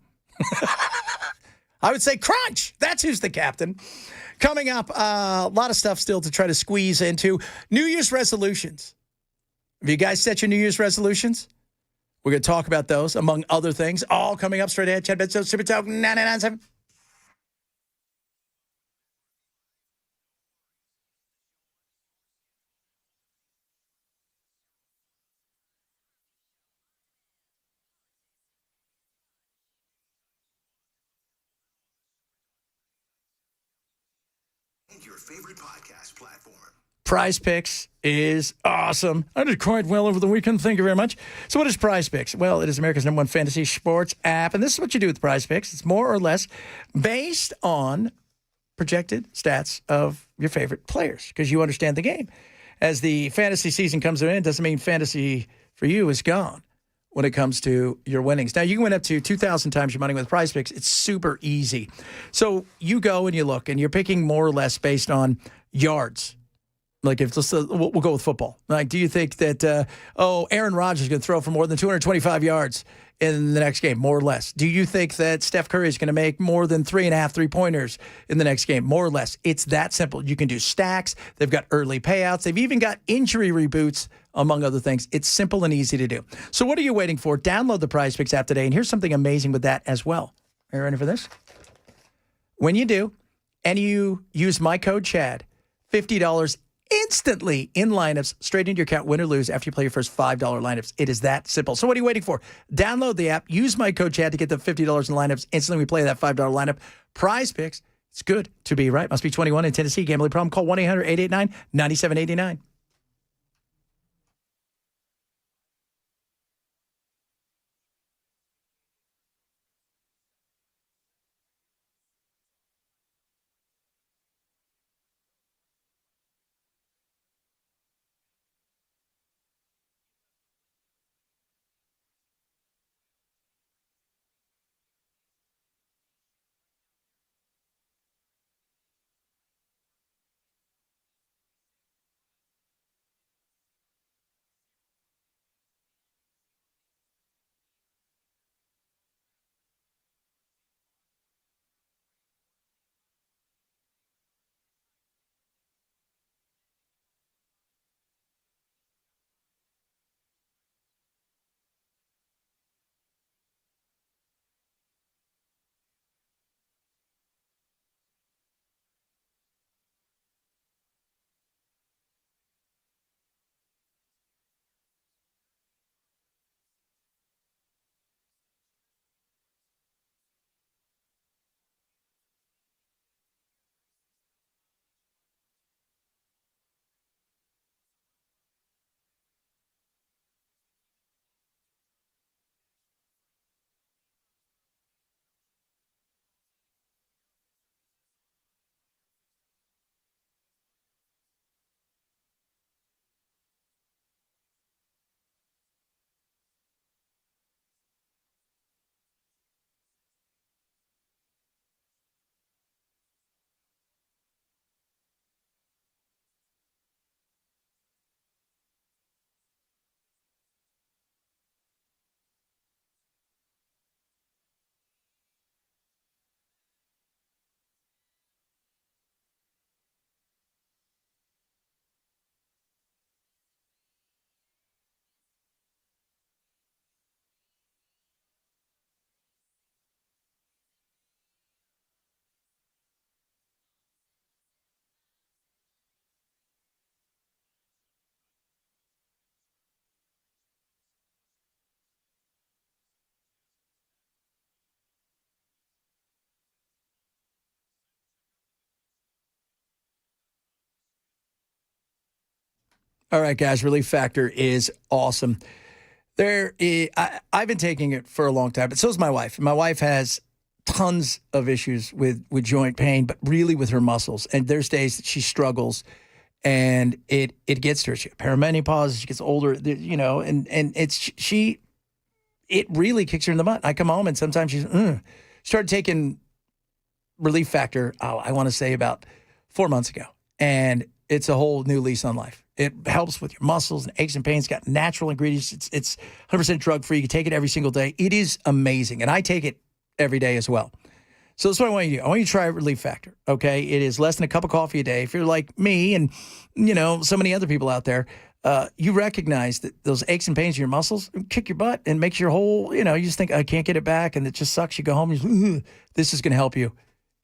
I would say Crunch. That's who's the captain. Coming up, a lot of stuff still to try to squeeze into. New Year's resolutions. Have you guys set your New Year's resolutions? We're going to talk about those, among other things. All coming up straight ahead. Chad Benson, Super Talk 99.7. And your favorite podcast platform. Prize Picks is awesome. I did quite well over the weekend. Thank you very much. So what is Prize Picks? Well, it is America's #1 fantasy sports app, and this is what you do with Prize Picks. It's more or less based on projected stats of your favorite players, because you understand the game. As the fantasy season comes to an end, doesn't mean fantasy for you is gone when it comes to your winnings. Now, you can win up to 2,000 times your money with Prize Picks. It's super easy. So you go and you look, and you're picking more or less based on yards. Like, if we'll go with football. Like, do you think that, Aaron Rodgers is going to throw for more than 225 yards in the next game, more or less? Do you think that Steph Curry is going to make more than 3.5 3-pointers in the next game, more or less? It's that simple. You can do stacks. They've got early payouts. They've even got injury reboots, among other things. It's simple and easy to do. So what are you waiting for? Download the Prize Picks app today. And here's something amazing with that as well. Are you ready for this? When you do, and you use my code CHAD, $50 instantly in lineups, straight into your account, win or lose, after you play your first $5 lineups. It is that simple. So what are you waiting for? Download the app, use my code CHAD to get the $50 in lineups. Instantly we play that $5 lineup. Prize Picks, it's good to be right. Must be 21 in Tennessee. Gambling problem? Call 1-800-889-9789. All right, guys, Relief Factor is awesome. I've been taking it for a long time, but so is my wife. My wife has tons of issues with joint pain, but really with her muscles. And there's days that she struggles, and it gets to her. She perimenopause, she gets older, and it really kicks her in the butt. I come home, and sometimes she's started taking Relief Factor, I want to say about 4 months ago, and it's a whole new lease on life. It helps with your muscles and aches and pains. It's got natural ingredients. It's 100% drug-free. You can take it every single day. It is amazing, and I take it every day as well. So that's what I want you to do. I want you to try Relief Factor, okay? It is less than a cup of coffee a day. If you're like me and, so many other people out there, you recognize that those aches and pains in your muscles kick your butt and makes your whole, you just think, I can't get it back, and it just sucks. You go home, this is going to help you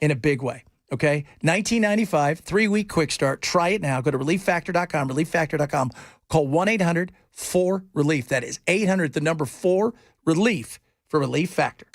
in a big way. Okay, $19.95, 3-week quick start. Try it now. Go to relieffactor.com, relieffactor.com. Call 1-800-4RELIEF. That is 800, the number 4-RELIEF for Relief Factor.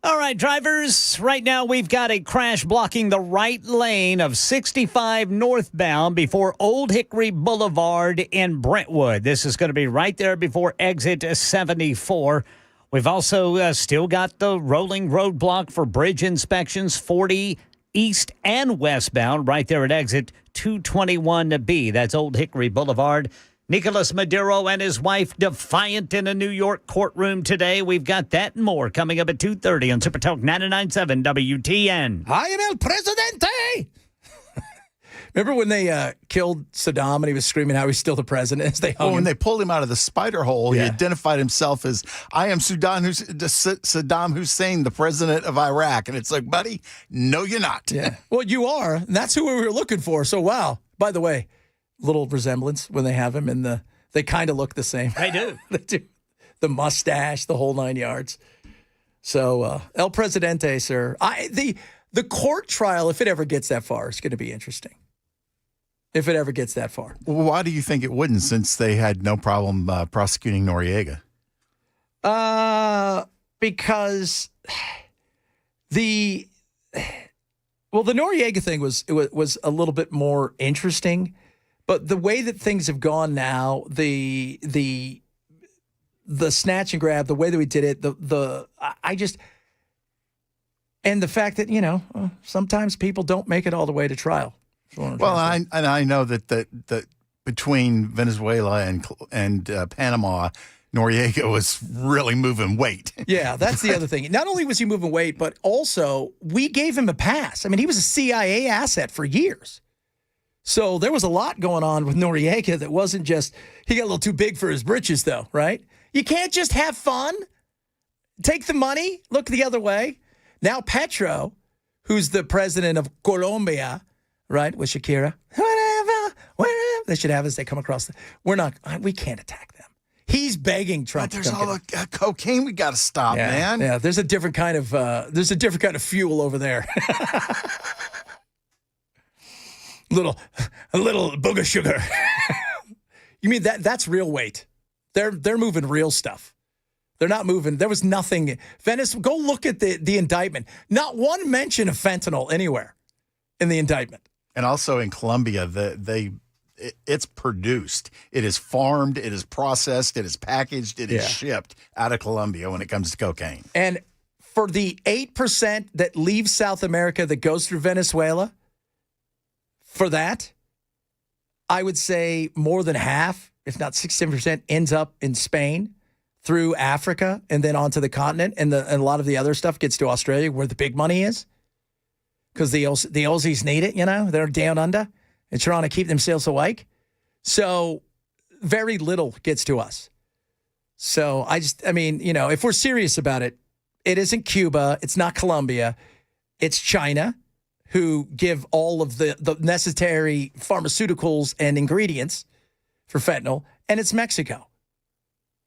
All right, drivers, right now we've got a crash blocking the right lane of 65 northbound before Old Hickory Boulevard in Brentwood. This is going to be right there before exit 74. We've also still got the rolling roadblock for bridge inspections, 40 east and westbound, right there at exit 221B. That's Old Hickory Boulevard. Nicolas Maduro and his wife defiant in a New York courtroom today. We've got that and more coming up at 2:30 on Super Talk 99.7 WTN. I am El Presidente. Remember when they killed Saddam and he was screaming how he's still the president as they hung him? When they pulled him out of the spider hole, he identified himself as, I am Saddam Hussein, the president of Iraq. And it's like, buddy, no, you're not. Yeah. Well, you are. And that's who we were looking for. So, wow. By the way, little resemblance when they have him in they kind of look the same. They do. They do. The mustache, the whole 9 yards. So, El Presidente, sir. The court trial, if it ever gets that far, is going to be interesting. If it ever gets that far. Well, why do you think it wouldn't, since they had no problem prosecuting Noriega? Because the Noriega thing was a little bit more interesting, but the way that things have gone now, the snatch and grab, the way that we did it, and the fact that sometimes people don't make it all the way to trial. Well, I know that between Venezuela and Panama, Noriega was really moving weight. Yeah, that's the other thing. Not only was he moving weight, but also we gave him a pass. I mean, he was a CIA asset for years. So there was a lot going on with Noriega that wasn't just, he got a little too big for his britches, though, right? You can't just have fun, take the money, look the other way. Now Petro, who's the president of Colombia, right, with Shakira, whatever, they should have as they come across. We can't attack them. He's begging Trump. But there's all the cocaine we got to stop, man. Yeah, there's a different kind of fuel over there. a little booger sugar. You mean that's real weight? They're moving real stuff. They're not moving. There was nothing. Venice, go look at the indictment. Not one mention of fentanyl anywhere in the indictment. And also in Colombia, it's produced. It is farmed. It is processed. It is packaged. It is shipped out of Colombia when it comes to cocaine. And for the 8% that leaves South America that goes through Venezuela, for that, I would say more than half, if not 67%, ends up in Spain, through Africa, and then onto the continent. And a lot of the other stuff gets to Australia, where the big money is. Because the Aussies need it, they're down under and trying to keep themselves awake. So very little gets to us. So if we're serious about it, it isn't Cuba, it's not Colombia, it's China, who give all of the necessary pharmaceuticals and ingredients for fentanyl, and it's Mexico.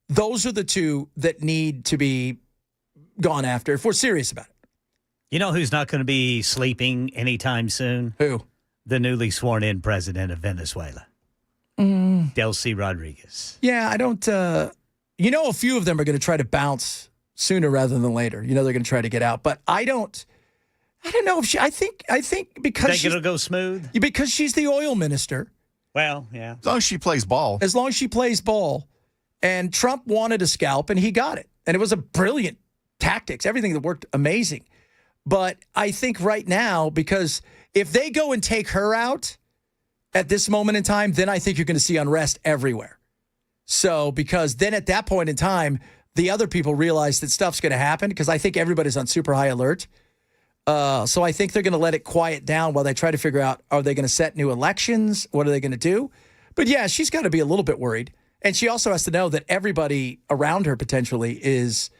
Those are the two that need to be gone after if we're serious about it. You know who's not going to be sleeping anytime soon? Who? The newly sworn-in president of Venezuela, Delcy Rodriguez. Yeah, I don't. A few of them are going to try to bounce sooner rather than later. They're going to try to get out, but I don't know if she. I think because it'll go smooth because she's the oil minister. Well, yeah. As long as she plays ball. As long as she plays ball, and Trump wanted a scalp, and he got it, and it was a brilliant tactics. Everything that worked amazing. But I think right now, because if they go and take her out at this moment in time, then I think you're going to see unrest everywhere. So, because then at that point in time, the other people realize that stuff's going to happen, because I think everybody's on super high alert. So I think they're going to let it quiet down while they try to figure out, are they going to set new elections? What are they going to do? But yeah, she's got to be a little bit worried. And she also has to know that everybody around her potentially is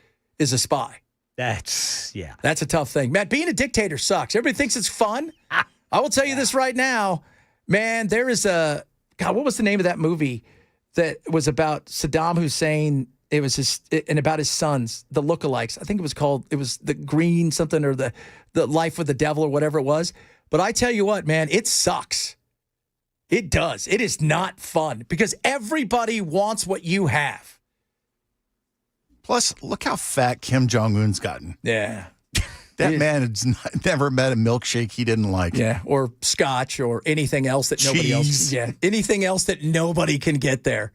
a spy. That's a tough thing. Matt, being a dictator sucks. Everybody thinks it's fun. I will tell you this right now, man, there is what was the name of that movie that was about Saddam Hussein? It was about his sons, the lookalikes. I think it was the Green something, or the Life with the Devil, or whatever it was. But I tell you what, man, it sucks. It does. It is not fun, because everybody wants what you have. Plus, look how fat Kim Jong-un's gotten. Yeah. That man has never met a milkshake he didn't like. Yeah, or scotch, or anything else that nobody else. Yeah, anything else that nobody can get there.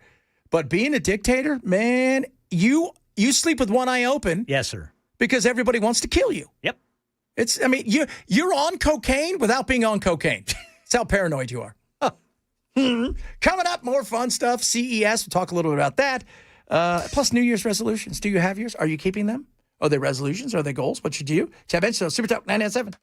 But being a dictator, man, you sleep with one eye open. Yes, sir. Because everybody wants to kill you. Yep. You're on cocaine without being on cocaine. That's how paranoid you are. Coming up, more fun stuff. CES, we'll talk a little bit about that. Plus New Year's resolutions. Do you have yours? Are you keeping them? Are they resolutions? Are they goals? What should you do? Chad Benson, Super Talk 997.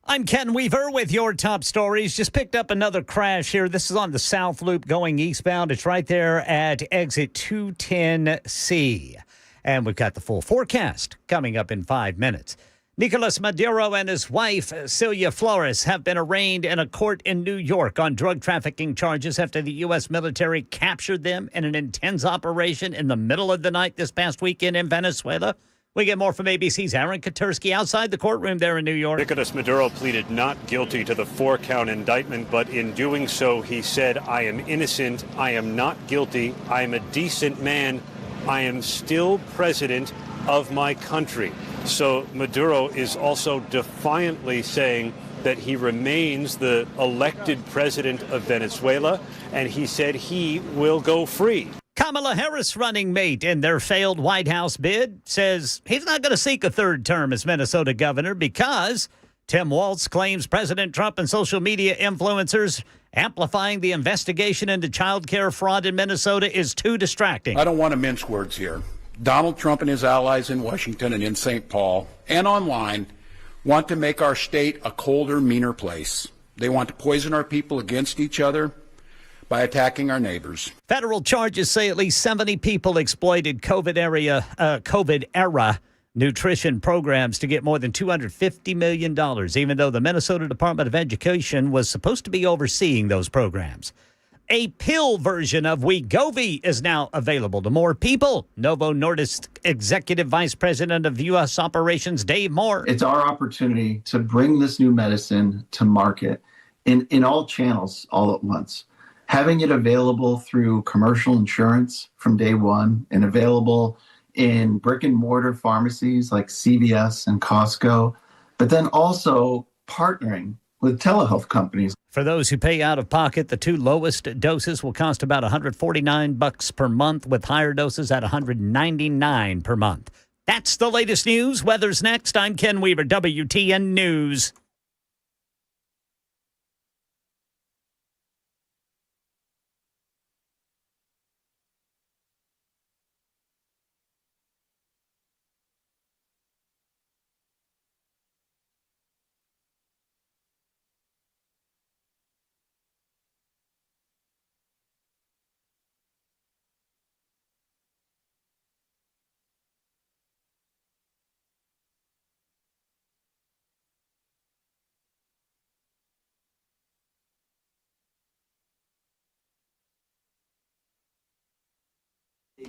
I'm Ken Weaver with your top stories. Just picked up another crash here. This is on the South Loop going eastbound. It's right there at exit 210C. And we've got the full forecast coming up in 5 minutes. Nicolas Maduro and his wife, Celia Flores, have been arraigned in a court in New York on drug trafficking charges after the U.S. military captured them in an intense operation in the middle of the night this past weekend in Venezuela. We get more from ABC's Aaron Katursky outside the courtroom there in New York. Nicolas Maduro pleaded not guilty to the 4-count indictment, but in doing so, he said, I am innocent, I am not guilty, I am a decent man, I am still president of my country. So Maduro is also defiantly saying that he remains the elected president of Venezuela, and he said he will go free. Kamala Harris' running mate in their failed White House bid says he's not going to seek a third term as Minnesota governor because Tim Walz claims President Trump and social media influencers amplifying the investigation into child care fraud in Minnesota is too distracting. I don't want to mince words here. Donald Trump and his allies in Washington and in St. Paul and online want to make our state a colder, meaner place. They want to poison our people against each other by attacking our neighbors. Federal charges say at least 70 people exploited COVID-era nutrition programs to get more than $250 million, even though the Minnesota Department of Education was supposed to be overseeing those programs. A pill version of Wegovy is now available to more people. Novo Nordisk Executive Vice President of U.S. Operations, Dave Moore. It's our opportunity to bring this new medicine to market in all channels all at once. Having it available through commercial insurance from day one and available in brick and mortar pharmacies like CVS and Costco, but then also partnering with telehealth companies. For those who pay out of pocket, the two lowest doses will cost about $149 per month, with higher doses at $199 per month. That's the latest news. Weather's next. I'm Ken Weaver, WTN News.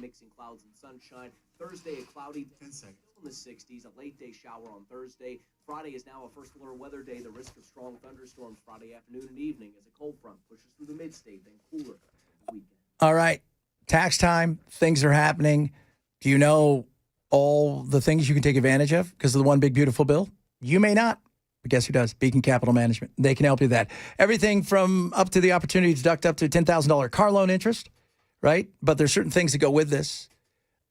Mixing clouds and sunshine. Thursday, a cloudy day still in the 60s. A late day shower on Thursday. Friday is now a first alert weather day. The risk of strong thunderstorms Friday afternoon and evening as a cold front pushes through the mid-state, then cooler weekend. All right. Tax time. Things are happening. Do you know all the things you can take advantage of because of the one big beautiful bill? You may not. But guess who does? Beacon Capital Management. They can help you with that. Everything from up to the opportunity to deduct up to $10,000 car loan interest. Right? But there's certain things that go with this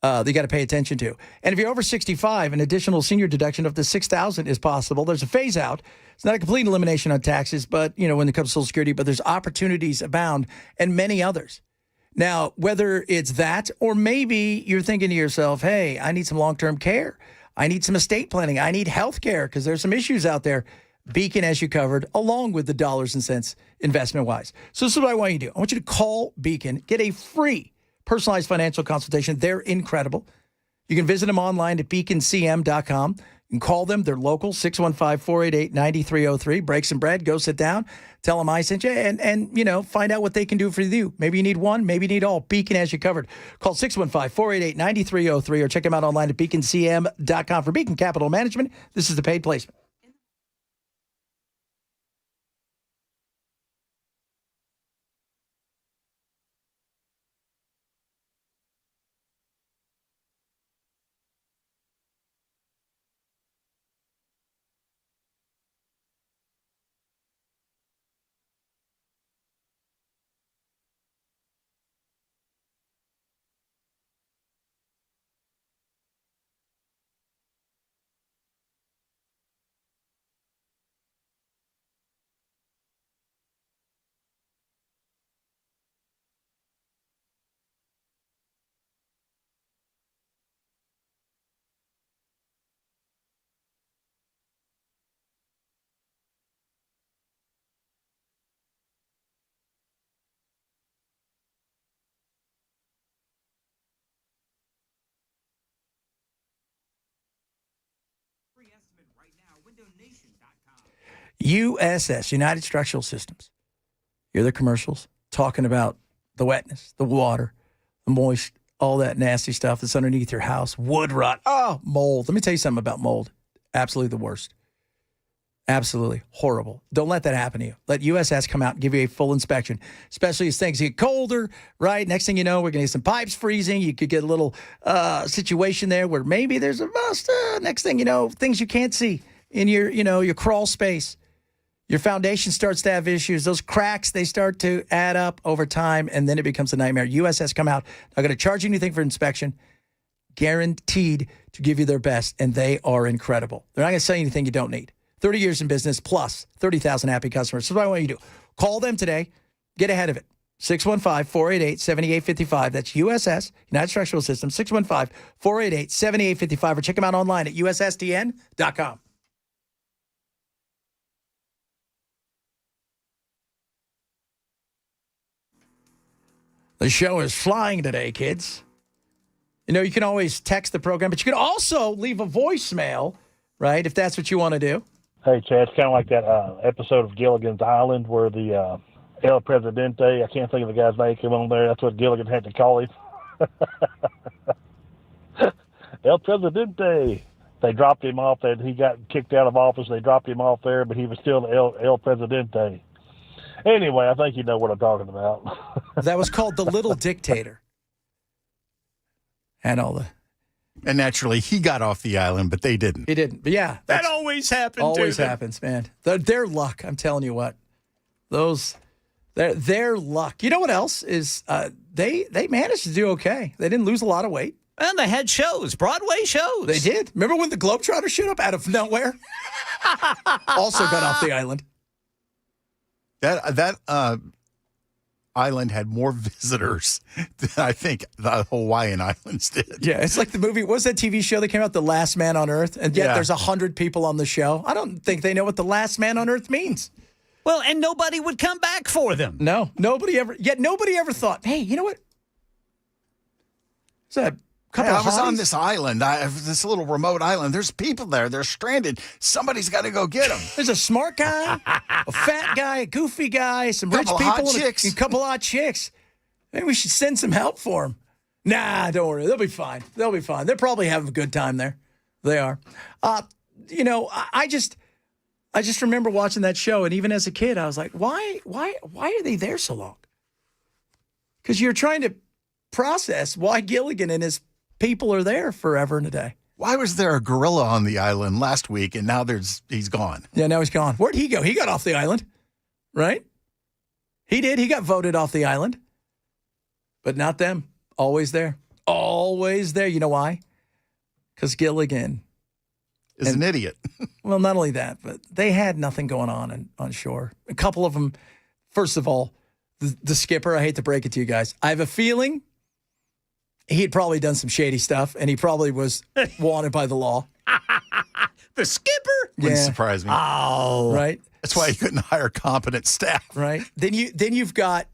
that you got to pay attention to. And if you're over 65, an additional senior deduction of the $6,000 is possible. There's a phase out. It's not a complete elimination on taxes, but, you know, when it comes to Social Security, but there's opportunities abound and many others. Now, whether it's that or maybe you're thinking to yourself, hey, I need some long-term care. I need some estate planning. I need health care because there's some issues out there. Beacon has you covered, along with the dollars and cents investment-wise. So this is what I want you to do. I want you to call Beacon, get a free personalized financial consultation. They're incredible. You can visit them online at beaconcm.com. You can call them. They're local, 615-488-9303. Break some bread, go sit down, tell them I sent you, and you know, find out what they can do for you. Maybe you need one, maybe you need all. Beacon has you covered. Call 615-488-9303 or check them out online at beaconcm.com. For Beacon Capital Management, this is the paid placement. USS, United Structural Systems. You're the commercials talking about the wetness, the water, the moist, all that nasty stuff that's underneath your house, wood rot, mold. Let me tell you something about mold. Absolutely the worst. Absolutely horrible. Don't let that happen to you. Let USS come out and give you a full inspection, especially as things get colder, right? Next thing you know, we're going to get some pipes freezing. You could get a little situation there where maybe there's a rust. Next thing you know, things you can't see in your crawl space. Your foundation starts to have issues. Those cracks, they start to add up over time, and then it becomes a nightmare. USS come out, not going to charge you anything for inspection, guaranteed to give you their best, and they are incredible. They're not going to sell you anything you don't need. 30 years in business, plus 30,000 happy customers. So what I want you to do, call them today. Get ahead of it. 615-488-7855. That's USS, United Structural Systems, 615-488-7855. Or check them out online at USSTN.com. The show is flying today, kids. You know, you can always text the program, but you can also leave a voicemail, right, if that's what you want to do. Hey, Chad, it's kind of like that episode of Gilligan's Island where the El Presidente, I can't think of the guy's name, came on there. That's what Gilligan had to call him. El Presidente. They dropped him off there. He got kicked out of office. They dropped him off there, but he was still El Presidente. Anyway, I think you know what I'm talking about. That was called The Little Dictator. And all the... And naturally, he got off the island, but they didn't. He didn't. But yeah. That always happens. Always happens, man. Their luck, I'm telling you what. Their luck. You know what else is they managed to do okay. They didn't lose a lot of weight. And they had shows, Broadway shows. They did. Remember when the Globetrotters showed up out of nowhere? Also got off the island. That island had more visitors than I think the Hawaiian Islands did. Yeah, it's like the movie. What was that TV show that came out, The Last Man on Earth? And yet there's 100 people on the show. I don't think they know what The Last Man on Earth means. Well, and nobody would come back for them. No, nobody ever thought, hey, you know what? Is that I was on this island, this little remote island. There's people there. They're stranded. Somebody's got to go get them. There's a smart guy, a fat guy, a goofy guy, some rich people, and a couple hot chicks. Maybe we should send some help for them. Nah, don't worry. They'll be fine. They'll be fine. They're probably having a good time there. They are. You know, I just remember watching that show, and even as a kid, I was like, why are they there so long? Because you're trying to process why Gilligan and his people are there forever and a day. Why was there a gorilla on the island last week and now he's gone? Yeah, now he's gone. Where'd he go? He got off the island, right? He did. He got voted off the island. But not them. Always there. Always there. You know why? Because Gilligan is an idiot. Well, not only that, but they had nothing going on shore. A couple of them, first of all, the skipper, I hate to break it to you guys, I have a feeling he had probably done some shady stuff, and he probably was wanted by the law. The skipper? Wouldn't surprise me. Oh. Right? That's why you couldn't hire competent staff. Right? Then you've got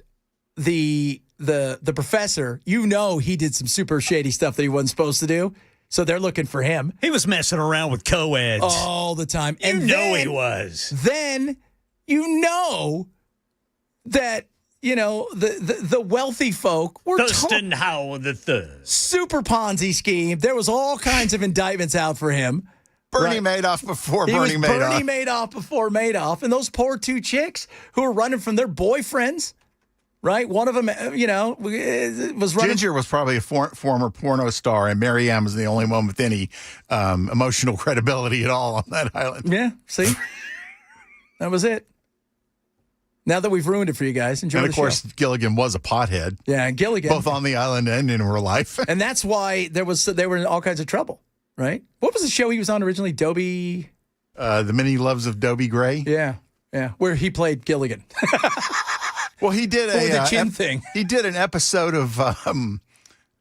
the professor. You know he did some super shady stuff that he wasn't supposed to do, so they're looking for him. He was messing around with co-eds. All the time. And he was. Then you know that... You know, the wealthy folk were Thurston Howell III. Super Ponzi scheme. There was all kinds of indictments out for him. Bernie Madoff before Bernie Madoff. Bernie Madoff before Madoff. And those poor two chicks who were running from their boyfriends, right? One of them, you know, was running. Ginger was probably a former porno star, and Mary Ann was the only one with any emotional credibility at all on that island. Yeah, see? That was it. Now that we've ruined it for you guys, enjoy the show. And, of course, Gilligan was a pothead. Yeah, Gilligan. Both on the island and in real life. And that's why they were in all kinds of trouble, right? What was the show he was on originally? Dobie? The Many Loves of Dobie Gray? Yeah, where he played Gilligan. Well, he did the chin thing. He did an episode of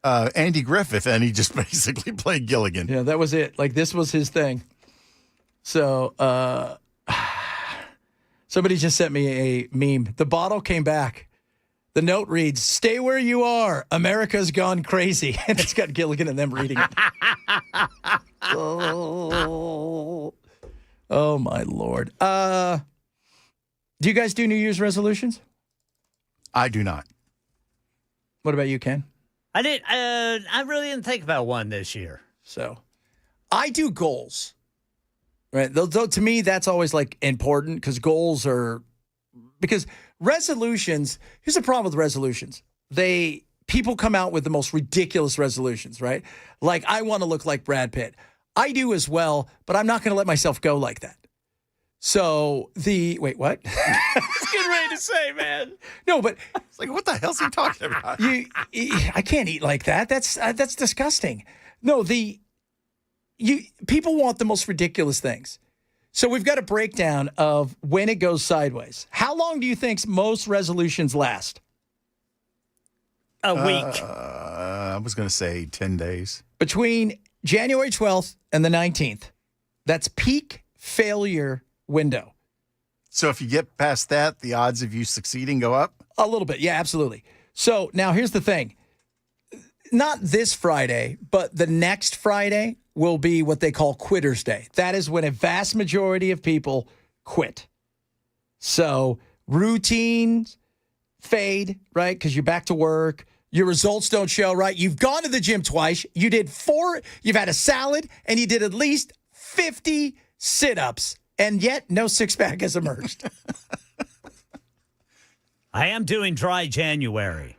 Andy Griffith, and he just basically played Gilligan. Yeah, that was it. Like, this was his thing. So, somebody just sent me a meme. The bottle came back. The note reads, "Stay where you are. America's gone crazy." And it's got Gilligan and them reading it. Oh. Oh, my Lord. Do you guys do New Year's resolutions? I do not. What about you, Ken? I did. I really didn't think about one this year. So, I do goals. Right. Though to me, that's always like important because goals are because resolutions. Here's the problem with resolutions. People come out with the most ridiculous resolutions, right? Like I want to look like Brad Pitt. I do as well, but I'm not going to let myself go like that. So wait, what? I was getting ready to say, man. No, but it's like, what the hell's he talking about? I can't eat like that. That's disgusting. No, people want the most ridiculous things. So we've got a breakdown of when it goes sideways. How long do you think most resolutions last? A week. I was going to say 10 days. Between January 12th and the 19th. That's peak failure window. So if you get past that, the odds of you succeeding go up? A little bit. Yeah, absolutely. So now here's the thing. Not this Friday, but the next Friday will be what they call Quitter's Day. That is when a vast majority of people quit. So routines fade, right? Because you're back to work. Your results don't show, right? You've gone to the gym twice. You've had a salad, and you did at least 50 sit-ups, and yet no six-pack has emerged. I am doing dry January.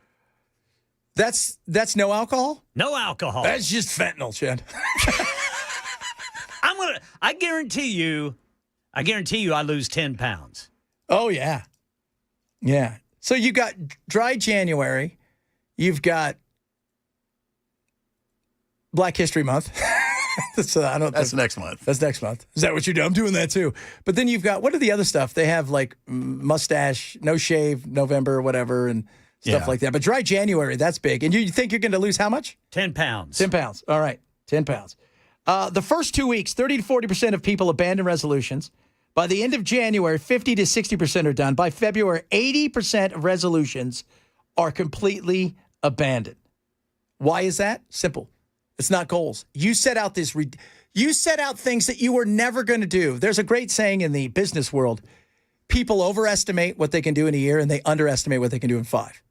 That's no alcohol? No alcohol. That's just fentanyl, Chad. I guarantee you I lose 10 pounds. Oh, yeah. Yeah. So you got dry January. You've got Black History Month. So That's next month. That's next month. Is that what you do? I'm doing that too. But then you've got, what are the other stuff? They have like mustache, no shave, November, whatever, and stuff like that. But dry January, that's big. And you think you're going to lose how much? 10 pounds. 10 pounds. All right. 10 pounds. The first 2 weeks, 30 to 40% of people abandon resolutions. By the end of January, 50 to 60% are done. By February, 80% of resolutions are completely abandoned. Why is that? Simple. It's not goals. You set out things that you were never going to do. There's a great saying in the business world. People overestimate what they can do in a year and they underestimate what they can do in 5.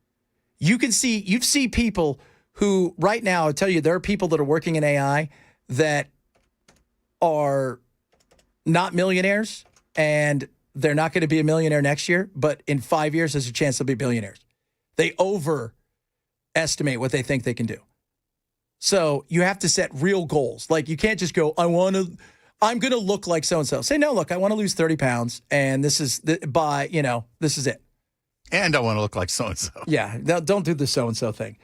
You see people who right now, I tell you, there are people that are working in AI that are not millionaires and they're not going to be a millionaire next year, but in 5 years, there's a chance they'll be billionaires. They overestimate what they think they can do. So you have to set real goals. Like you can't just go, I'm going to look like so-and-so. Say, no, look, I want to lose 30 pounds and this is this is it. And I want to look like so-and-so. Yeah. Don't do the so-and-so thing.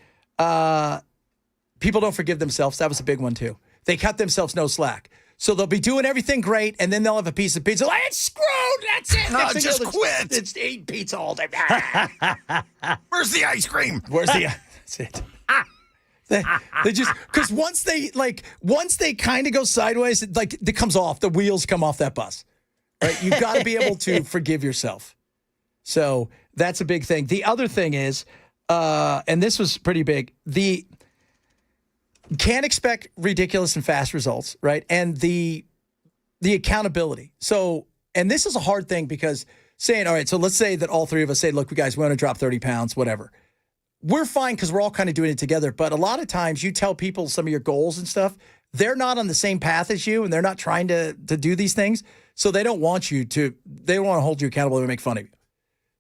People don't forgive themselves. That was a big one too. They cut themselves no slack. So they'll be doing everything great, and then they'll have a piece of pizza. Like, it's screwed. That's it. No, just quit. It's eat pizza all day. Where's the ice cream? That's it. They just because once they kind of go sideways, it comes off. The wheels come off that bus. Right? You've got to be able to forgive yourself. So that's a big thing. The other thing is, and this was pretty big. Can't expect ridiculous and fast results, right? And the accountability. So, and this is a hard thing because saying, all right, so let's say that all three of us say, look, guys, we want to drop 30 pounds, whatever. We're fine because we're all kind of doing it together. But a lot of times you tell people some of your goals and stuff, they're not on the same path as you and they're not trying to do these things. So they don't want you to, they don't want to hold you accountable or make fun of you.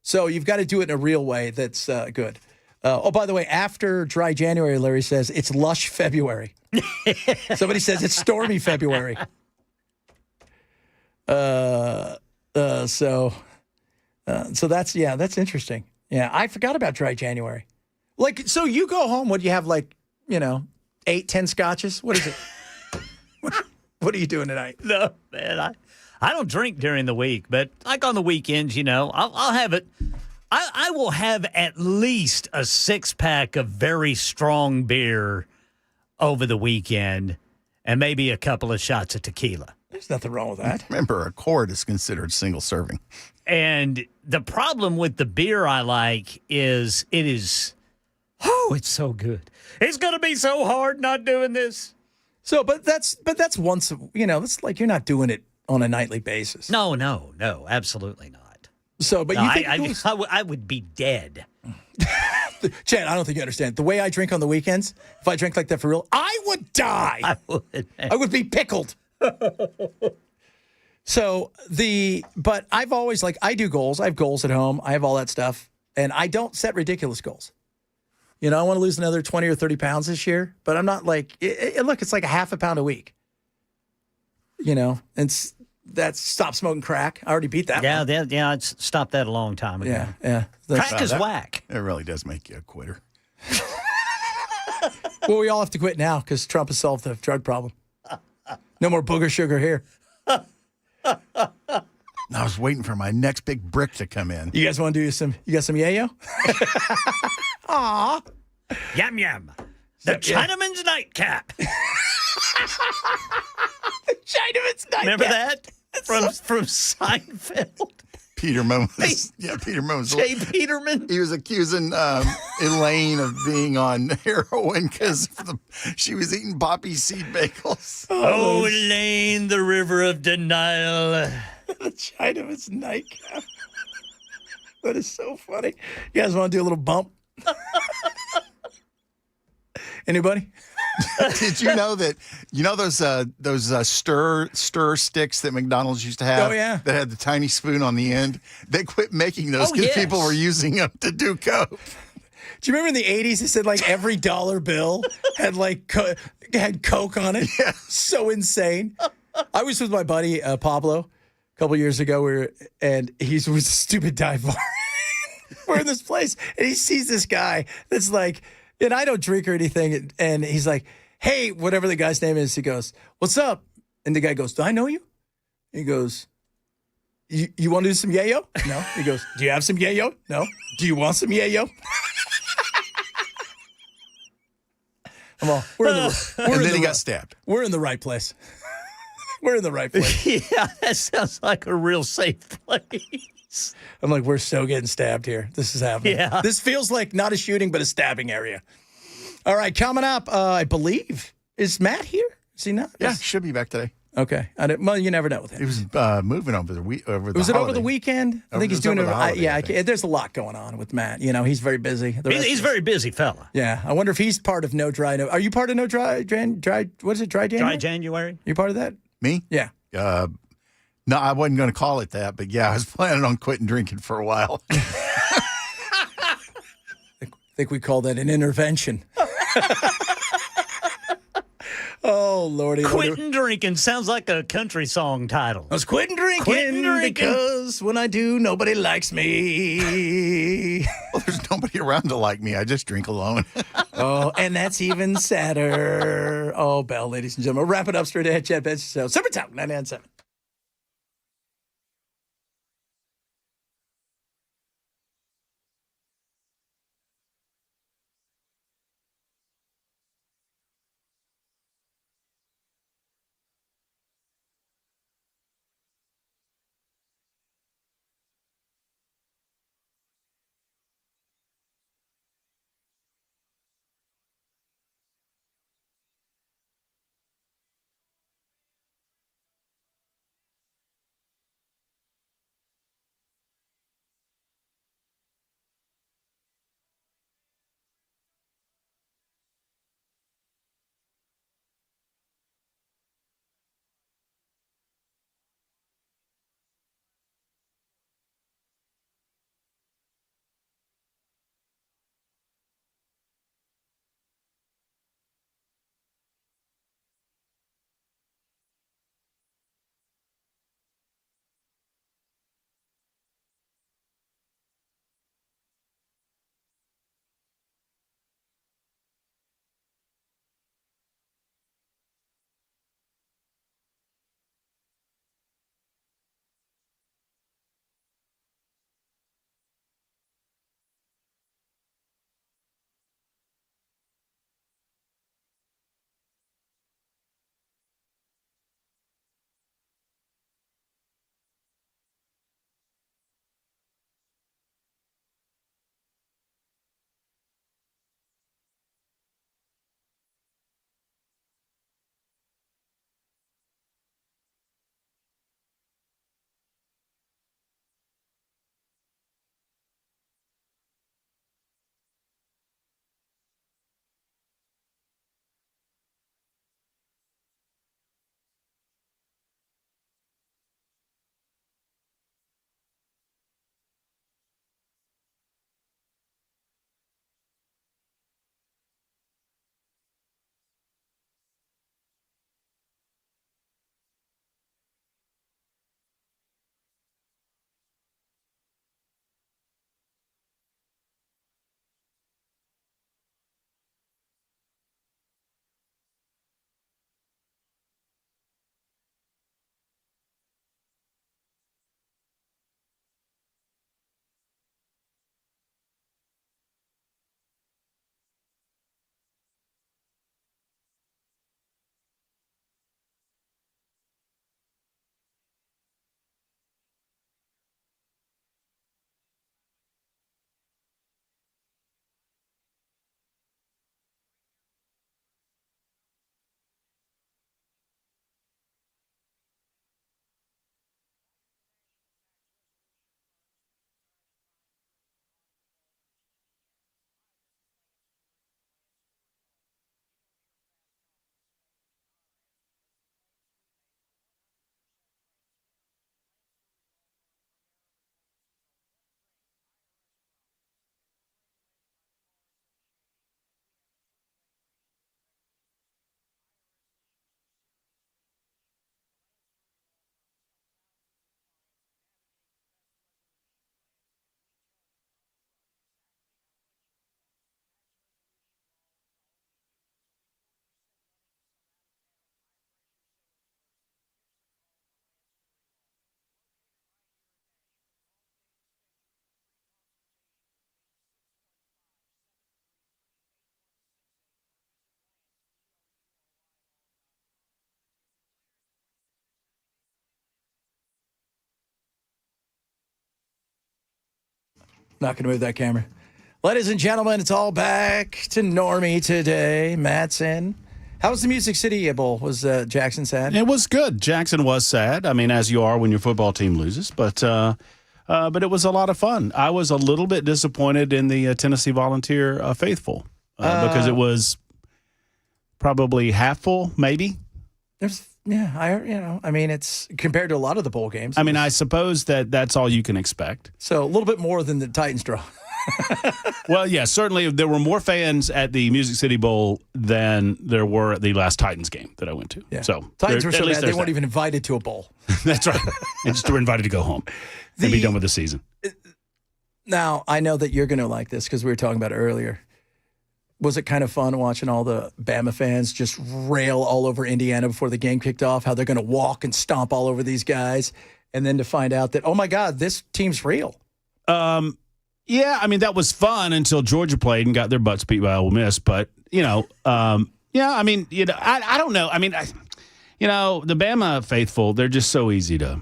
So you've got to do it in a real way that's good. By the way, after dry January, Larry says, it's lush February. Somebody says it's stormy February. So that's interesting. Yeah, I forgot about dry January. Like, so you go home, what do you have, 8, 10 scotches? What is it? What are you doing tonight? No, man, I don't drink during the week, but like on the weekends, I'll have it. I will have at least a 6-pack of very strong beer over the weekend and maybe a couple of shots of tequila. There's nothing wrong with that. Remember, a quart is considered single serving. And the problem with the beer I like is it's so good. It's going to be so hard not doing this. So, but that's once, it's like you're not doing it on a nightly basis. No, absolutely not. So, but No, you think I would be dead. Chad, I don't think you understand. The way I drink on the weekends, if I drink like that for real, I would die. I would be pickled. But I've always I do goals. I have goals at home. I have all that stuff. And I don't set ridiculous goals. You know, I want to lose another 20 or 30 pounds this year, but I'm not look, it's like a half a pound a week. You know, and that's stop smoking crack. I already beat that one. Yeah, I'd stopped that a long time ago. Yeah. Crack is whack. It really does make you a quitter. Well, we all have to quit now because Trump has solved the drug problem. No more booger sugar here. I was waiting for my next big brick to come in. You guys want to do you got some yayo? Aw. Yum, yum. The Chinaman's nightcap. The Chinaman's nightcap. Remember that? From Seinfeld. Peterman was, Peterman was. Jay Peterman. He was accusing Elaine of being on heroin because she was eating poppy seed bagels. Oh, Elaine, the river of denial. The Chinaman's nightcap. That is so funny. You guys want to do a little bump? Anybody? Did you know that? You know those stir sticks that McDonald's used to have? Oh, yeah. That had the tiny spoon on the end. They quit making those because people were using them to do coke. Do you remember in the 80s they said every dollar bill had had Coke on it? Yeah. So insane. I was with my buddy Pablo a couple years ago, and he was a stupid dive bar. We're in this place, and he sees this guy that's and I don't drink or anything, and he's like, hey, whatever the guy's name is, he goes, what's up? And the guy goes, do I know you? He goes, you want to do some yayo? No. He goes, do you have some yayo? No. Do you want some yayo? Come on. Then he got stabbed. We're in the right place. We're in the right place. Yeah, that sounds like a real safe place. I'm like, we're so getting stabbed here. This is happening. Yeah. This feels like not a shooting, but a stabbing area. All right, coming up, I believe, is Matt here? Is he not? Yeah, should be back today. Okay. Well, you never know with him. He was moving over the Was it over the weekend? I think he's doing it. Holiday, there's a lot going on with Matt. You know, he's very busy. He's a very busy fella. Yeah. I wonder if he's part of No Dry. Are you part of No Dry? What is it? Dry January? Dry January. You part of that? Me? Yeah. No, I wasn't going to call it that, but yeah, I was planning on quitting drinking for a while. I think we call that an intervention. Oh, Lordy. Quitting drinking sounds like a country song title. I was quitting drinking because when I do, nobody likes me. Well, there's nobody around to like me. I just drink alone. Oh, and that's even sadder. Oh, Bell, ladies and gentlemen. We'll wrap it up straight ahead. Chad Benson Show. Super Talk 99.7. Not going to move that camera. Ladies and gentlemen, it's all back to normie today. Matt's in. How was the Music City Bowl? Was Jackson sad? It was good. Jackson was sad. I mean, as you are when your football team loses, but it was a lot of fun. I was a little bit disappointed in the Tennessee Volunteer faithful because it was probably half full, maybe. It's compared to a lot of the bowl games. I mean, I suppose that's all you can expect. So a little bit more than the Titans draw. Well, yeah, certainly there were more fans at the Music City Bowl than there were at the last Titans game that I went to. Yeah. So Titans were so bad they weren't even invited to a bowl. That's right. And just were invited to go home and be done with the season. Now, I know that you're going to like this because we were talking about it earlier. Was it kind of fun watching all the Bama fans just rail all over Indiana before the game kicked off, how they're going to walk and stomp all over these guys, and then to find out that, oh, my God, this team's real? Yeah, I mean, that was fun until Georgia played and got their butts beat by Ole Miss. But, I don't know. I mean, the Bama faithful, they're just so easy to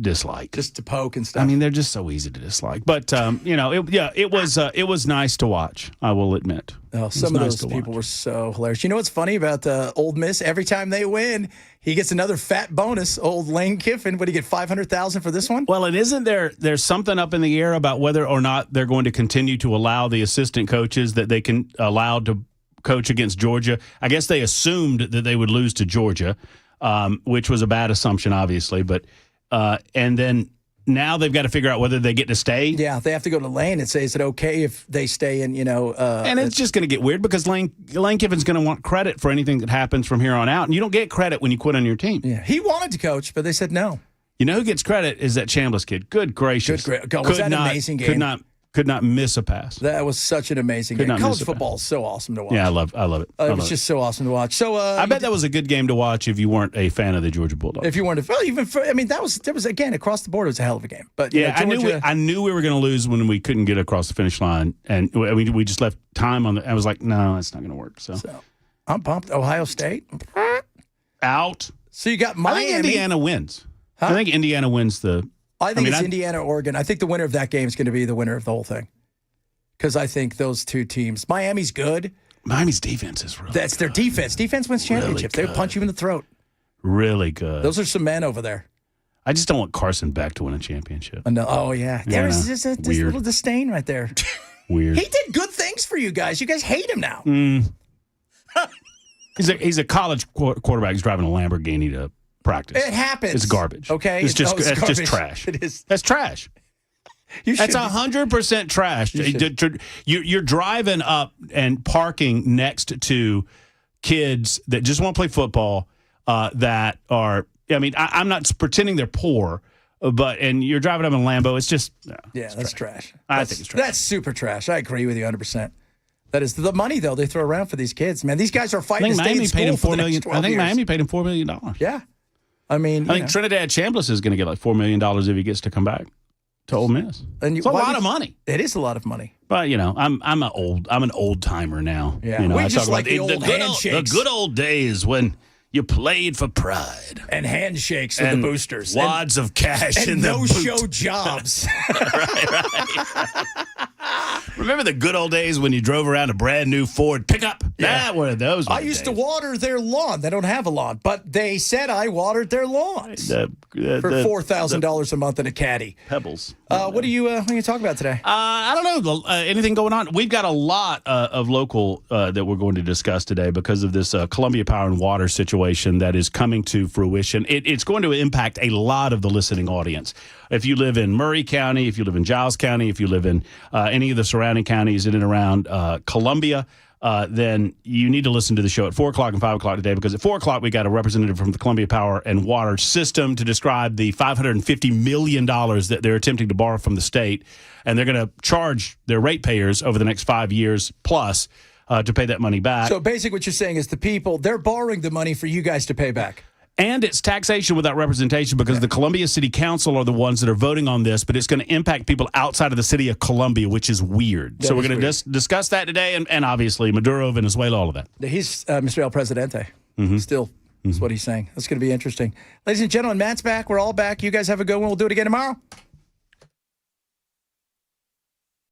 dislike. Just to poke and stuff. I mean, they're just so easy to dislike. But, it was nice to watch, I will admit. Oh, some of those people were so hilarious. You know what's funny about Ole Miss? Every time they win, he gets another fat bonus. Old Lane Kiffin, would he get $500,000 for this one? Well, and isn't there's something up in the air about whether or not they're going to continue to allow the assistant coaches that they can allow to coach against Georgia? I guess they assumed that they would lose to Georgia, which was a bad assumption, obviously. But and then now they've got to figure out whether they get to stay. Yeah, they have to go to Lane and say, is it okay if they stay in, and it's just going to get weird because Lane Kiffin's going to want credit for anything that happens from here on out. And you don't get credit when you quit on your team. Yeah, he wanted to coach, but they said no. You know who gets credit is that Chambliss kid. Good gracious. God, was that an amazing game? Could not miss a pass. That was such an amazing game. College football is so awesome to watch. Yeah, I love it. It was just so awesome to watch. So I bet that was a good game to watch if you weren't a fan of the Georgia Bulldogs. If you weren't, there was again across the board. It was a hell of a game. But yeah, Georgia, I knew we were going to lose when we couldn't get across the finish line, and we just left time on the. I was like, no, it's not going to work. So I'm pumped. Ohio State out. So you got Miami. I think Indiana wins. Huh? I think Indiana wins the. I think it's Indiana, Oregon. I think the winner of that game is going to be the winner of the whole thing. Because I think those two teams, Miami's good. Miami's defense is really That's their defense. Defense wins championships. Really they punch you in the throat. Really good. Those are some men over there. I just don't want Carson Beck to win a championship. Oh, yeah. There's just a little disdain right there. Weird. He did good things for you guys. You guys hate him now. He's a college quarterback. He's driving a Lamborghini to practice. It happens. It's garbage. Okay. It's just trash. It is. That's trash. That's 100% trash. You're driving up and parking next to kids that just want to play football that are, I'm not pretending they're poor, and you're driving up in a Lambo. It's just, that's trash. I think it's trash. That's super trash. I agree with you 100%. That is the money, though, they throw around for these kids. Man, these guys are fighting to stay in school for the next 12 years. I think Miami paid him $4 million. Yeah. I think Trinidad Chambliss is going to get like $4 million if he gets to come back to Ole Miss. It's a lot of money. It is a lot of money. But I'm an old timer now. Yeah, I just talk like about the old handshakes. The good old days when you played for pride and handshakes with the boosters, wads of cash and in the boot. no-show jobs. right. Remember the good old days when you drove around a brand new Ford pickup? Yeah, one of those. I used to water their lawn. They don't have a lawn, but they said I watered their lawns for $4,000 a month in a caddy. Pebbles. What are you talking about today? I don't know. Anything going on? We've got a lot of local that we're going to discuss today because of this Columbia Power and Water situation that is coming to fruition. It's going to impact a lot of the listening audience. If you live in Murray County, if you live in Giles County, if you live in any of the surrounding counties in and around Columbia, then you need to listen to the show at 4 o'clock and 5 o'clock today, because at 4 o'clock we got a representative from the Columbia Power and Water System to describe the $550 million that they're attempting to borrow from the state, and they're going to charge their ratepayers over the next 5 years plus to pay that money back. So basically what you're saying is the people, they're borrowing the money for you guys to pay back. And it's taxation without representation because the Columbia City Council are the ones that are voting on this, but it's going to impact people outside of the city of Columbia, which is weird. So we're going to discuss that today, and obviously Maduro, Venezuela, all of that. He's Mr. El Presidente. Still, that's what he's saying. That's going to be interesting. Ladies and gentlemen, Matt's back. We're all back. You guys have a good one. We'll do it again tomorrow.